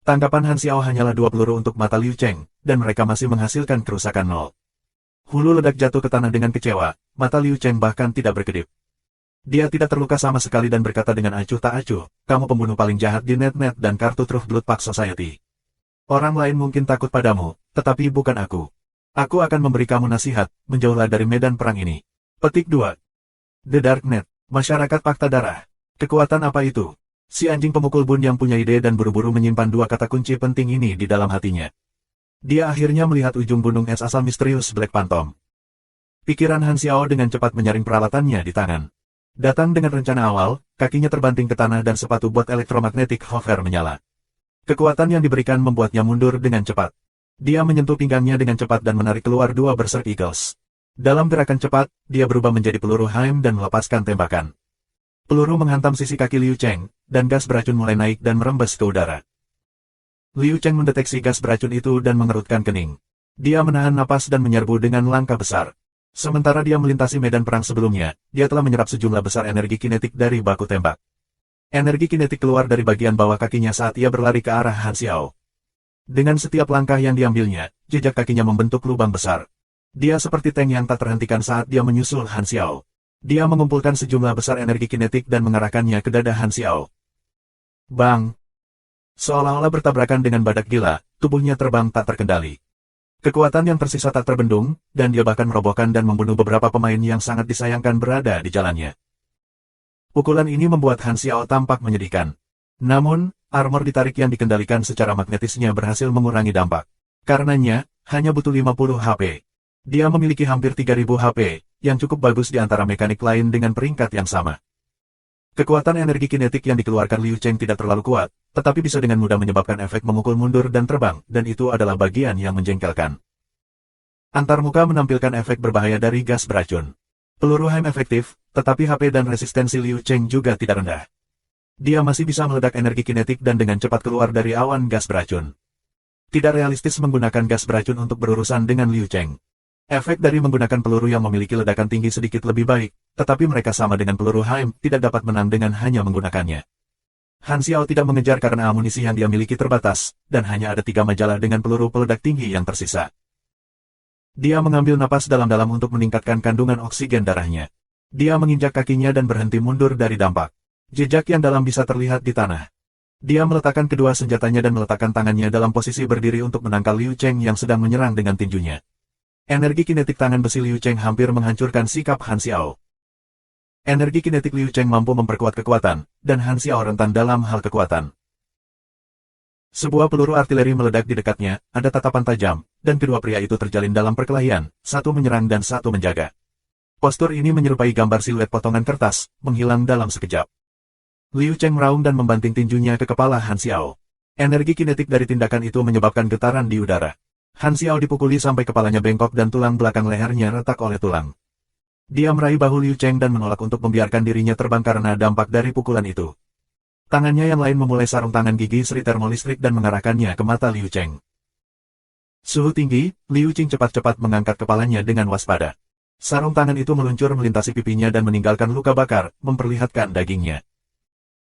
Speaker 1: Tangkapan Han Xiao hanyalah 2 peluru untuk mata Liu Cheng, dan mereka masih menghasilkan kerusakan nol. Hulu ledak jatuh ke tanah dengan kecewa, mata Liu Cheng bahkan tidak berkedip. Dia tidak terluka sama sekali dan berkata dengan acuh tak acuh, kamu pembunuh paling jahat di net-net dan kartu Truth Blood Pact Society. Orang lain mungkin takut padamu, tetapi bukan aku. Aku akan memberi kamu nasihat, menjauhlah dari medan perang ini. Petik 2. The Darknet, Masyarakat Fakta Darah. Kekuatan apa itu? Si anjing pemukul bun yang punya ide dan buru-buru menyimpan 2 kata kunci penting ini di dalam hatinya. Dia akhirnya melihat ujung gunung es asal misterius Black Phantom. Pikiran Han Xiao dengan cepat menyaring peralatannya di tangan. Datang dengan rencana awal, kakinya terbanting ke tanah dan sepatu bot elektromagnetik hover menyala. Kekuatan yang diberikan membuatnya mundur dengan cepat. Dia menyentuh pinggangnya dengan cepat dan menarik keluar 2 Berserk Eagles. Dalam gerakan cepat, dia berubah menjadi peluru Haim dan melepaskan tembakan. Peluru menghantam sisi kaki Liu Cheng, dan gas beracun mulai naik dan merembes ke udara. Liu Cheng mendeteksi gas beracun itu dan mengerutkan kening. Dia menahan napas dan menyerbu dengan langkah besar. Sementara dia melintasi medan perang sebelumnya, dia telah menyerap sejumlah besar energi kinetik dari baku tembak. Energi kinetik keluar dari bagian bawah kakinya saat ia berlari ke arah Han Xiao. Dengan setiap langkah yang diambilnya, jejak kakinya membentuk lubang besar. Dia seperti tank yang tak terhentikan saat dia menyusul Han Xiao. Dia mengumpulkan sejumlah besar energi kinetik dan mengarahkannya ke dada Han Xiao. Bang! Seolah-olah bertabrakan dengan badak gila, tubuhnya terbang tak terkendali. Kekuatan yang tersisa tak terbendung, dan dia bahkan merobohkan dan membunuh beberapa pemain yang sangat disayangkan berada di jalannya. Pukulan ini membuat Han Xiao tampak menyedihkan. Namun, armor ditarik yang dikendalikan secara magnetisnya berhasil mengurangi dampak. Karenanya, hanya butuh 50 HP. Dia memiliki hampir 3000 HP, yang cukup bagus di antara mekanik lain dengan peringkat yang sama. Kekuatan energi kinetik yang dikeluarkan Liu Cheng tidak terlalu kuat, tetapi bisa dengan mudah menyebabkan efek memukul mundur dan terbang, dan itu adalah bagian yang menjengkelkan. Antarmuka menampilkan efek berbahaya dari gas beracun. Peluru Haim efektif, tetapi HP dan resistensi Liu Cheng juga tidak rendah. Dia masih bisa meledak energi kinetik dan dengan cepat keluar dari awan gas beracun. Tidak realistis menggunakan gas beracun untuk berurusan dengan Liu Cheng. Efek dari menggunakan peluru yang memiliki ledakan tinggi sedikit lebih baik, tetapi mereka sama dengan peluru Haim, tidak dapat menang dengan hanya menggunakannya. Han Xiao tidak mengejar karena amunisi yang dia miliki terbatas, dan hanya ada 3 majalah dengan peluru peledak tinggi yang tersisa. Dia mengambil napas dalam-dalam untuk meningkatkan kandungan oksigen darahnya. Dia menginjak kakinya dan berhenti mundur dari dampak. Jejak yang dalam bisa terlihat di tanah. Dia meletakkan kedua senjatanya dan meletakkan tangannya dalam posisi berdiri untuk menangkal Liu Cheng yang sedang menyerang dengan tinjunya. Energi kinetik tangan besi Liu Cheng hampir menghancurkan sikap Han Xiao. Energi kinetik Liu Cheng mampu memperkuat kekuatan, dan Han Xiao rentan dalam hal kekuatan. Sebuah peluru artileri meledak di dekatnya, ada tatapan tajam, dan kedua pria itu terjalin dalam perkelahian, satu menyerang dan satu menjaga. Postur ini menyerupai gambar siluet potongan kertas, menghilang dalam sekejap. Liu Cheng meraung dan membanting tinjunya ke kepala Han Xiao. Energi kinetik dari tindakan itu menyebabkan getaran di udara. Han Xiao dipukuli sampai kepalanya bengkok dan tulang belakang lehernya retak oleh tulang. Dia meraih bahu Liu Cheng dan menolak untuk membiarkan dirinya terbang karena dampak dari pukulan itu. Tangannya yang lain memulai sarung tangan gigi seri termolistrik dan mengarahkannya ke mata Liu Cheng. Suhu tinggi, Liu Cheng cepat-cepat mengangkat kepalanya dengan waspada. Sarung tangan itu meluncur melintasi pipinya dan meninggalkan luka bakar, memperlihatkan dagingnya.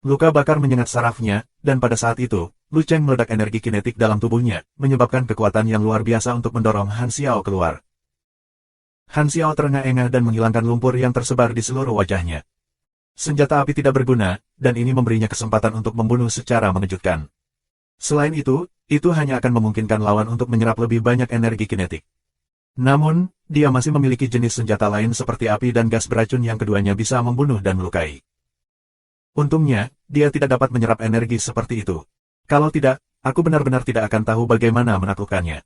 Speaker 1: Luka bakar menyengat sarafnya, dan pada saat itu, Liu Cheng meledak energi kinetik dalam tubuhnya, menyebabkan kekuatan yang luar biasa untuk mendorong Han Xiao keluar. Han Xiao terengah-engah dan menghilangkan lumpur yang tersebar di seluruh wajahnya. Senjata api tidak berguna, dan ini memberinya kesempatan untuk membunuh secara mengejutkan. Selain itu hanya akan memungkinkan lawan untuk menyerap lebih banyak energi kinetik. Namun, dia masih memiliki jenis senjata lain seperti api dan gas beracun yang keduanya bisa membunuh dan melukai. Untungnya, dia tidak dapat menyerap energi seperti itu. Kalau tidak, aku benar-benar tidak akan tahu bagaimana menaklukkannya.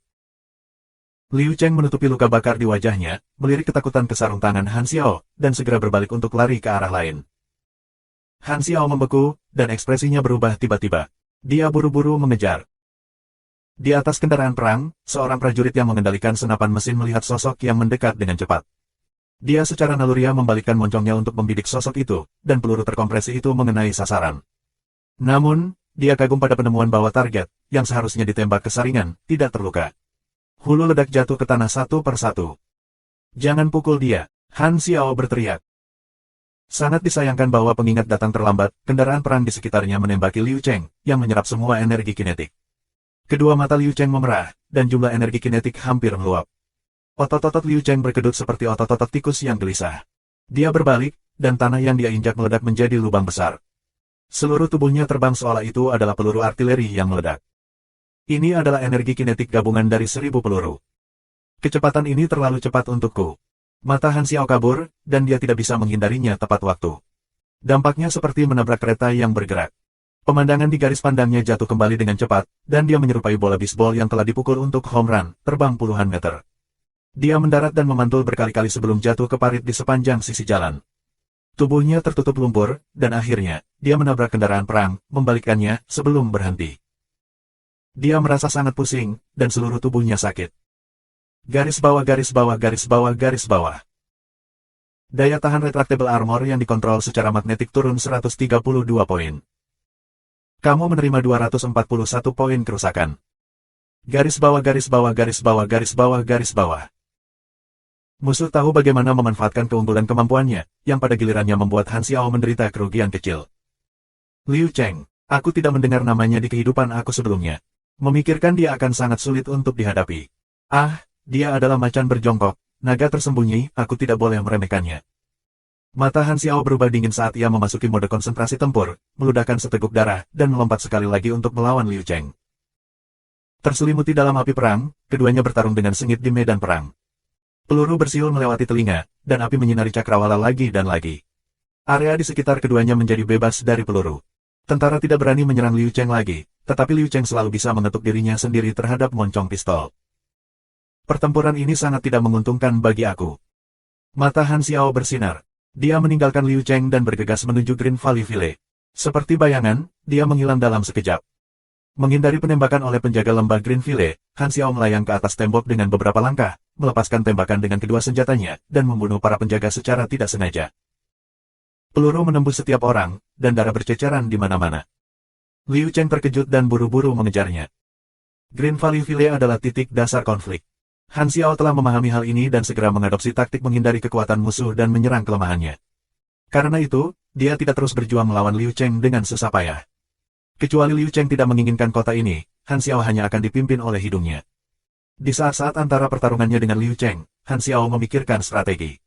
Speaker 1: Liu Cheng menutupi luka bakar di wajahnya, melirik ketakutan ke sarung tangan Han Xiao, dan segera berbalik untuk lari ke arah lain. Han Xiao membeku, dan ekspresinya berubah tiba-tiba. Dia buru-buru mengejar. Di atas kendaraan perang, seorang prajurit yang mengendalikan senapan mesin melihat sosok yang mendekat dengan cepat. Dia secara naluriah membalikkan moncongnya untuk membidik sosok itu, dan peluru terkompresi itu mengenai sasaran. Namun, dia kagum pada penemuan bahwa target, yang seharusnya ditembak ke saringan, tidak terluka. Hulu ledak jatuh ke tanah satu per satu. Jangan pukul dia, Han Xiao berteriak. Sangat disayangkan bahwa pengingat datang terlambat, kendaraan perang di sekitarnya menembaki Liu Cheng, yang menyerap semua energi kinetik. Kedua mata Liu Cheng memerah, dan jumlah energi kinetik hampir meluap. Otot-otot Liu Cheng berkedut seperti otot-otot tikus yang gelisah. Dia berbalik, dan tanah yang dia injak meledak menjadi lubang besar. Seluruh tubuhnya terbang seolah itu adalah peluru artileri yang meledak. Ini adalah energi kinetik gabungan dari 1000 peluru. Kecepatan ini terlalu cepat untukku. Mata Han Xiao kabur, dan dia tidak bisa menghindarinya tepat waktu. Dampaknya seperti menabrak kereta yang bergerak. Pemandangan di garis pandangnya jatuh kembali dengan cepat, dan dia menyerupai bola bisbol yang telah dipukul untuk home run, terbang puluhan meter. Dia mendarat dan memantul berkali-kali sebelum jatuh ke parit di sepanjang sisi jalan. Tubuhnya tertutup lumpur, dan akhirnya, dia menabrak kendaraan perang, membalikkannya sebelum berhenti. Dia merasa sangat pusing, dan seluruh tubuhnya sakit. Garis bawah garis bawah garis bawah garis bawah. Daya tahan retractable armor yang dikontrol secara magnetik turun 132 poin. Kamu menerima 241 poin kerusakan. Garis bawah garis bawah garis bawah garis bawah garis bawah. Musuh tahu bagaimana memanfaatkan keunggulan kemampuannya, yang pada gilirannya membuat Han Xiao menderita kerugian kecil. Liu Cheng, aku tidak mendengar namanya di kehidupan aku sebelumnya. Memikirkan dia akan sangat sulit untuk dihadapi. Ah, dia adalah macan berjongkok, naga tersembunyi, aku tidak boleh meremehkannya. Mata Han Xiao berubah dingin saat ia memasuki mode konsentrasi tempur, meludahkan seteguk darah, dan melompat sekali lagi untuk melawan Liu Cheng. Terselimuti dalam api perang, keduanya bertarung dengan sengit di medan perang. Peluru bersiul melewati telinga, dan api menyinari cakrawala lagi dan lagi. Area di sekitar keduanya menjadi bebas dari peluru. Tentara tidak berani menyerang Liu Cheng lagi, tetapi Liu Cheng selalu bisa mengetuk dirinya sendiri terhadap moncong pistol. Pertempuran ini sangat tidak menguntungkan bagi aku. Mata Han Xiao bersinar. Dia meninggalkan Liu Cheng dan bergegas menuju Green Valley Village. Seperti bayangan, dia menghilang dalam sekejap. Menghindari penembakan oleh penjaga lembah Green Valley, Han Xiao melayang ke atas tembok dengan beberapa langkah, melepaskan tembakan dengan kedua senjatanya, dan membunuh para penjaga secara tidak sengaja. Peluru menembus setiap orang, dan darah berceceran di mana-mana. Liu Cheng terkejut dan buru-buru mengejarnya. Green Valley Village adalah titik dasar konflik. Han Xiao telah memahami hal ini dan segera mengadopsi taktik menghindari kekuatan musuh dan menyerang kelemahannya. Karena itu, dia tidak terus berjuang melawan Liu Cheng dengan susah payah. Kecuali Liu Cheng tidak menginginkan kota ini, Han Xiao hanya akan dipimpin oleh hidungnya. Di saat-saat antara pertarungannya dengan Liu Cheng, Han Xiao memikirkan strategi.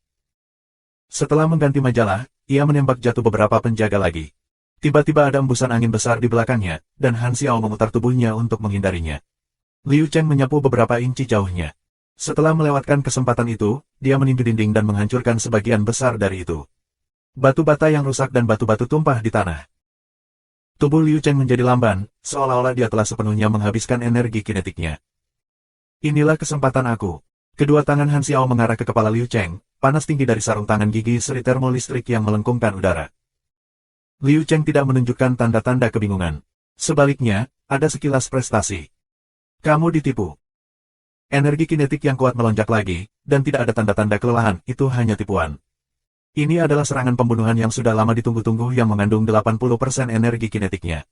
Speaker 1: Setelah mengganti majalah, ia menembak jatuh beberapa penjaga lagi. Tiba-tiba ada embusan angin besar di belakangnya, dan Han Xiao memutar tubuhnya untuk menghindarinya. Liu Cheng menyapu beberapa inci jauhnya. Setelah melewatkan kesempatan itu, dia menindih dinding dan menghancurkan sebagian besar dari itu. Batu bata yang rusak dan batu-batu tumpah di tanah. Tubuh Liu Cheng menjadi lamban, seolah-olah dia telah sepenuhnya menghabiskan energi kinetiknya. Inilah kesempatan aku. Kedua tangan Han Xiao mengarah ke kepala Liu Cheng, panas tinggi dari sarung tangan gigi seri termolistrik yang melengkungkan udara. Liu Cheng tidak menunjukkan tanda-tanda kebingungan. Sebaliknya, ada sekilas prestasi. Kamu ditipu. Energi kinetik yang kuat melonjak lagi, dan tidak ada tanda-tanda kelelahan, itu hanya tipuan. Ini adalah serangan pembunuhan yang sudah lama ditunggu-tunggu yang mengandung 80% energi kinetiknya.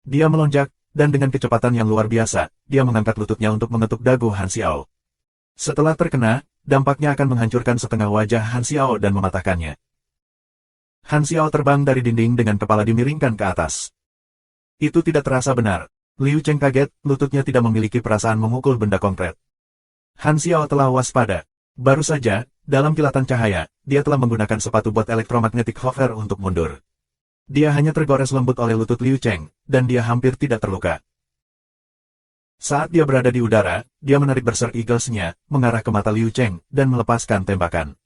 Speaker 1: Dia melonjak, dan dengan kecepatan yang luar biasa, dia mengangkat lututnya untuk mengetuk dagu Han Xiao. Setelah terkena, dampaknya akan menghancurkan setengah wajah Han Xiao dan mematahkannya. Han Xiao terbang dari dinding dengan kepala dimiringkan ke atas. Itu tidak terasa benar. Liu Cheng kaget, lututnya tidak memiliki perasaan memukul benda konkret. Han Xiao telah waspada. Baru saja, dalam kilatan cahaya, dia telah menggunakan sepatu bot elektromagnetik hover untuk mundur. Dia hanya tergores lembut oleh lutut Liu Cheng, dan dia hampir tidak terluka. Saat dia berada di udara, dia menarik Berserk Eagles-nya, mengarah ke mata Liu Cheng, dan melepaskan tembakan.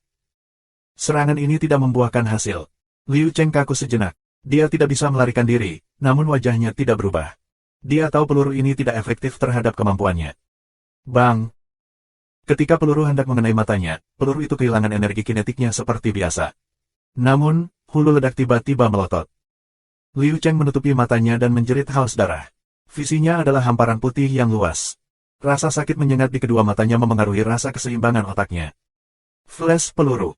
Speaker 1: Serangan ini tidak membuahkan hasil. Liu Cheng kaku sejenak. Dia tidak bisa melarikan diri, namun wajahnya tidak berubah. Dia tahu peluru ini tidak efektif terhadap kemampuannya. Bang! Ketika peluru hendak mengenai matanya, peluru itu kehilangan energi kinetiknya seperti biasa. Namun, hulu ledak tiba-tiba melotot. Liu Cheng menutupi matanya dan menjerit haus darah. Visinya adalah hamparan putih yang luas. Rasa sakit menyengat di kedua matanya memengaruhi rasa keseimbangan otaknya. Flash peluru.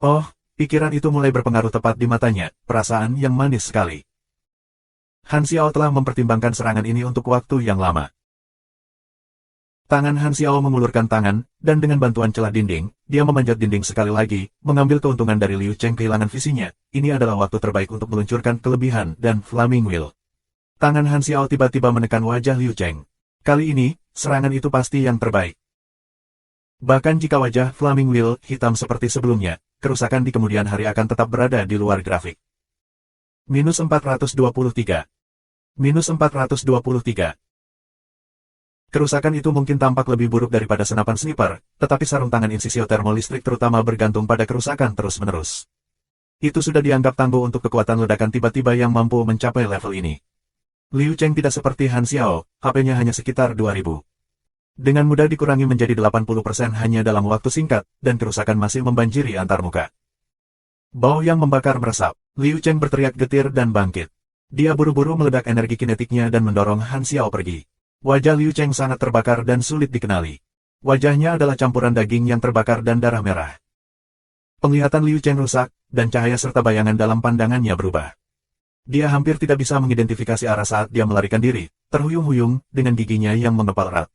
Speaker 1: Oh, pikiran itu mulai berpengaruh tepat di matanya, perasaan yang manis sekali. Han Xiao telah mempertimbangkan serangan ini untuk waktu yang lama. Tangan Han Xiao mengulurkan tangan, dan dengan bantuan celah dinding, dia memanjat dinding sekali lagi, mengambil keuntungan dari Liu Cheng kehilangan visinya. Ini adalah waktu terbaik untuk meluncurkan kelebihan dan Flaming Wheel. Tangan Han Xiao tiba-tiba menekan wajah Liu Cheng. Kali ini, serangan itu pasti yang terbaik. Bahkan jika wajah Flaming Wheel hitam seperti sebelumnya, kerusakan di kemudian hari akan tetap berada di luar grafik. Minus 423. Minus 423. Kerusakan itu mungkin tampak lebih buruk daripada senapan sniper, tetapi sarung tangan insisio termolistrik terutama bergantung pada kerusakan terus-menerus. Itu sudah dianggap tangguh untuk kekuatan ledakan tiba-tiba yang mampu mencapai level ini. Liu Cheng tidak seperti Han Xiao, HP-nya hanya sekitar 2000. Dengan mudah dikurangi menjadi 80% hanya dalam waktu singkat, dan kerusakan masih membanjiri antarmuka. Bau yang membakar meresap, Liu Cheng berteriak getir dan bangkit. Dia buru-buru meledak energi kinetiknya dan mendorong Han Xiao pergi. Wajah Liu Cheng sangat terbakar dan sulit dikenali. Wajahnya adalah campuran daging yang terbakar dan darah merah. Penglihatan Liu Cheng rusak, dan cahaya serta bayangan dalam pandangannya berubah. Dia hampir tidak bisa mengidentifikasi arah saat dia melarikan diri, terhuyung-huyung, dengan giginya yang mengepal erat.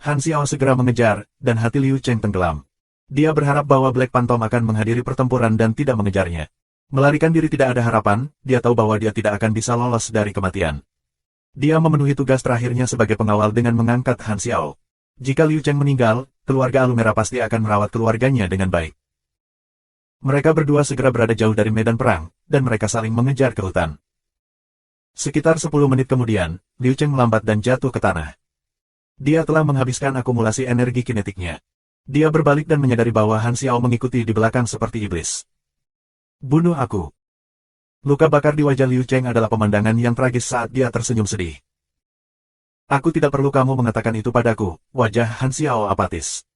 Speaker 1: Han Xiao segera mengejar, dan hati Liu Cheng tenggelam. Dia berharap bahwa Black Phantom akan menghadiri pertempuran dan tidak mengejarnya. Melarikan diri tidak ada harapan, dia tahu bahwa dia tidak akan bisa lolos dari kematian. Dia memenuhi tugas terakhirnya sebagai pengawal dengan mengangkat Han Xiao. Jika Liu Cheng meninggal, keluarga Alumera pasti akan merawat keluarganya dengan baik. Mereka berdua segera berada jauh dari medan perang, dan mereka saling mengejar ke hutan. Sekitar 10 menit kemudian, Liu Cheng melambat dan jatuh ke tanah. Dia telah menghabiskan akumulasi energi kinetiknya. Dia berbalik dan menyadari bahwa Han Xiao mengikuti di belakang seperti iblis. Bunuh aku. Luka bakar di wajah Liu Cheng adalah pemandangan yang tragis saat dia tersenyum sedih. Aku tidak perlu kamu mengatakan itu padaku, wajah Han Xiao apatis.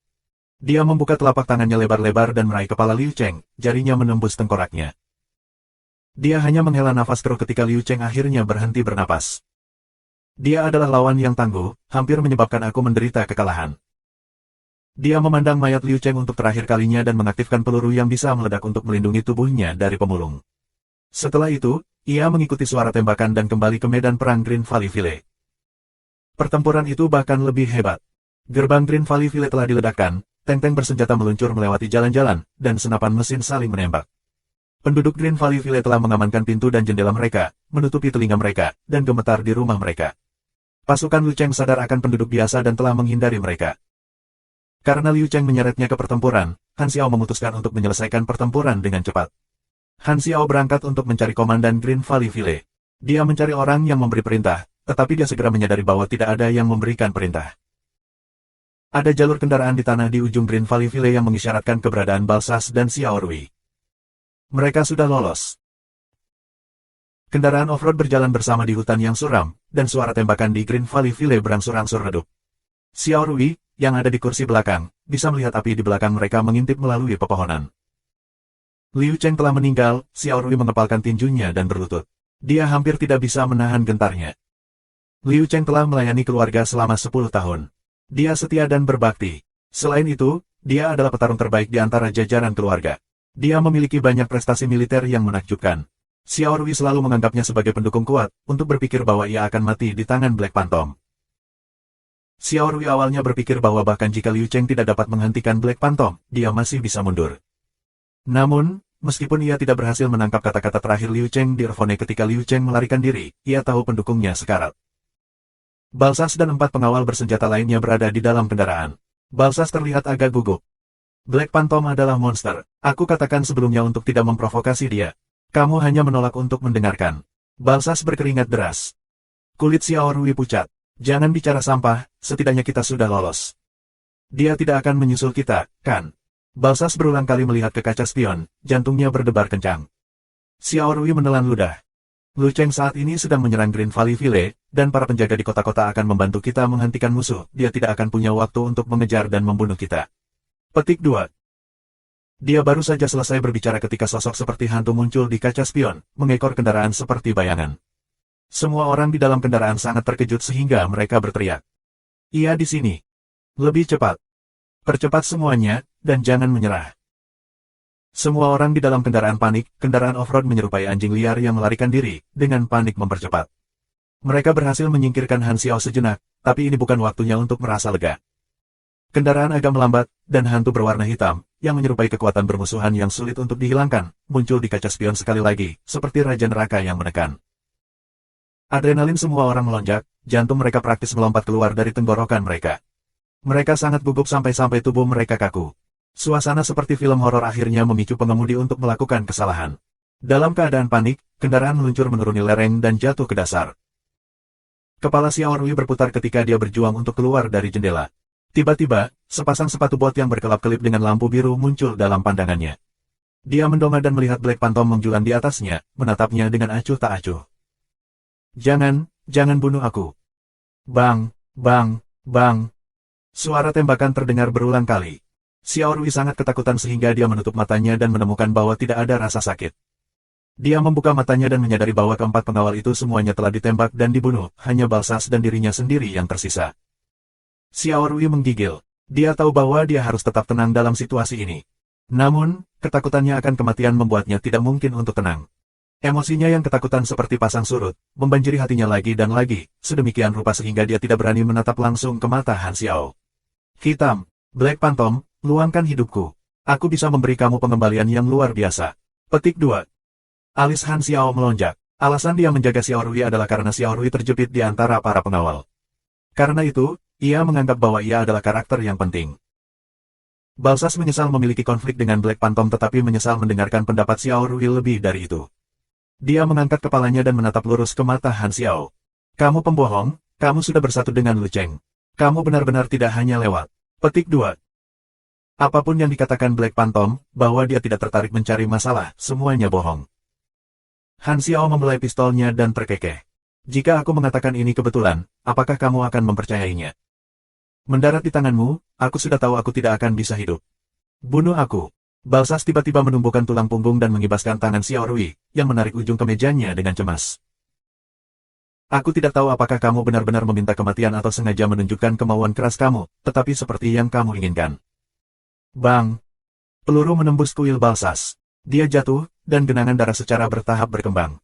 Speaker 1: Dia membuka telapak tangannya lebar-lebar dan meraih kepala Liu Cheng, jarinya menembus tengkoraknya. Dia hanya menghela nafas keruh ketika Liu Cheng akhirnya berhenti bernapas. Dia adalah lawan yang tangguh, hampir menyebabkan aku menderita kekalahan. Dia memandang mayat Liu Cheng untuk terakhir kalinya dan mengaktifkan peluru yang bisa meledak untuk melindungi tubuhnya dari pemulung. Setelah itu, ia mengikuti suara tembakan dan kembali ke medan perang Green Valley Village. Pertempuran itu bahkan lebih hebat. Gerbang Green Valley Village telah diledakkan, tank-tank bersenjata meluncur melewati jalan-jalan, dan senapan mesin saling menembak. Penduduk Green Valley Village telah mengamankan pintu dan jendela mereka, menutupi telinga mereka, dan gemetar di rumah mereka. Pasukan Liu Cheng sadar akan penduduk biasa dan telah menghindari mereka. Karena Liu Cheng menyeretnya ke pertempuran, Han Xiao memutuskan untuk menyelesaikan pertempuran dengan cepat. Han Xiao berangkat untuk mencari komandan Green Valley Village. Dia mencari orang yang memberi perintah, tetapi dia segera menyadari bahwa tidak ada yang memberikan perintah. Ada jalur kendaraan di tanah di ujung Green Valley Village yang mengisyaratkan keberadaan Balsas dan Xiao Rui. Mereka sudah lolos. Kendaraan off-road berjalan bersama di hutan yang suram, dan suara tembakan di Green Valley Village berangsur-angsur redup. Xiao Rui, yang ada di kursi belakang, bisa melihat api di belakang mereka mengintip melalui pepohonan. Liu Cheng telah meninggal, Xiao Rui mengepalkan tinjunya dan berlutut. Dia hampir tidak bisa menahan gentarnya. Liu Cheng telah melayani keluarga selama 10 tahun. Dia setia dan berbakti. Selain itu, dia adalah petarung terbaik di antara jajaran keluarga. Dia memiliki banyak prestasi militer yang menakjubkan. Xiao Rui selalu menganggapnya sebagai pendukung kuat, untuk berpikir bahwa ia akan mati di tangan Black Phantom. Xiao Rui awalnya berpikir bahwa bahkan jika Liu Cheng tidak dapat menghentikan Black Phantom, dia masih bisa mundur. Namun, meskipun ia tidak berhasil menangkap kata-kata terakhir Liu Cheng di earphone ketika Liu Cheng melarikan diri, ia tahu pendukungnya sekarat. Balsas dan 4 pengawal bersenjata lainnya berada di dalam kendaraan. Balsas terlihat agak gugup. Black Phantom adalah monster. Aku katakan sebelumnya untuk tidak memprovokasi dia. Kamu hanya menolak untuk mendengarkan. Balsas berkeringat deras. Kulit Xiao Rui pucat. Jangan bicara sampah, setidaknya kita sudah lolos. Dia tidak akan menyusul kita, kan? Balsas berulang kali melihat ke kaca spion, jantungnya berdebar kencang. Xiao Rui menelan ludah. Liu Cheng saat ini sedang menyerang Green Valley Village, dan para penjaga di kota-kota akan membantu kita menghentikan musuh. Dia tidak akan punya waktu untuk mengejar dan membunuh kita. Petik 2. Dia baru saja selesai berbicara ketika sosok seperti hantu muncul di kaca spion, mengekor kendaraan seperti bayangan. Semua orang di dalam kendaraan sangat terkejut sehingga mereka berteriak. Ia di sini. Lebih cepat. Percepat semuanya, dan jangan menyerah. Semua orang di dalam kendaraan panik, kendaraan off-road menyerupai anjing liar yang melarikan diri, dengan panik mempercepat. Mereka berhasil menyingkirkan Han Xiao sejenak, tapi ini bukan waktunya untuk merasa lega. Kendaraan agak melambat, dan hantu berwarna hitam, yang menyerupai kekuatan bermusuhan yang sulit untuk dihilangkan, muncul di kaca spion sekali lagi, seperti Raja Neraka yang menekan. Adrenalin semua orang melonjak, jantung mereka praktis melompat keluar dari tenggorokan mereka. Mereka sangat gugup sampai-sampai tubuh mereka kaku. Suasana seperti film horor akhirnya memicu pengemudi untuk melakukan kesalahan. Dalam keadaan panik, kendaraan meluncur menuruni lereng dan jatuh ke dasar. Kepala Xiao Rui berputar ketika dia berjuang untuk keluar dari jendela. Tiba-tiba, sepasang sepatu bot yang berkelap-kelip dengan lampu biru muncul dalam pandangannya. Dia mendongak dan melihat Black Phantom menjulang di atasnya, menatapnya dengan acuh tak acuh. Jangan bunuh aku. Bang, bang, bang. Suara tembakan terdengar berulang kali. Xiao Rui sangat ketakutan sehingga dia menutup matanya dan menemukan bahwa tidak ada rasa sakit. Dia membuka matanya dan menyadari bahwa keempat pengawal itu semuanya telah ditembak dan dibunuh, hanya Balsas dan dirinya sendiri yang tersisa. Xiao Rui menggigil. Dia tahu bahwa dia harus tetap tenang dalam situasi ini. Namun, ketakutannya akan kematian membuatnya tidak mungkin untuk tenang. Emosinya yang ketakutan seperti pasang surut, membanjiri hatinya lagi dan lagi, sedemikian rupa sehingga dia tidak berani menatap langsung ke mata Han Xiao. Hitam, Black Phantom, luangkan hidupku. Aku bisa memberi kamu pengembalian yang luar biasa. Petik 2. Alis Han Xiao melonjak. Alasan dia menjaga Xiao Rui adalah karena Xiao Rui terjepit di antara para pengawal. Karena itu, ia menganggap bahwa ia adalah karakter yang penting. Balsas menyesal memiliki konflik dengan Black Phantom tetapi menyesal mendengarkan pendapat Xiao Rui lebih dari itu. Dia mengangkat kepalanya dan menatap lurus ke mata Han Xiao. Kamu pembohong, kamu sudah bersatu dengan Lu Cheng. Kamu benar-benar tidak hanya lewat. Petik 2. Apapun yang dikatakan Black Phantom, bahwa dia tidak tertarik mencari masalah, semuanya bohong. Han Xiao membelai pistolnya dan terkekeh. Jika aku mengatakan ini kebetulan, apakah kamu akan mempercayainya? Mendarat di tanganmu, aku sudah tahu aku tidak akan bisa hidup. Bunuh aku. Balsas tiba-tiba menumbuhkan tulang punggung dan mengibaskan tangan Xiao Rui, yang menarik ujung kemejanya dengan cemas. Aku tidak tahu apakah kamu benar-benar meminta kematian atau sengaja menunjukkan kemauan keras kamu, tetapi seperti yang kamu inginkan. Bang! Peluru menembus kuil Balsas. Dia jatuh, dan genangan darah secara bertahap berkembang.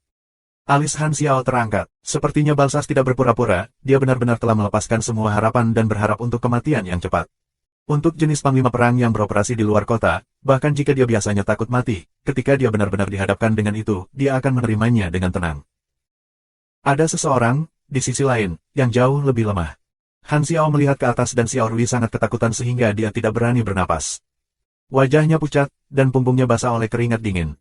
Speaker 1: Alis Han Xiao terangkat. Sepertinya Balsas tidak berpura-pura, dia benar-benar telah melepaskan semua harapan dan berharap untuk kematian yang cepat. Untuk jenis panglima perang yang beroperasi di luar kota, bahkan jika dia biasanya takut mati, ketika dia benar-benar dihadapkan dengan itu, dia akan menerimanya dengan tenang. Ada seseorang, di sisi lain, yang jauh lebih lemah. Han Xiao melihat ke atas dan Xiao Rui sangat ketakutan sehingga dia tidak berani bernapas. Wajahnya pucat, dan punggungnya basah oleh keringat dingin.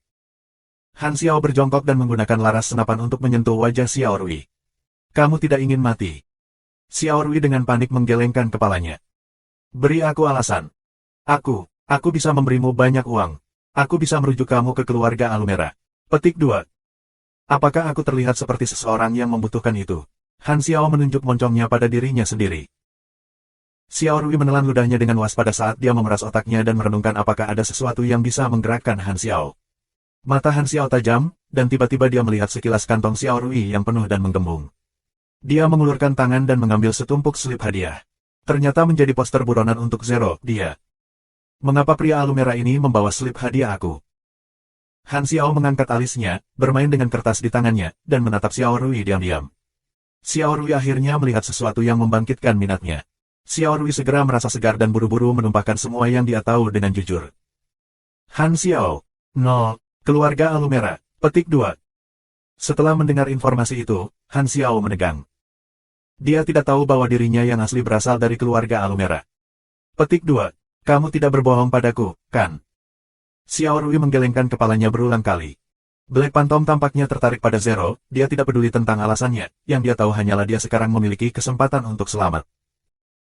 Speaker 1: Han Xiao berjongkok dan menggunakan laras senapan untuk menyentuh wajah Xiao Rui. Kamu tidak ingin mati. Xiao Rui dengan panik menggelengkan kepalanya. Beri aku alasan. Aku bisa memberimu banyak uang. Aku bisa merujuk kamu ke keluarga Alumera. Petik 2. Apakah aku terlihat seperti seseorang yang membutuhkan itu? Han Xiao menunjuk moncongnya pada dirinya sendiri. Xiao Rui menelan ludahnya dengan waspada saat dia memeras otaknya dan merenungkan apakah ada sesuatu yang bisa menggerakkan Han Xiao. Mata Han Xiao tajam, dan tiba-tiba dia melihat sekilas kantong Xiao Rui yang penuh dan menggembung. Dia mengulurkan tangan dan mengambil setumpuk slip hadiah. Ternyata menjadi poster buronan untuk Zero, dia. Mengapa pria Alumera ini membawa slip hadiah aku? Han Xiao mengangkat alisnya, bermain dengan kertas di tangannya, dan menatap Xiao Rui diam-diam. Xiao Rui akhirnya melihat sesuatu yang membangkitkan minatnya. Xiao Rui segera merasa segar dan buru-buru menumpahkan semua yang dia tahu dengan jujur. Han Xiao. 0. Keluarga Alumera. Petik 2. Setelah mendengar informasi itu, Han Xiao menegang. Dia tidak tahu bahwa dirinya yang asli berasal dari keluarga Alumera. Petik 2. Kamu tidak berbohong padaku, kan? Xiao Rui menggelengkan kepalanya berulang kali. Black Phantom tampaknya tertarik pada Zero, dia tidak peduli tentang alasannya, yang dia tahu hanyalah dia sekarang memiliki kesempatan untuk selamat.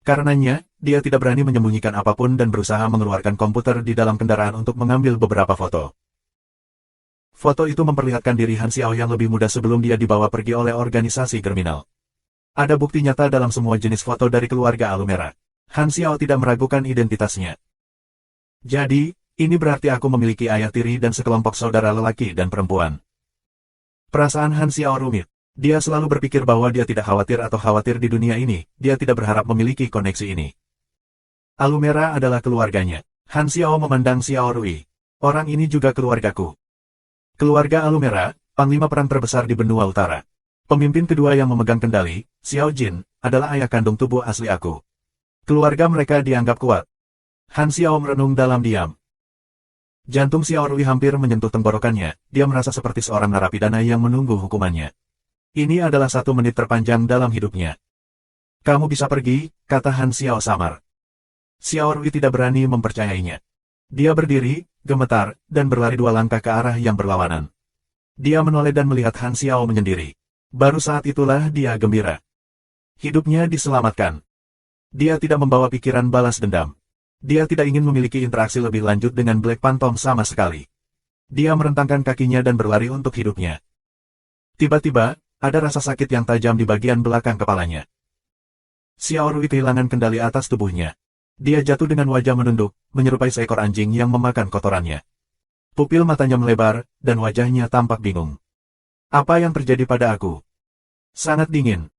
Speaker 1: Karenanya, dia tidak berani menyembunyikan apapun dan berusaha mengeluarkan komputer di dalam kendaraan untuk mengambil beberapa foto. Foto itu memperlihatkan diri Han Xiao yang lebih muda sebelum dia dibawa pergi oleh organisasi kriminal. Ada bukti nyata dalam semua jenis foto dari keluarga Alumera. Han Xiao tidak meragukan identitasnya. Jadi, ini berarti aku memiliki ayah tiri dan sekelompok saudara lelaki dan perempuan. Perasaan Han Xiao rumit. Dia selalu berpikir bahwa dia tidak khawatir di dunia ini, dia tidak berharap memiliki koneksi ini. Alumera adalah keluarganya. Han Xiao memandang Xiao Rui. Orang ini juga keluargaku. Keluarga Alumera, panglima perang terbesar di benua utara. Pemimpin kedua yang memegang kendali, Xiao Jin, adalah ayah kandung tubuh asli aku. Keluarga mereka dianggap kuat. Han Xiao merenung dalam diam. Jantung Xiao Rui hampir menyentuh tenggorokannya, dia merasa seperti seorang narapidana yang menunggu hukumannya. Ini adalah 1 menit terpanjang dalam hidupnya. Kamu bisa pergi, kata Han Xiao samar. Xiao Rui tidak berani mempercayainya. Dia berdiri, gemetar, dan berlari 2 langkah ke arah yang berlawanan. Dia menoleh dan melihat Han Xiao menyendiri. Baru saat itulah dia gembira. Hidupnya diselamatkan. Dia tidak membawa pikiran balas dendam. Dia tidak ingin memiliki interaksi lebih lanjut dengan Black Phantom sama sekali. Dia merentangkan kakinya dan berlari untuk hidupnya. Tiba-tiba, ada rasa sakit yang tajam di bagian belakang kepalanya. Xiao Rui kehilangan kendali atas tubuhnya. Dia jatuh dengan wajah menunduk, menyerupai seekor anjing yang memakan kotorannya. Pupil matanya melebar, dan wajahnya tampak bingung. Apa yang terjadi pada aku? Sangat dingin.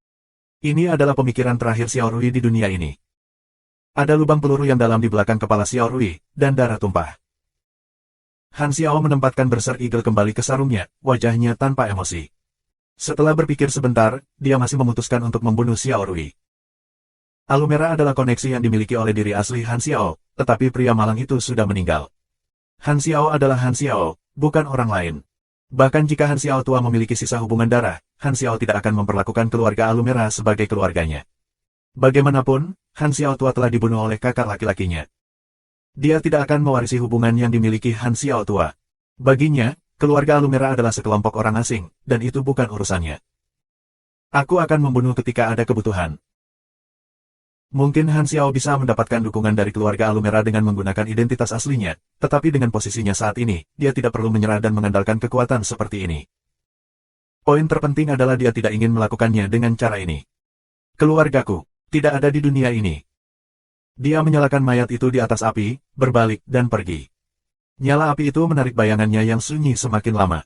Speaker 1: Ini adalah pemikiran terakhir Xiao Rui di dunia ini. Ada lubang peluru yang dalam di belakang kepala Xiao Rui, dan darah tumpah. Han Xiao menempatkan Berserk Eagle kembali ke sarungnya, wajahnya tanpa emosi. Setelah berpikir sebentar, dia masih memutuskan untuk membunuh Xiao Rui. Alumera adalah koneksi yang dimiliki oleh diri asli Han Xiao, tetapi pria malang itu sudah meninggal. Han Xiao adalah Han Xiao, bukan orang lain. Bahkan jika Han Xiao tua memiliki sisa hubungan darah, Han Xiao tidak akan memperlakukan keluarga Alumera sebagai keluarganya. Bagaimanapun, Han Xiao tua telah dibunuh oleh kakak laki-lakinya. Dia tidak akan mewarisi hubungan yang dimiliki Han Xiao tua. Baginya, keluarga Alumera adalah sekelompok orang asing, dan itu bukan urusannya. Aku akan membunuh ketika ada kebutuhan. Mungkin Han Xiao bisa mendapatkan dukungan dari keluarga Alumera dengan menggunakan identitas aslinya, tetapi dengan posisinya saat ini, dia tidak perlu menyerah dan mengandalkan kekuatan seperti ini. Poin terpenting adalah dia tidak ingin melakukannya dengan cara ini. Keluargaku tidak ada di dunia ini. Dia menyalakan mayat itu di atas api, berbalik, dan pergi. Nyala api itu menarik bayangannya yang sunyi semakin lama.